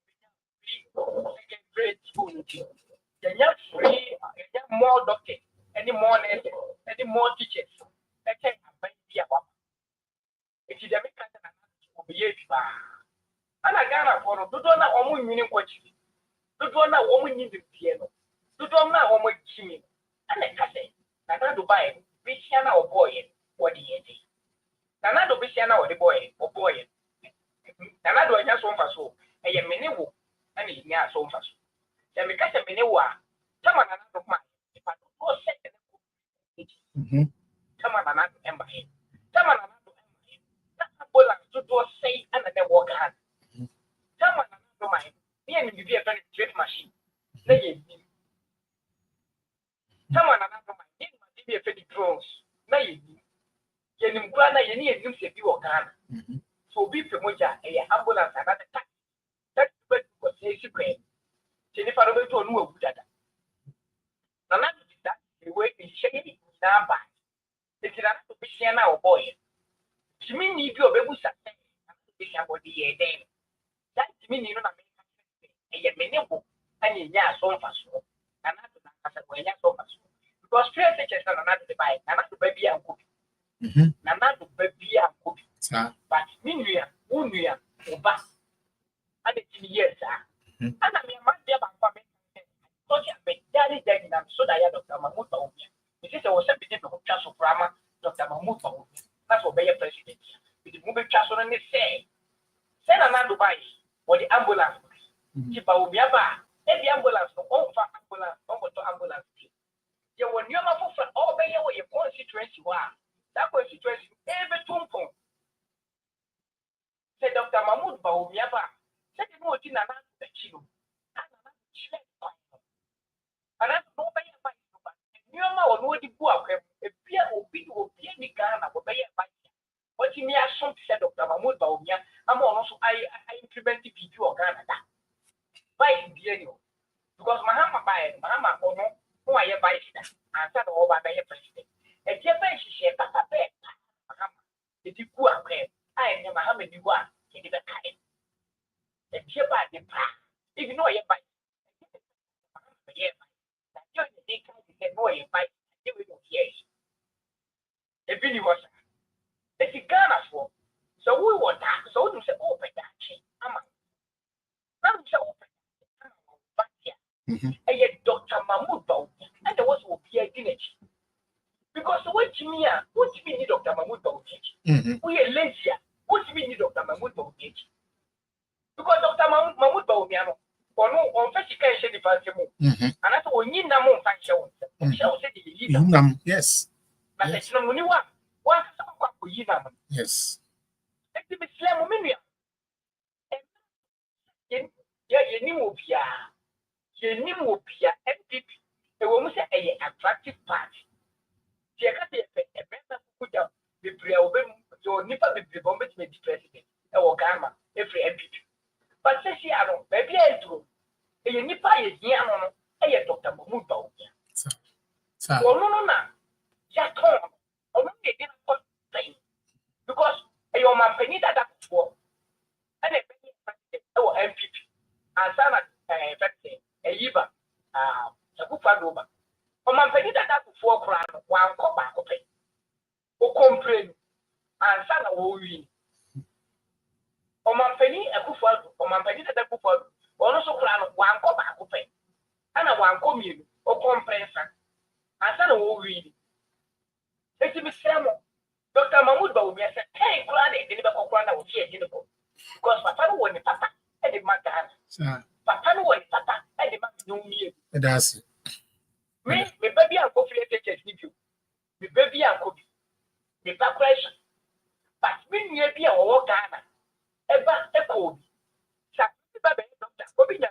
grade school. You're not free, more doctors, any more nurses, any more teachers. I can't buy the one. If you make an obey, and I got for do not know what meaning what you do not know what we need the piano. Do not know what we need. And I say, I don't buy which or boy, what do you think? Nanado Bishana or the boy, or boy. Nanado and your son for so, and your miniwo, and his near son for so. Then because a miniwa, someone another man, if I don't Come on, I'm embassy. Come on, that ambulance to do say and then walk hard. Come on, I'm mind. Me and you be a very trade machine. Come on, I'm mind. You be a very drones. Now you need Ghana, you need to be Ghana. So be promoter, a ambulance and other tax. That's what was a secret. Jennifer Roberto knew about that. And that the way is shady now by. It's not to be seen now, boy. She mean you go baby something and be somebody a day. That mean you know a minimum and you are so fast. And that's when you're so fast. Because straight teachers are not to buy, and not to baby and cook. And not to baby and cook. But Minia, Unia, Ubas. And it's years, and I mean, my dear, I'm daddy, so that I had Dr. Mahmoud Baumia. It is a was a bit of Chasso Brahma, Dr. Mahmoud Baumia. That's what Bayer president. With the movie Chasso and they say, send a man to buy or the ambulance. Keep our Biaba, every ambulance, all for ambulance, over to ambulance. You were never for all Bayer or your constituency. That constituency, every tomb. Said Dr. Mahmoud Baumia, said the more in a man that you. And I don't know by you know what the book a beer will be any Ghana or Bayer by what you may have some said Dr. Mahmoud Baumia. I'm also I implement the video of Ghana by the because Mahama by Mahama or no who I buy it and said all by a president. And Japan she said Papa Bear Mahama the Diku I am Mahama you are in the kind. And Japan the path if you know your bike. They can't know a bike. Yes. If you was if you Ghana for so we want that. So we say open that chain. Now we say open but yeah. And yet Dr. Mahmoud Baumia and there was will be a dinner. Because what you mean Dr. Mahmoud Baumia? We are lazy. What you mean Dr. Mahmoud Baumia? Because Dr. Mahmoud Baumia on first you can say the fancy move. And that's what you know fancy yes. But it's no money one Yes. MPP. It will say a attractive party. You can't say a better put down the your nipper with the bomb president or Ghana every MPP. But say she I don't maybe I do. A nipper is near a Dr. Mahmoud Baumia. Well, no. Just home. Or not get in a thing. Because your man penny that for and a penny or MPP. And some a yiba, a good over. Or man penny that for crown, one cop back of it. Or complain and son of win. Or man penny a good for, or man penny that good for, or also crown one cop back of it. And a one commune or complain. And son of win. It's a Samuel. Dr. Mahmoud Baumia said, hey, Granny, didn't go crown out here, because Papa won the Papa and the Macan. Papa won Papa and the Macan no me. That's Me, baby, and coffee teachers need you. Me, baby, and coffee. The preparation. But me, near be a war Ghana. Ever a code. Doctor, Bobby, a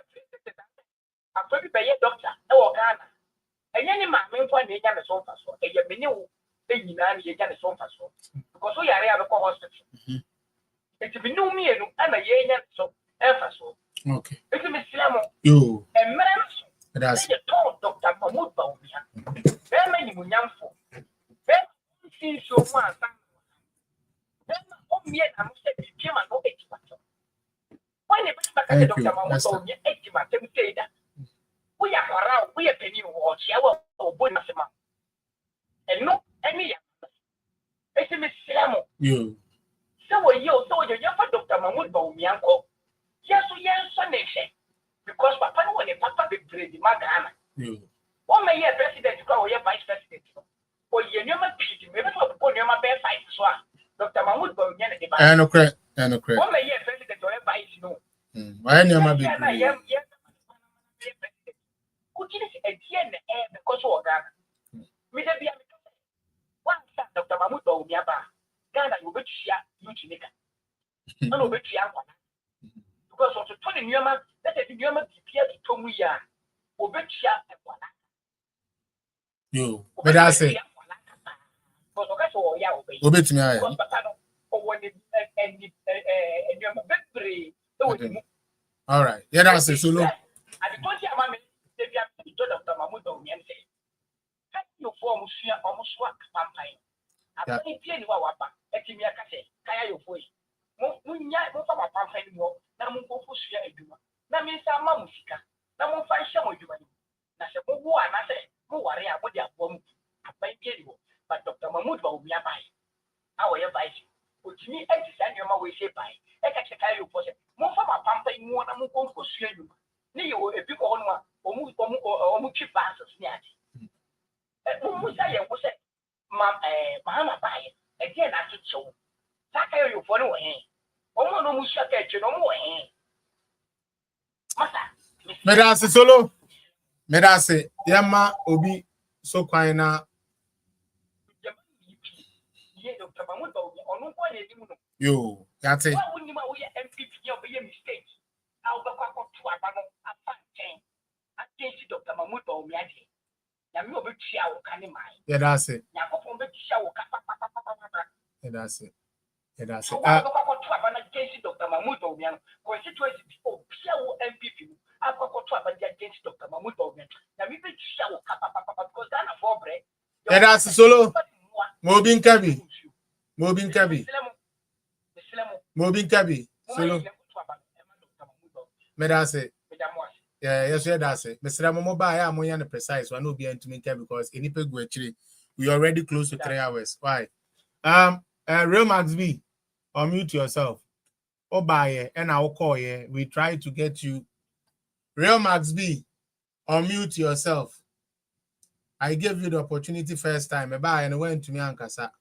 pretty bay doctor, or Ghana. And any man, me, for the young sofa, and your menu. Because we are a hospital. It's a new me and a young so emphasis. Okay. It's a Mislamo. You and man, that's a tall Dr. Mahmoud Baumia. Very many young folk. Then see so one. Then me and I said, Jim and no 80 matter. Why never Dr. Mahmoud Baumia 80 matter? We say that we are around, we are penny or shower or bonus amount. And no. It's a Mislamo. You. So you for Dr. Mahmoud Baumia. Yes, because Papa when Papa be brave the Magana. You. What may your president go or your vice president? Or you never beat maybe for your best fight so Dr. Mahmoud Baumia. And okay. What may your president or your vice no? Why never be because of Ghana. Mahmoud Bawumia Ghana will be share you to make and over because of the 20 Newman that the Newman appear to Tomuya over share and one. Yo, but I say, obey me. All right, yeah, that's it. Solo. I don't hear my Dr. Mahmoud Bawumia say, you form almost work campaign. I think you are what a Timia Case, Kaya your voice. Munya, no from a campaign more, Namu Share a Duma. Namin Sama Musica, Namu Find some of you. Nasa who are not say, who are here with their bomb. I might get you, but Dr. Mahmoud Bawumia by our advice. Which me exercise your way say by. I can tell you for more from a campaign more than Muko for share you. Neo, a big one, or Muchi passes near. Musa was it, Mahama by again. I should show. Saka you follow him. Omo no Musa catch no more. Medase solo. Medase, Yama Obi so kwaina. Yo, that's it. Yeah, that's it. Yeah, that's it. Yeah, that's it. Yeah, that's it. Solo. Mobin Kabi. Mobin Kabi. Mobin Kabi. Solo. Medase. Yeah, yes, that's it. Mr. Momoba, I'm more precise. One will be into me because any peg we already close to 3 hours. Why? Real Max B, unmute yourself. Oh, bye, and I'll call you. We try to get you. Real Max B, unmute yourself. I gave you the opportunity first time. Bye, and went to me and Kasa.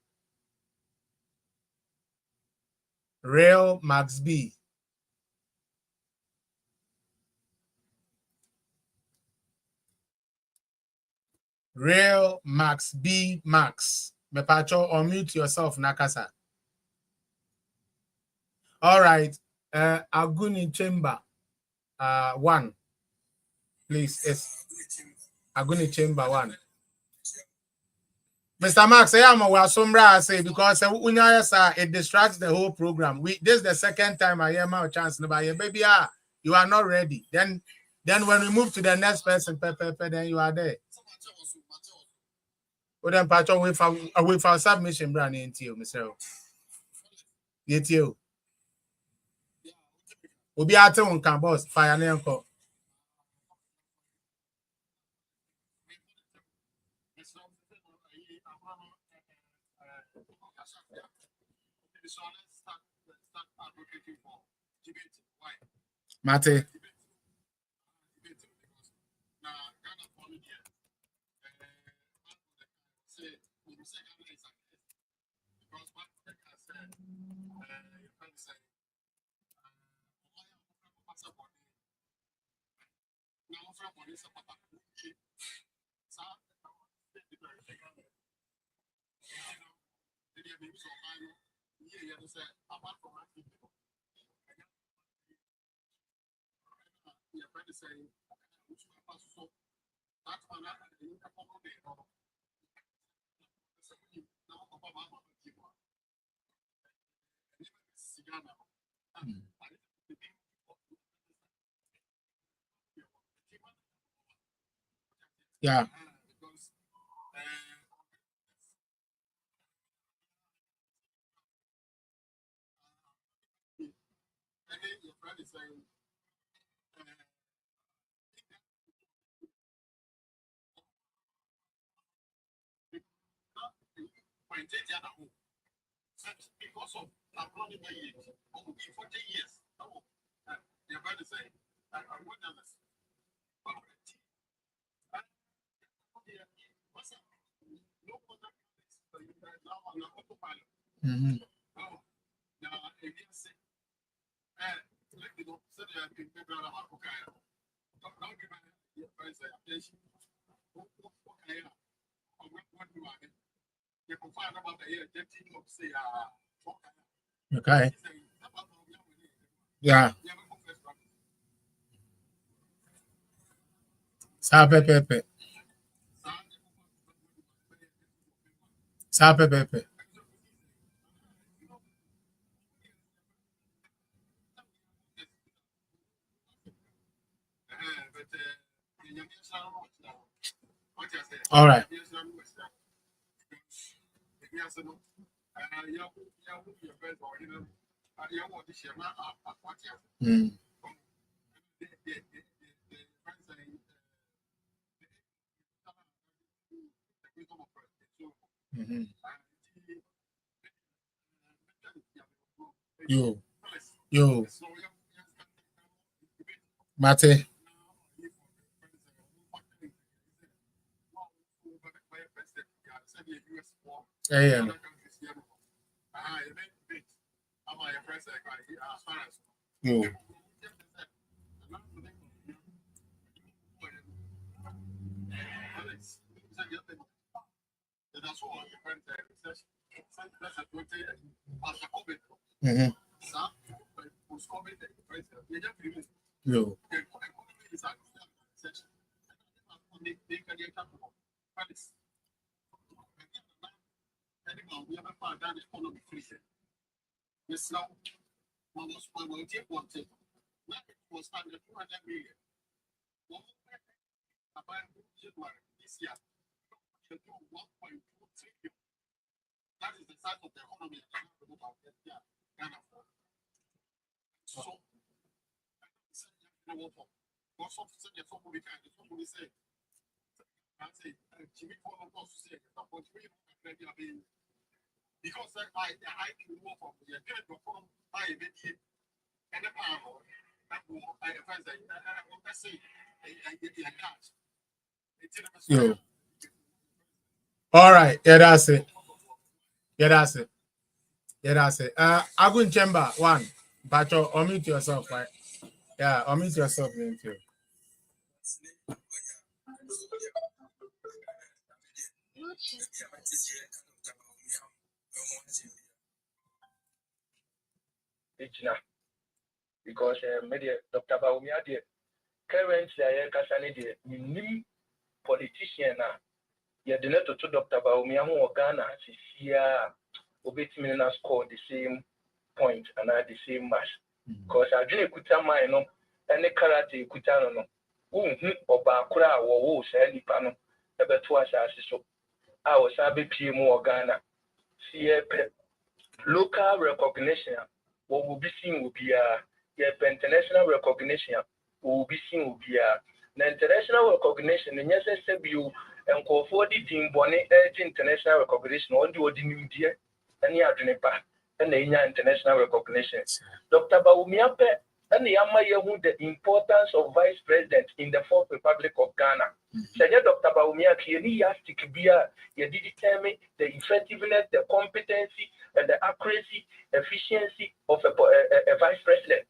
Real Max B. Real Max B Max. Mepacho, unmute yourself, Nakasa. All right. Aguni Chamber. 1. Please. Yes. Aguni Chamber 1. Mr. Max, I am a sombra say because it distracts the whole program. This is the second time I hear my chance. Baby, you are not ready. Then when we move to the next person, then you are there. Well, then patch away for submission brand into you, Mr. Yet you. We'll be out on campus, fire name call. Mate. Yeah. Because of running my years, 40 years. You're going to say, I would never say. Okay. Yeah. Pepe. All right. Mm. Mm-hmm. Yo, Mate. Yeah. Yo. Mm-hmm. Yo. Yo. All right. Yeah, that's it. Agun Chamber, one. But unmute yourself, right? Yeah, unmute yourself. Thank you. Because Dr. Baumia, the current Kasani, politician, you didn't to Dr. Baumia who Ghana here obey score the same point and at the same match. Because I didn't put my no any karate kutano no or bakura or any pano ever twice as so. I was a PM or Ghana. See local recognition. What will be seen will be international recognition will be seen will be the international recognition and yes you and call for the team bonnet international recognition on the new dear and the Adrenipa and the international recognition. Dr. Baumiape and the Amayahu the importance of vice president in the Fourth Republic of Ghana. Senior Dr. Baumia clearly has to be determine the effectiveness, the competency, and the accuracy, efficiency of a vice president.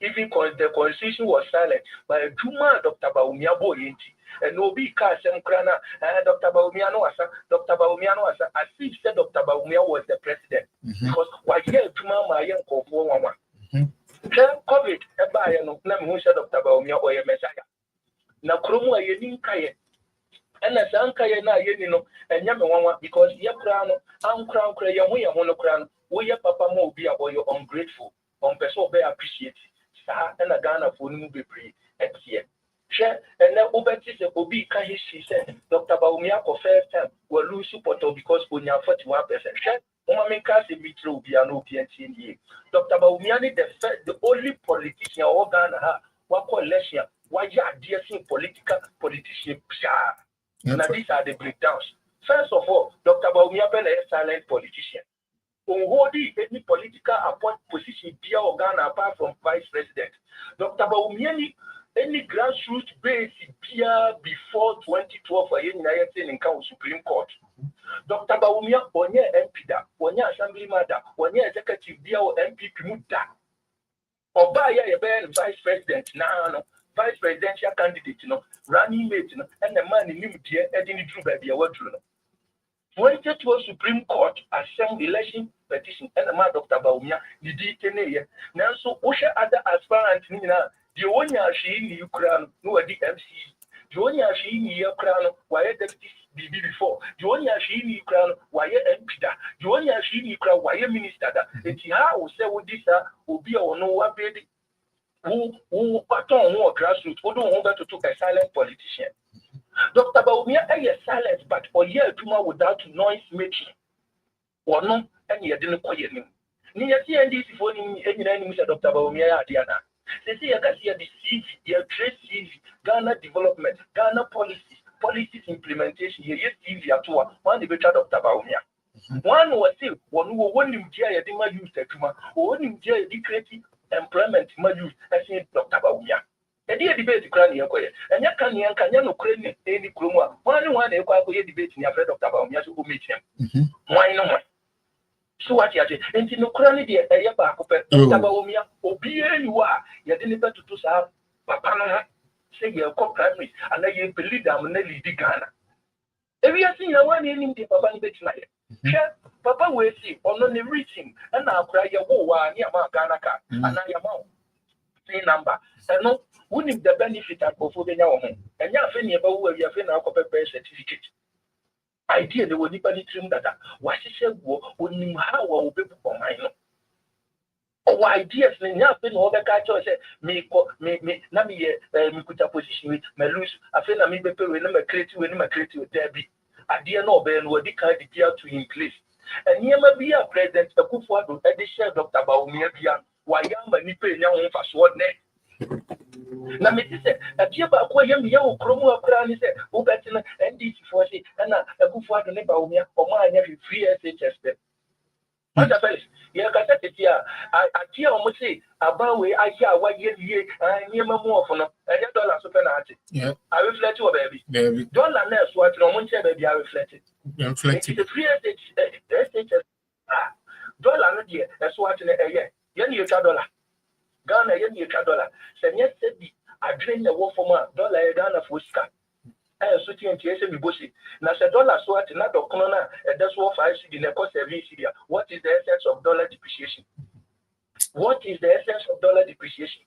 Even the constitution was silent, but Juma Dr. Baumia Boyenti, and no be Kasem Krana, and Dr. Baumia Noasa, Dr. Baumia Noasa, as if said Dr. Baumia was the president. Because why here Juma Mayan Kofu Mama? COVID, a buyer no name said Dr. Baumia or a messiah. Na Kromo a Yenin Kaye. And as Ankaya na Yenino, and Yamawa, because Yakrano, Crown Cray, and we are monocran, we are Papa Mo be or you're ungrateful, on person be appreciate. And a Ghana for new be free at here. Share and then Obetis Obi Kahishi said, Dr. Baumia for first time will lose support because we are 41%. Share Omamika Mitro be an OPNT. Dr. Baumiani, the only politician or Ghana, what coalition, why you are dear politician. Now these are the breakdowns. First of all, Dr. Baumia is a silent politician. Only any political appoint position via Ghana apart from vice president. Dr. Baumiani, any grassroots base via before 2012 for United in Council Supreme Court. Dr. Baumia, one year MP da, 1 year assembly mother, 1 year executive via MP Pimuda. Or by a vice president now. Vice presidential candidate, running mate, and the man in him, dear, Eddie Drew, baby, a word. went to a Supreme Court assembled election petition and a man Dr. Baumia, the detainee. Now, so Osha other aspirants, the only she in Ukraine, no, the MC, the only she in Ukraine, why deputy BB before, the only she in Ukraine, why MP, the only she in Ukraine, why minister, it's how say what this will be or no one baby who pattern more grassroots, who don't want to took a silent politician. Dr. Baumia is silent, but for year tomorrow without noise making. Or no, and you didn't quiet him. Near CNDC for any enemy, Dr. Baumia, Diana. They say, I can see the CV, the trade CV, Ghana development, Ghana policies implementation, yes, CV at one the better Dr. Baumia. One was still one who won him here, the use the Tuma, or one him here, the creative employment, my use, I say Dr. Baumia. A dear debate cranny, and Yakanian can no cranny any cruma. One debate in your friend of Tabamia who meet him. Why no? So what you say? And in no cranny, dear, a yaba, Tabamia, obey you are, you didn't to do so. Papa, say your compromise, and I believe I'm Nelly de Ghana. If you see a one in the Papa bet tonight, Papa will see on only reaching, and I'll cry your war near Maganaka, and I am out. Say number, and no. Wouldn't the benefit of the now home? And you have any about where you have now birth certificate. Idea the one nipani trim that what she said wouldn't how will be for mine. Oh, ideas in nothing all the culture said, me, Nami, put a position with my loose. I feel I may be when I'm creative when I'm creative there be. Idea no Ben what the kind of to in place. And here may be a president, a good for the share Dr. Baumia, why am I nipping now for sword neck? Na me say a tia ba ko yam ye o kromo akra ni say o betina NDC for say na akufo ado ne ba o mia o ma anya free SHS be what the best ye ka say tia a tia o mo say aba we ahia wa ye ye niema mu ofo no e dollar so pe na ati I reflect o baby dollar na so ati no mo nche baby I reflect the free SHS dollar no de so ati na ye ni $1 Ghana $1. Say yes, said the I drain the war for my dollar Ghana for scan. I am sitting in TSM Bushi. Now say dollar so at another corner, and that's what I see in the cost of Syria. What is the essence of dollar depreciation? What is the essence of dollar depreciation?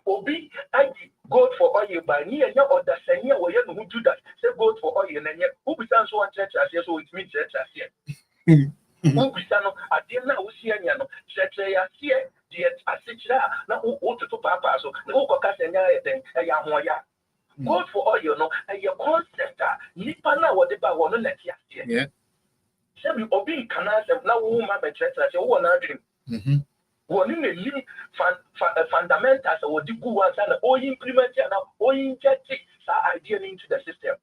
Obi, I gold for oil by near or the senior or who do that. Say gold for oil and yet who be so one church as so it means church as here. Who be I didn't know who's here, church as here. Na to papa so no ko ka senya eden e ya ho ya gold for oil no e ya concept nipa na wo de ba wo no na ti ase yeah se bi obi kana se na wo ma be church ase wo na dream wo ni me fundamentals wo di gu one na o implement na o inject sa idea into the system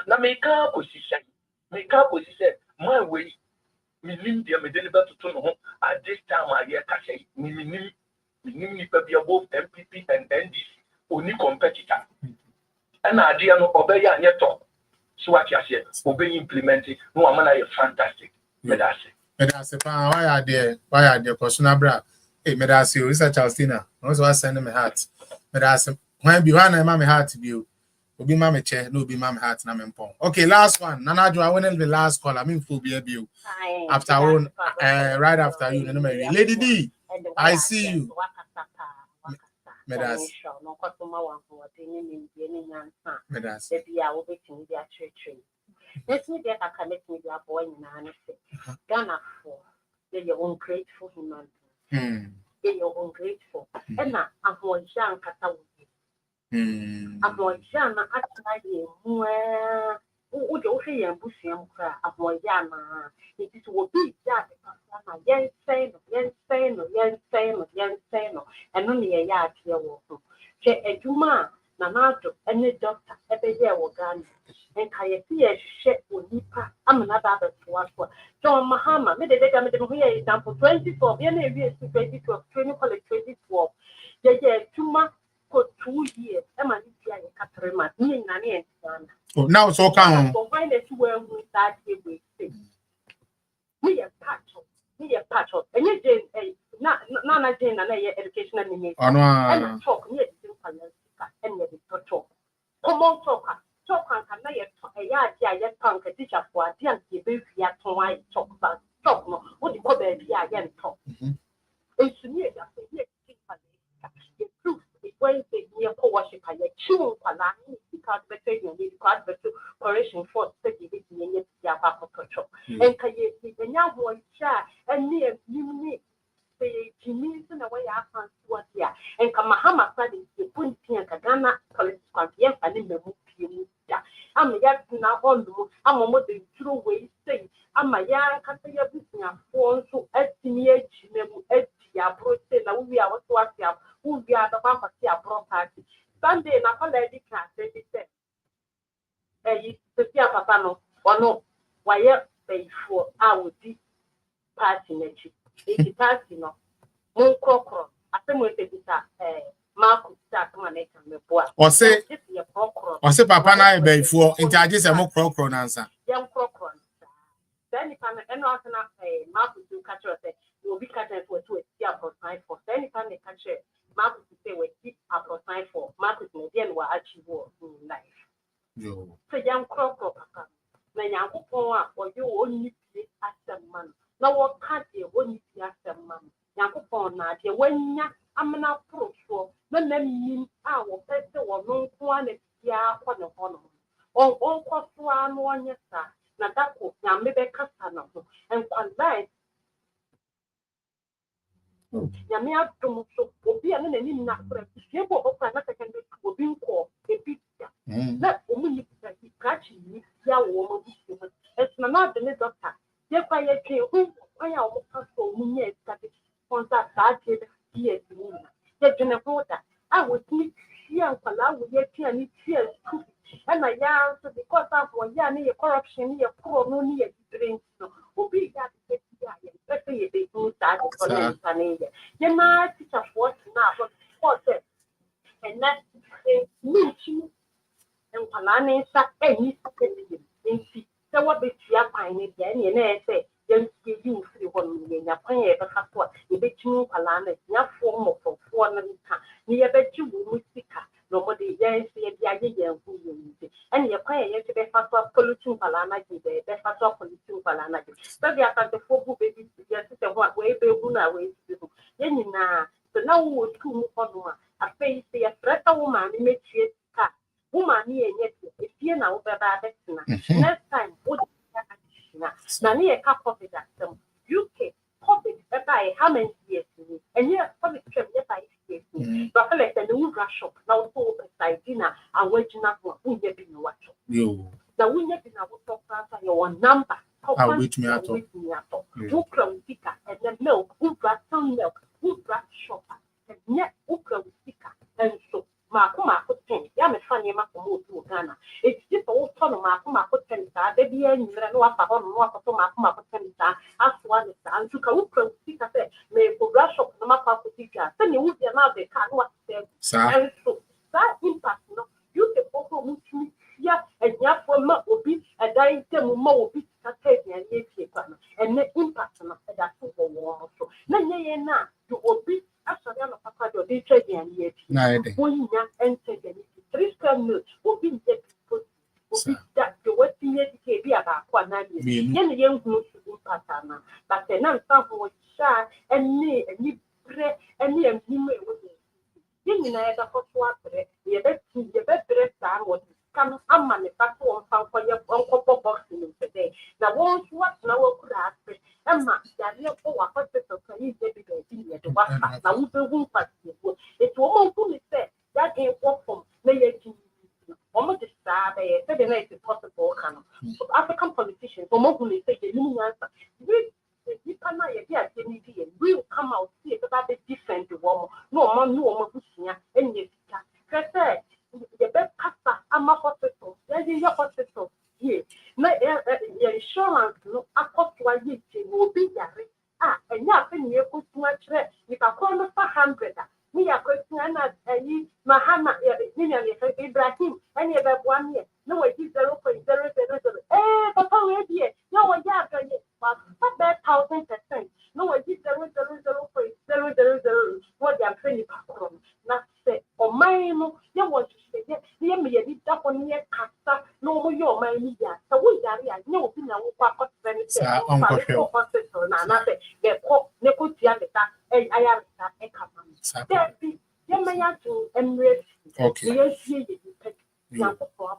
na make up position my way Minim dia me deliver to no at this time I hear cash minim ni be above MPP and NDC only competitor and idea no obey anya to so what you say obey implement it no amana fantastic medase pa why are there personal bra hey medase o isa Charlestina no so send me heart medase when be one am me heart be Obi mama chair, no be mama heart na me mpon. Okay, last one. Nana Jo, I want the last call. I mean phobia you. After one, right after you, no me. Lady D, I see you. Medas. Medas. Let me get a connect with your boy in an Ghana for you're ungrateful human. You're ungrateful. And now I'm one young Kata. Aboyana actually where would you say and Bussium cry Aboyana? It is what be that yen say, and only a yard here. Che a Juma, Nanato, any doctor, every year will gun, and Kayati shed will nipa. I'm another to watch for John Mahama, made a data here example 24, years 2012, 2012. Yeah, Juma. 2 years, Emma, oh, now it's all come. Combine the two well with that we say. Me a patch of, and you did not Jane and educational minister. And talk near the same and yet talk. Come on, talker. Talk and can I yard yet punk a teacher for a dear baby at my talk about talk no, what you call baby again talk. It's near the proof is when they near co worship and a chew palani because better you need quite better operation for study with me yet Yabako Patrol. And can you see the young boy chat and near you need the Jimmy's in a way I can't see what here. And Kamahama studies the Punti and Kagana political yes and in the movie. I'm a yard now on the I'm a mother true way saying I'm a young Cataya business for so estimate Etia Protein, we are what we are, who we are the one for the property. Sunday, Napoli can't say it. Eh, the Papano, or no, why pay for our deep party nature. It is party no. Moon crocro, I think with the Marcus Stackman or say papa na be for in charge say mo crocro answer. Young crocro. Then if I'm not Marcus to catch us, you will be catching for 2 years for sign for. Then if I'm a catcher, Marcus to say we keep up for sign for Marcus Median will achieve in life. Yo. So young crocro, papa. Now, young or you only play as a man. Now, what can't you only play as a man? Young na dear when amena pro so na mean our person or no one ya for the honor. On cost one one yes, sir. Na that cook na maybe castano and combine. Yamia to so be an enemy not for a table of another can be called a pizza. Let only catch me, ya woman. It's not the doctor. Yes, I who I almost so many that on that years. Yet, in a water, I would meet here for love with your tears and I answer because of one year near corruption, near poor, no near drinks. Who be that? Let's say they do that for them. You might teach us what now, what and that's me and Palani sat any in see. So what be your pine again? And I say, then you 1 million, your pay, but have what you bet you Palana, your form of 400 near bet you will stick. Nobody then see the idea who you need. And your pay, you be fast up polluting Palana, the fast up polluting Palana. So they are the 4 babies, yes, what way they will not wait to do. Then you know, so now we'll 2 move on. A face, a threat of woman, make it. Woman, yet, if you know about it, next time, what Nani a cup of it at some UK public by how many years and yes, public trip, yes, I see. But let the new rush up now so beside dinner and waiting up for who you been watching. Yo. The winner in our top your number. How with me at all? Who come sticker and then milk, who brought some milk, who brought shopper, and yet who come sticker and so. Makuma put 10. Yam funny Makumu to Ghana. It's just all ton of Makuma put 10. They be any no upper on what to Makuma put 10. As one is and to Kauka speaker said, may go rush up the Mapa Putika. Then you would be allowed the car what said. And so that impact, you can also move to me. Yeah, and Yapoma will be a dying more will be and and the impact on that football war. So, now you will be. Actually, I'm a papa, they trade and yet. When you enter the 3 square meals will be that the Western be about 1 year. Young who impact, but the non sample shy and near and you pray and near him. You know, the hot water, the better time was come a manufacturer on found for your uncle boxing today. Now, once what now could ask Emma, that you go a hospital can you get it to what now we will pass it. It's woman who said that ain't work from making almost the star, they said the night is possible. African politicians, woman who say the new answer. You cannot yet we will come out see about the different woman. No man, no woman who's here, and yes, the best pastor, I'm a hospital, there's your hospital here. My insurance, no, I cost 1 year will be there. And nothing you put too much. If I call me 500, me a question and Mahama, Ibrahim, and you have 1 year. No, it is 0.000. Eh, Papa, where dear? No, I have but that 1,000%. No, it is 0.000. What they are training from. Not say, or mine, you want to say, yeah, me a bit up on your casta, almost your my media. So we are here. No, we know what cost them. Hospital na say the cop neko tia me that I am that e come. There be you may have to embrace. Okay. Yes, you pet. Now for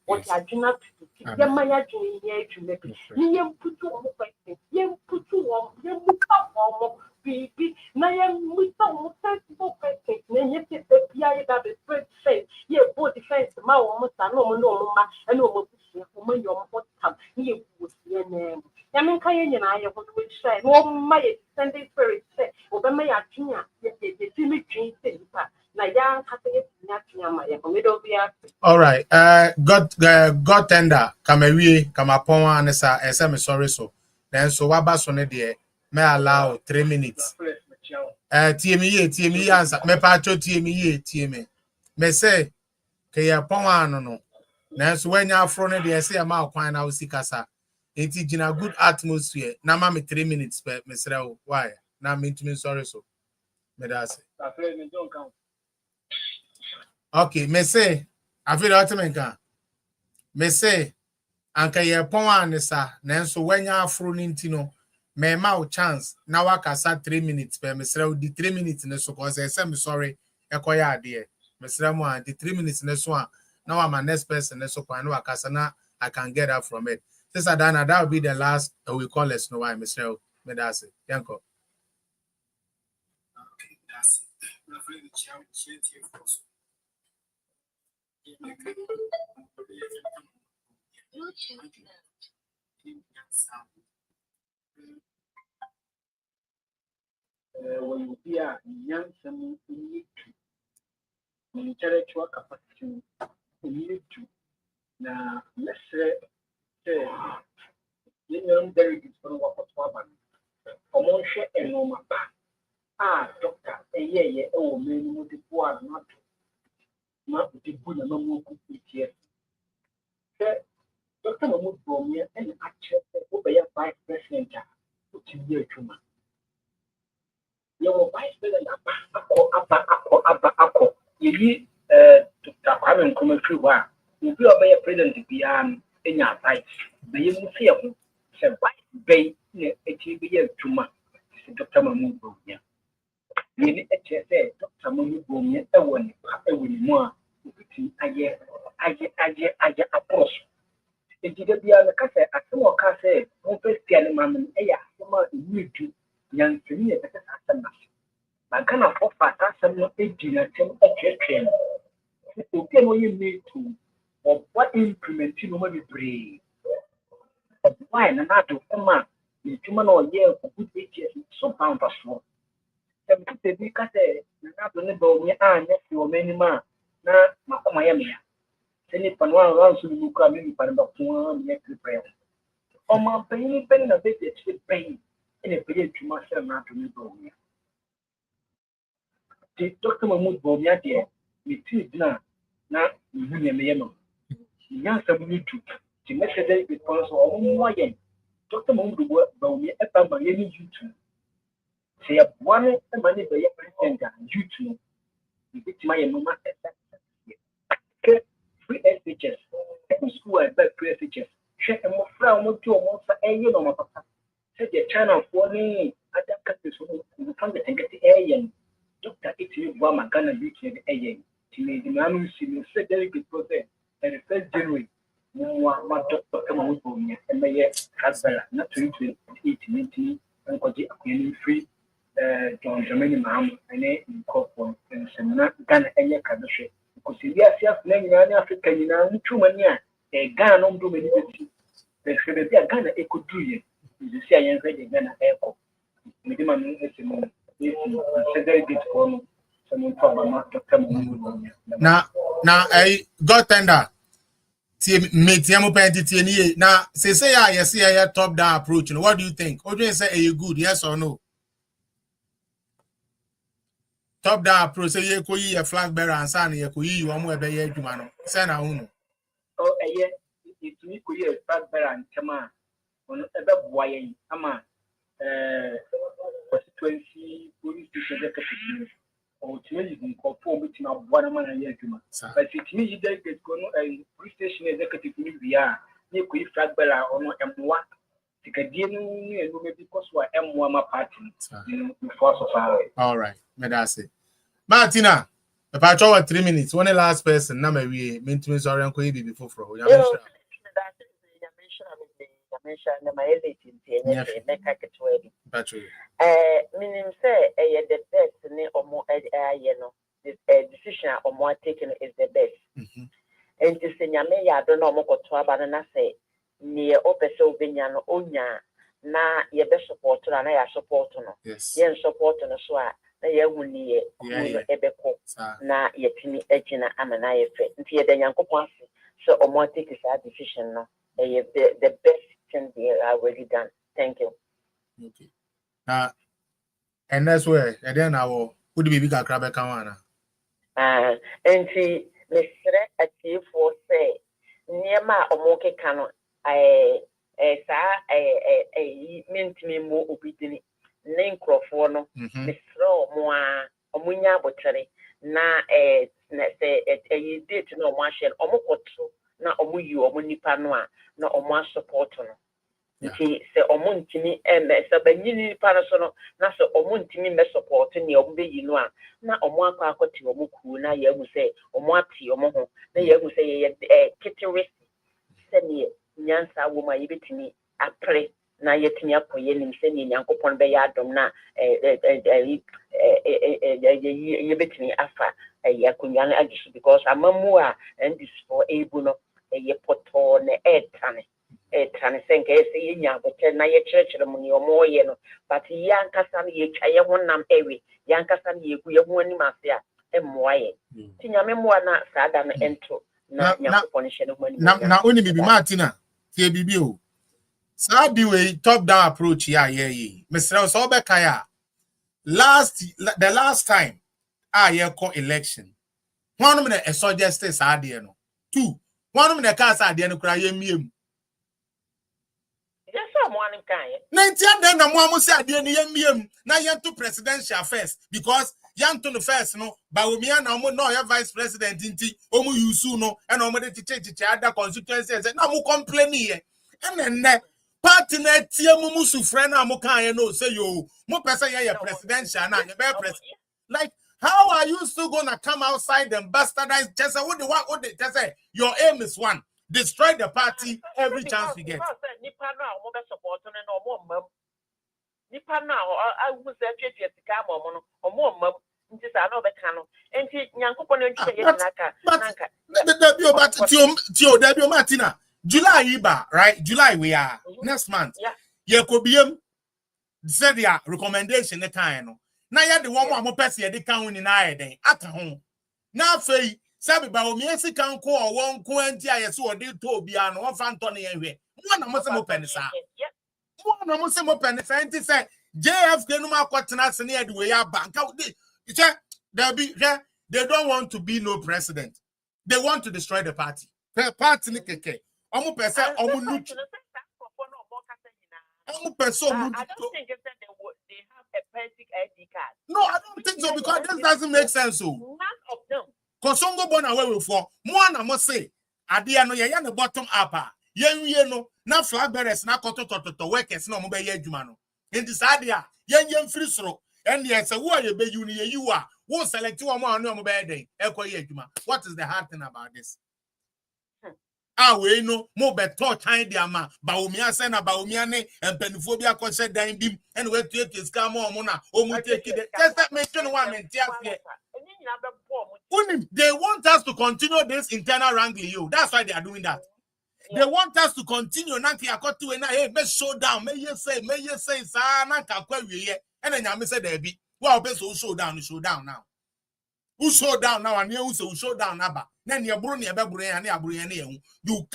what you are doing up to. You may have to here to make. You put you on question. You put you on. You put on. Baby, now you put on sensible question. Then you get the PI that is great sense. You both defense my almost no and almost when you're what time. You would see a name. I mean, can you I would say, no, my Sunday spirit say, over my junior, the Jimmy Jean thing. Now, young all right. God tender. Kamewi, Kamapon, and I'm sorry so. Then so what about Sonny dear? May allow 3 minutes. TME answer. Me pacho TME. Me say, Kaya Pon no. Nanso when you're from the say amount kwan na usikasa. Enti gina good atmosphere. Na ma me 3 minutes per mesrel. Why? Na me to me sorry so. Me da say. Okay, me say I feel ultimate kan. Me say anka ye pon anesa. Nanso when you're from no me ma chance na wakasa 3 minutes per mesrel di 3 minutes ne so cause I say me sorry. Ekoya ade. Mesrel mo di 3 minutes ne so now I'm a next person, so I can get up from it. Since Adana, that will be the last we call it Snow White, Mr. Medasi. Yanko. Okay, that's when you hear young some intellectual capacity, you need to. Now, let's say, you very good for what was one. Among share and no mapa. Doctor, a year, oh, many more the poor, not the good and no more good here. Dr. Mahmoud Bomier and actually obey a vice president, which is year 2 months. Your vice president, Apple, you Dr. Kwame Nkrumah, you be obey a president beyond in your vice. The young fear, say, vice bay, a year 2 months. Dr. Mahmoud Bomier. You need a chair, Dr. Mahmoud Bomier, a one, more. I approach. It did be on the cafe at some more cafe, open piano man, you do, young Senior, I cannot offer some 18 or 10 train. You need to, or what implement you normally brave. Why not to come out? The human or year for good 8 years, so bound as well. The big cafe, not the neighbor, me, and nephew, many man, now, Miami. Any panwa around to look at me, but about 1 year to prayer. On my penny, a bit of pain, and a pay to myself not to me. The Dr. Mahmoud Bomia, dear, me too, now, you may know. Young somebody to make a day because of more yen. Dr. Mahmoud Bomia, a Miami YouTube. Say up one money by your president, YouTube. You get my mama. Free SHS. Every school I buy free SHS. Check a more frown to a monster and you know my papa. Said the China for me. Other countries who can't get the air. Doctor, it's you, Bama, Ghana, UK, air. To me, the man who said very good process. And the 1st January, my doctor come with me and my husband, not to 18, and got the free John Germany, ma'am, and a corporate and some Ghana and your country. Because if you are saying African, you know, too many a Ghana on too many. There should be a Ghana echo do you. You see, I am ready Ghana echo. Minimum is a very good for someone from now, I got tender. Metiamo Pentiti. Now, say, I see a top down approach. What do you think? What do you say? Are you good? Yes or no? Top down approach, say you could a flag bearer and son, you could you one way by your human. Send a woman. Oh, a year, it's me could a flag bearer and come on about why I'm constituency police executive. or to me, you can form between one man and Yakuma. But it means that get go a police station executive we are, you could flag bella or M1. And maybe because we're M1 party before so all right, that's it. Martina, if I try 3 minutes, one last person, now we mean to me sorry, Uncle Ibi before for you. Meaning say the best decision or more taken is the best. And to say I don't know more to abandon say near Opeso Vinyano Onya na ye best support and I support no. Yes. Yen support on a swat. Na ye wuni ebeko na ye timi ejina amana ye fe nti ye da Nyankopon so omo take this decision no the best thing they are already done. Thank you. Okay. And that's where and then I will put the baby kakra be kawana. Nti mesre ati for say niema omo ke kano mentimi mo obidini ne nkrofo no mesro mo a omunya abotere na se date no mo ahye omo koto na omo yi omo nipa no a na omo support no nti se omo ntimi se banyini nipa no so no na se omo ntimi me support ne omo be yi no a na omo akwa akoti omo ku na ye hu se omo ati omo ho na ye hu se ye kitiri se ne nyansa wo ma ye betimi apre na yetimi akoye nim se ne Nyankopon be ya adom na ye betimi afa yakunya na agisu because amamu a and this for able no ye poto ne etane senke se ye nya bote na ye church mu ni omo ye no but yankasa na ye twa ye honam ewe yankasa na ye gu ye ho anim ase a emmoa ye ti nyame moa na saada no ento na Nyankopon hye no ho anim na oni bibi Martina tie bibi o so the way top down approach here Mr. so be kaya the last time ye call election one of the suggest saade no two one of the cars saade no kra ye miem yes so mo anim kan ye 90 den na mo amusi ade no ye miem na ye to presidential first because yanto no first no Bawumia na omo no vice president nti omo yusu no e na omo de chiche ada constituency na mo complain here and party na tie musu friend na mo kan ye no say yo mo person ye presidential na ye be president like how are you still gonna come outside and bastardize just what the just say your aim is one destroy the party every chance you get nipa no a mo be support no na omo mam nipa no a wu se twetwe tika ma omo no omo mam nti sa na obeka no enti Nyankopon ntwe ye tinaka nanka the bio Martina July iba right July we are next month ye kobiem said their recommendation the kind no na ye the one mo pese ye de kan ho ni na ye den aka ho na afei sabi ba omi esi kan ko owo nko anti aye so ode to obia no fa nto ne ye hwe mo na mo se mo penisa mo na mo se mo penisa enti say JFK no makotena se na ye de we ya banka they don't want to be no president, they want to destroy the party ni keke omo pese omo nutu omo pese omo I don't think it's that they have a basic ID card. No, I don't think so because this doesn't make sense. So none of them. Kosongo born away with for more na mo say ade ano ye na bottom up ye no na flag bearers na kotototo workers na mo be ye adwuma no enti saade a ye free soro and yes who are ye be you ni you are who select one more no mo be den ekoye adwuma. What is the hard thing about this? We no mo beto time dia ma Bawumia say na Bawumia ne empanifo bi akose dan bim and we take his scam mo na o mu take it just that mention one mentia here. They want us to continue this internal wrangling you. That's why they are doing that. They want us to continue nanti akotu na hey me show down me you say sa na ka kwa wiye and then nyame say there be wa be so show down now. Who show down now and you so show down aba. Then you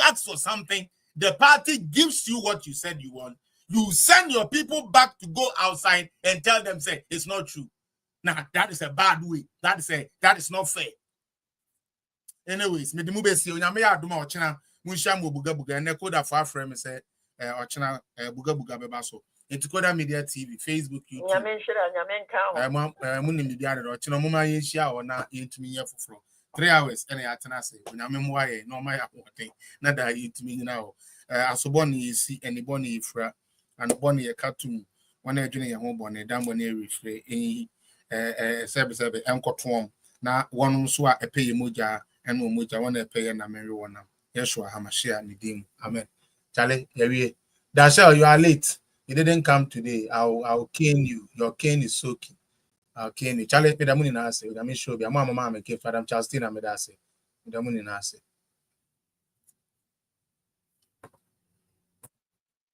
ask for something, the party gives you what you said you want. You send your people back to go outside and tell them say it's not true. Now that is a bad way. That is not fair. Anyways, me the mube si onyame ya adoma ochina munhia mo buga buga ne koda for afrem say ochina buga buga beba so. Into Koda Media TV, Facebook, YouTube. Nyame nhyira nyame nka ho. I'm in the other or Chino Mama Yeshia or not into me for 3 hours and I say when I'm in why no my thing not that eat me now. As a bonny see any bonny fra and bonny a cartoon one a junior home bonny down when they refrain any service uncle Tom now one so a pay moja and no moja one pay and a marijuana. Yeshua Hamashia Nidim. Amen. Charlie, Dasha, you are late. You didn't come today. I'll cane you. Your cane is soaking. I'll cane you. Charlie, me the money na say. Me show be. Mama, make it for them. Charles Tina me that say. Me the money na say.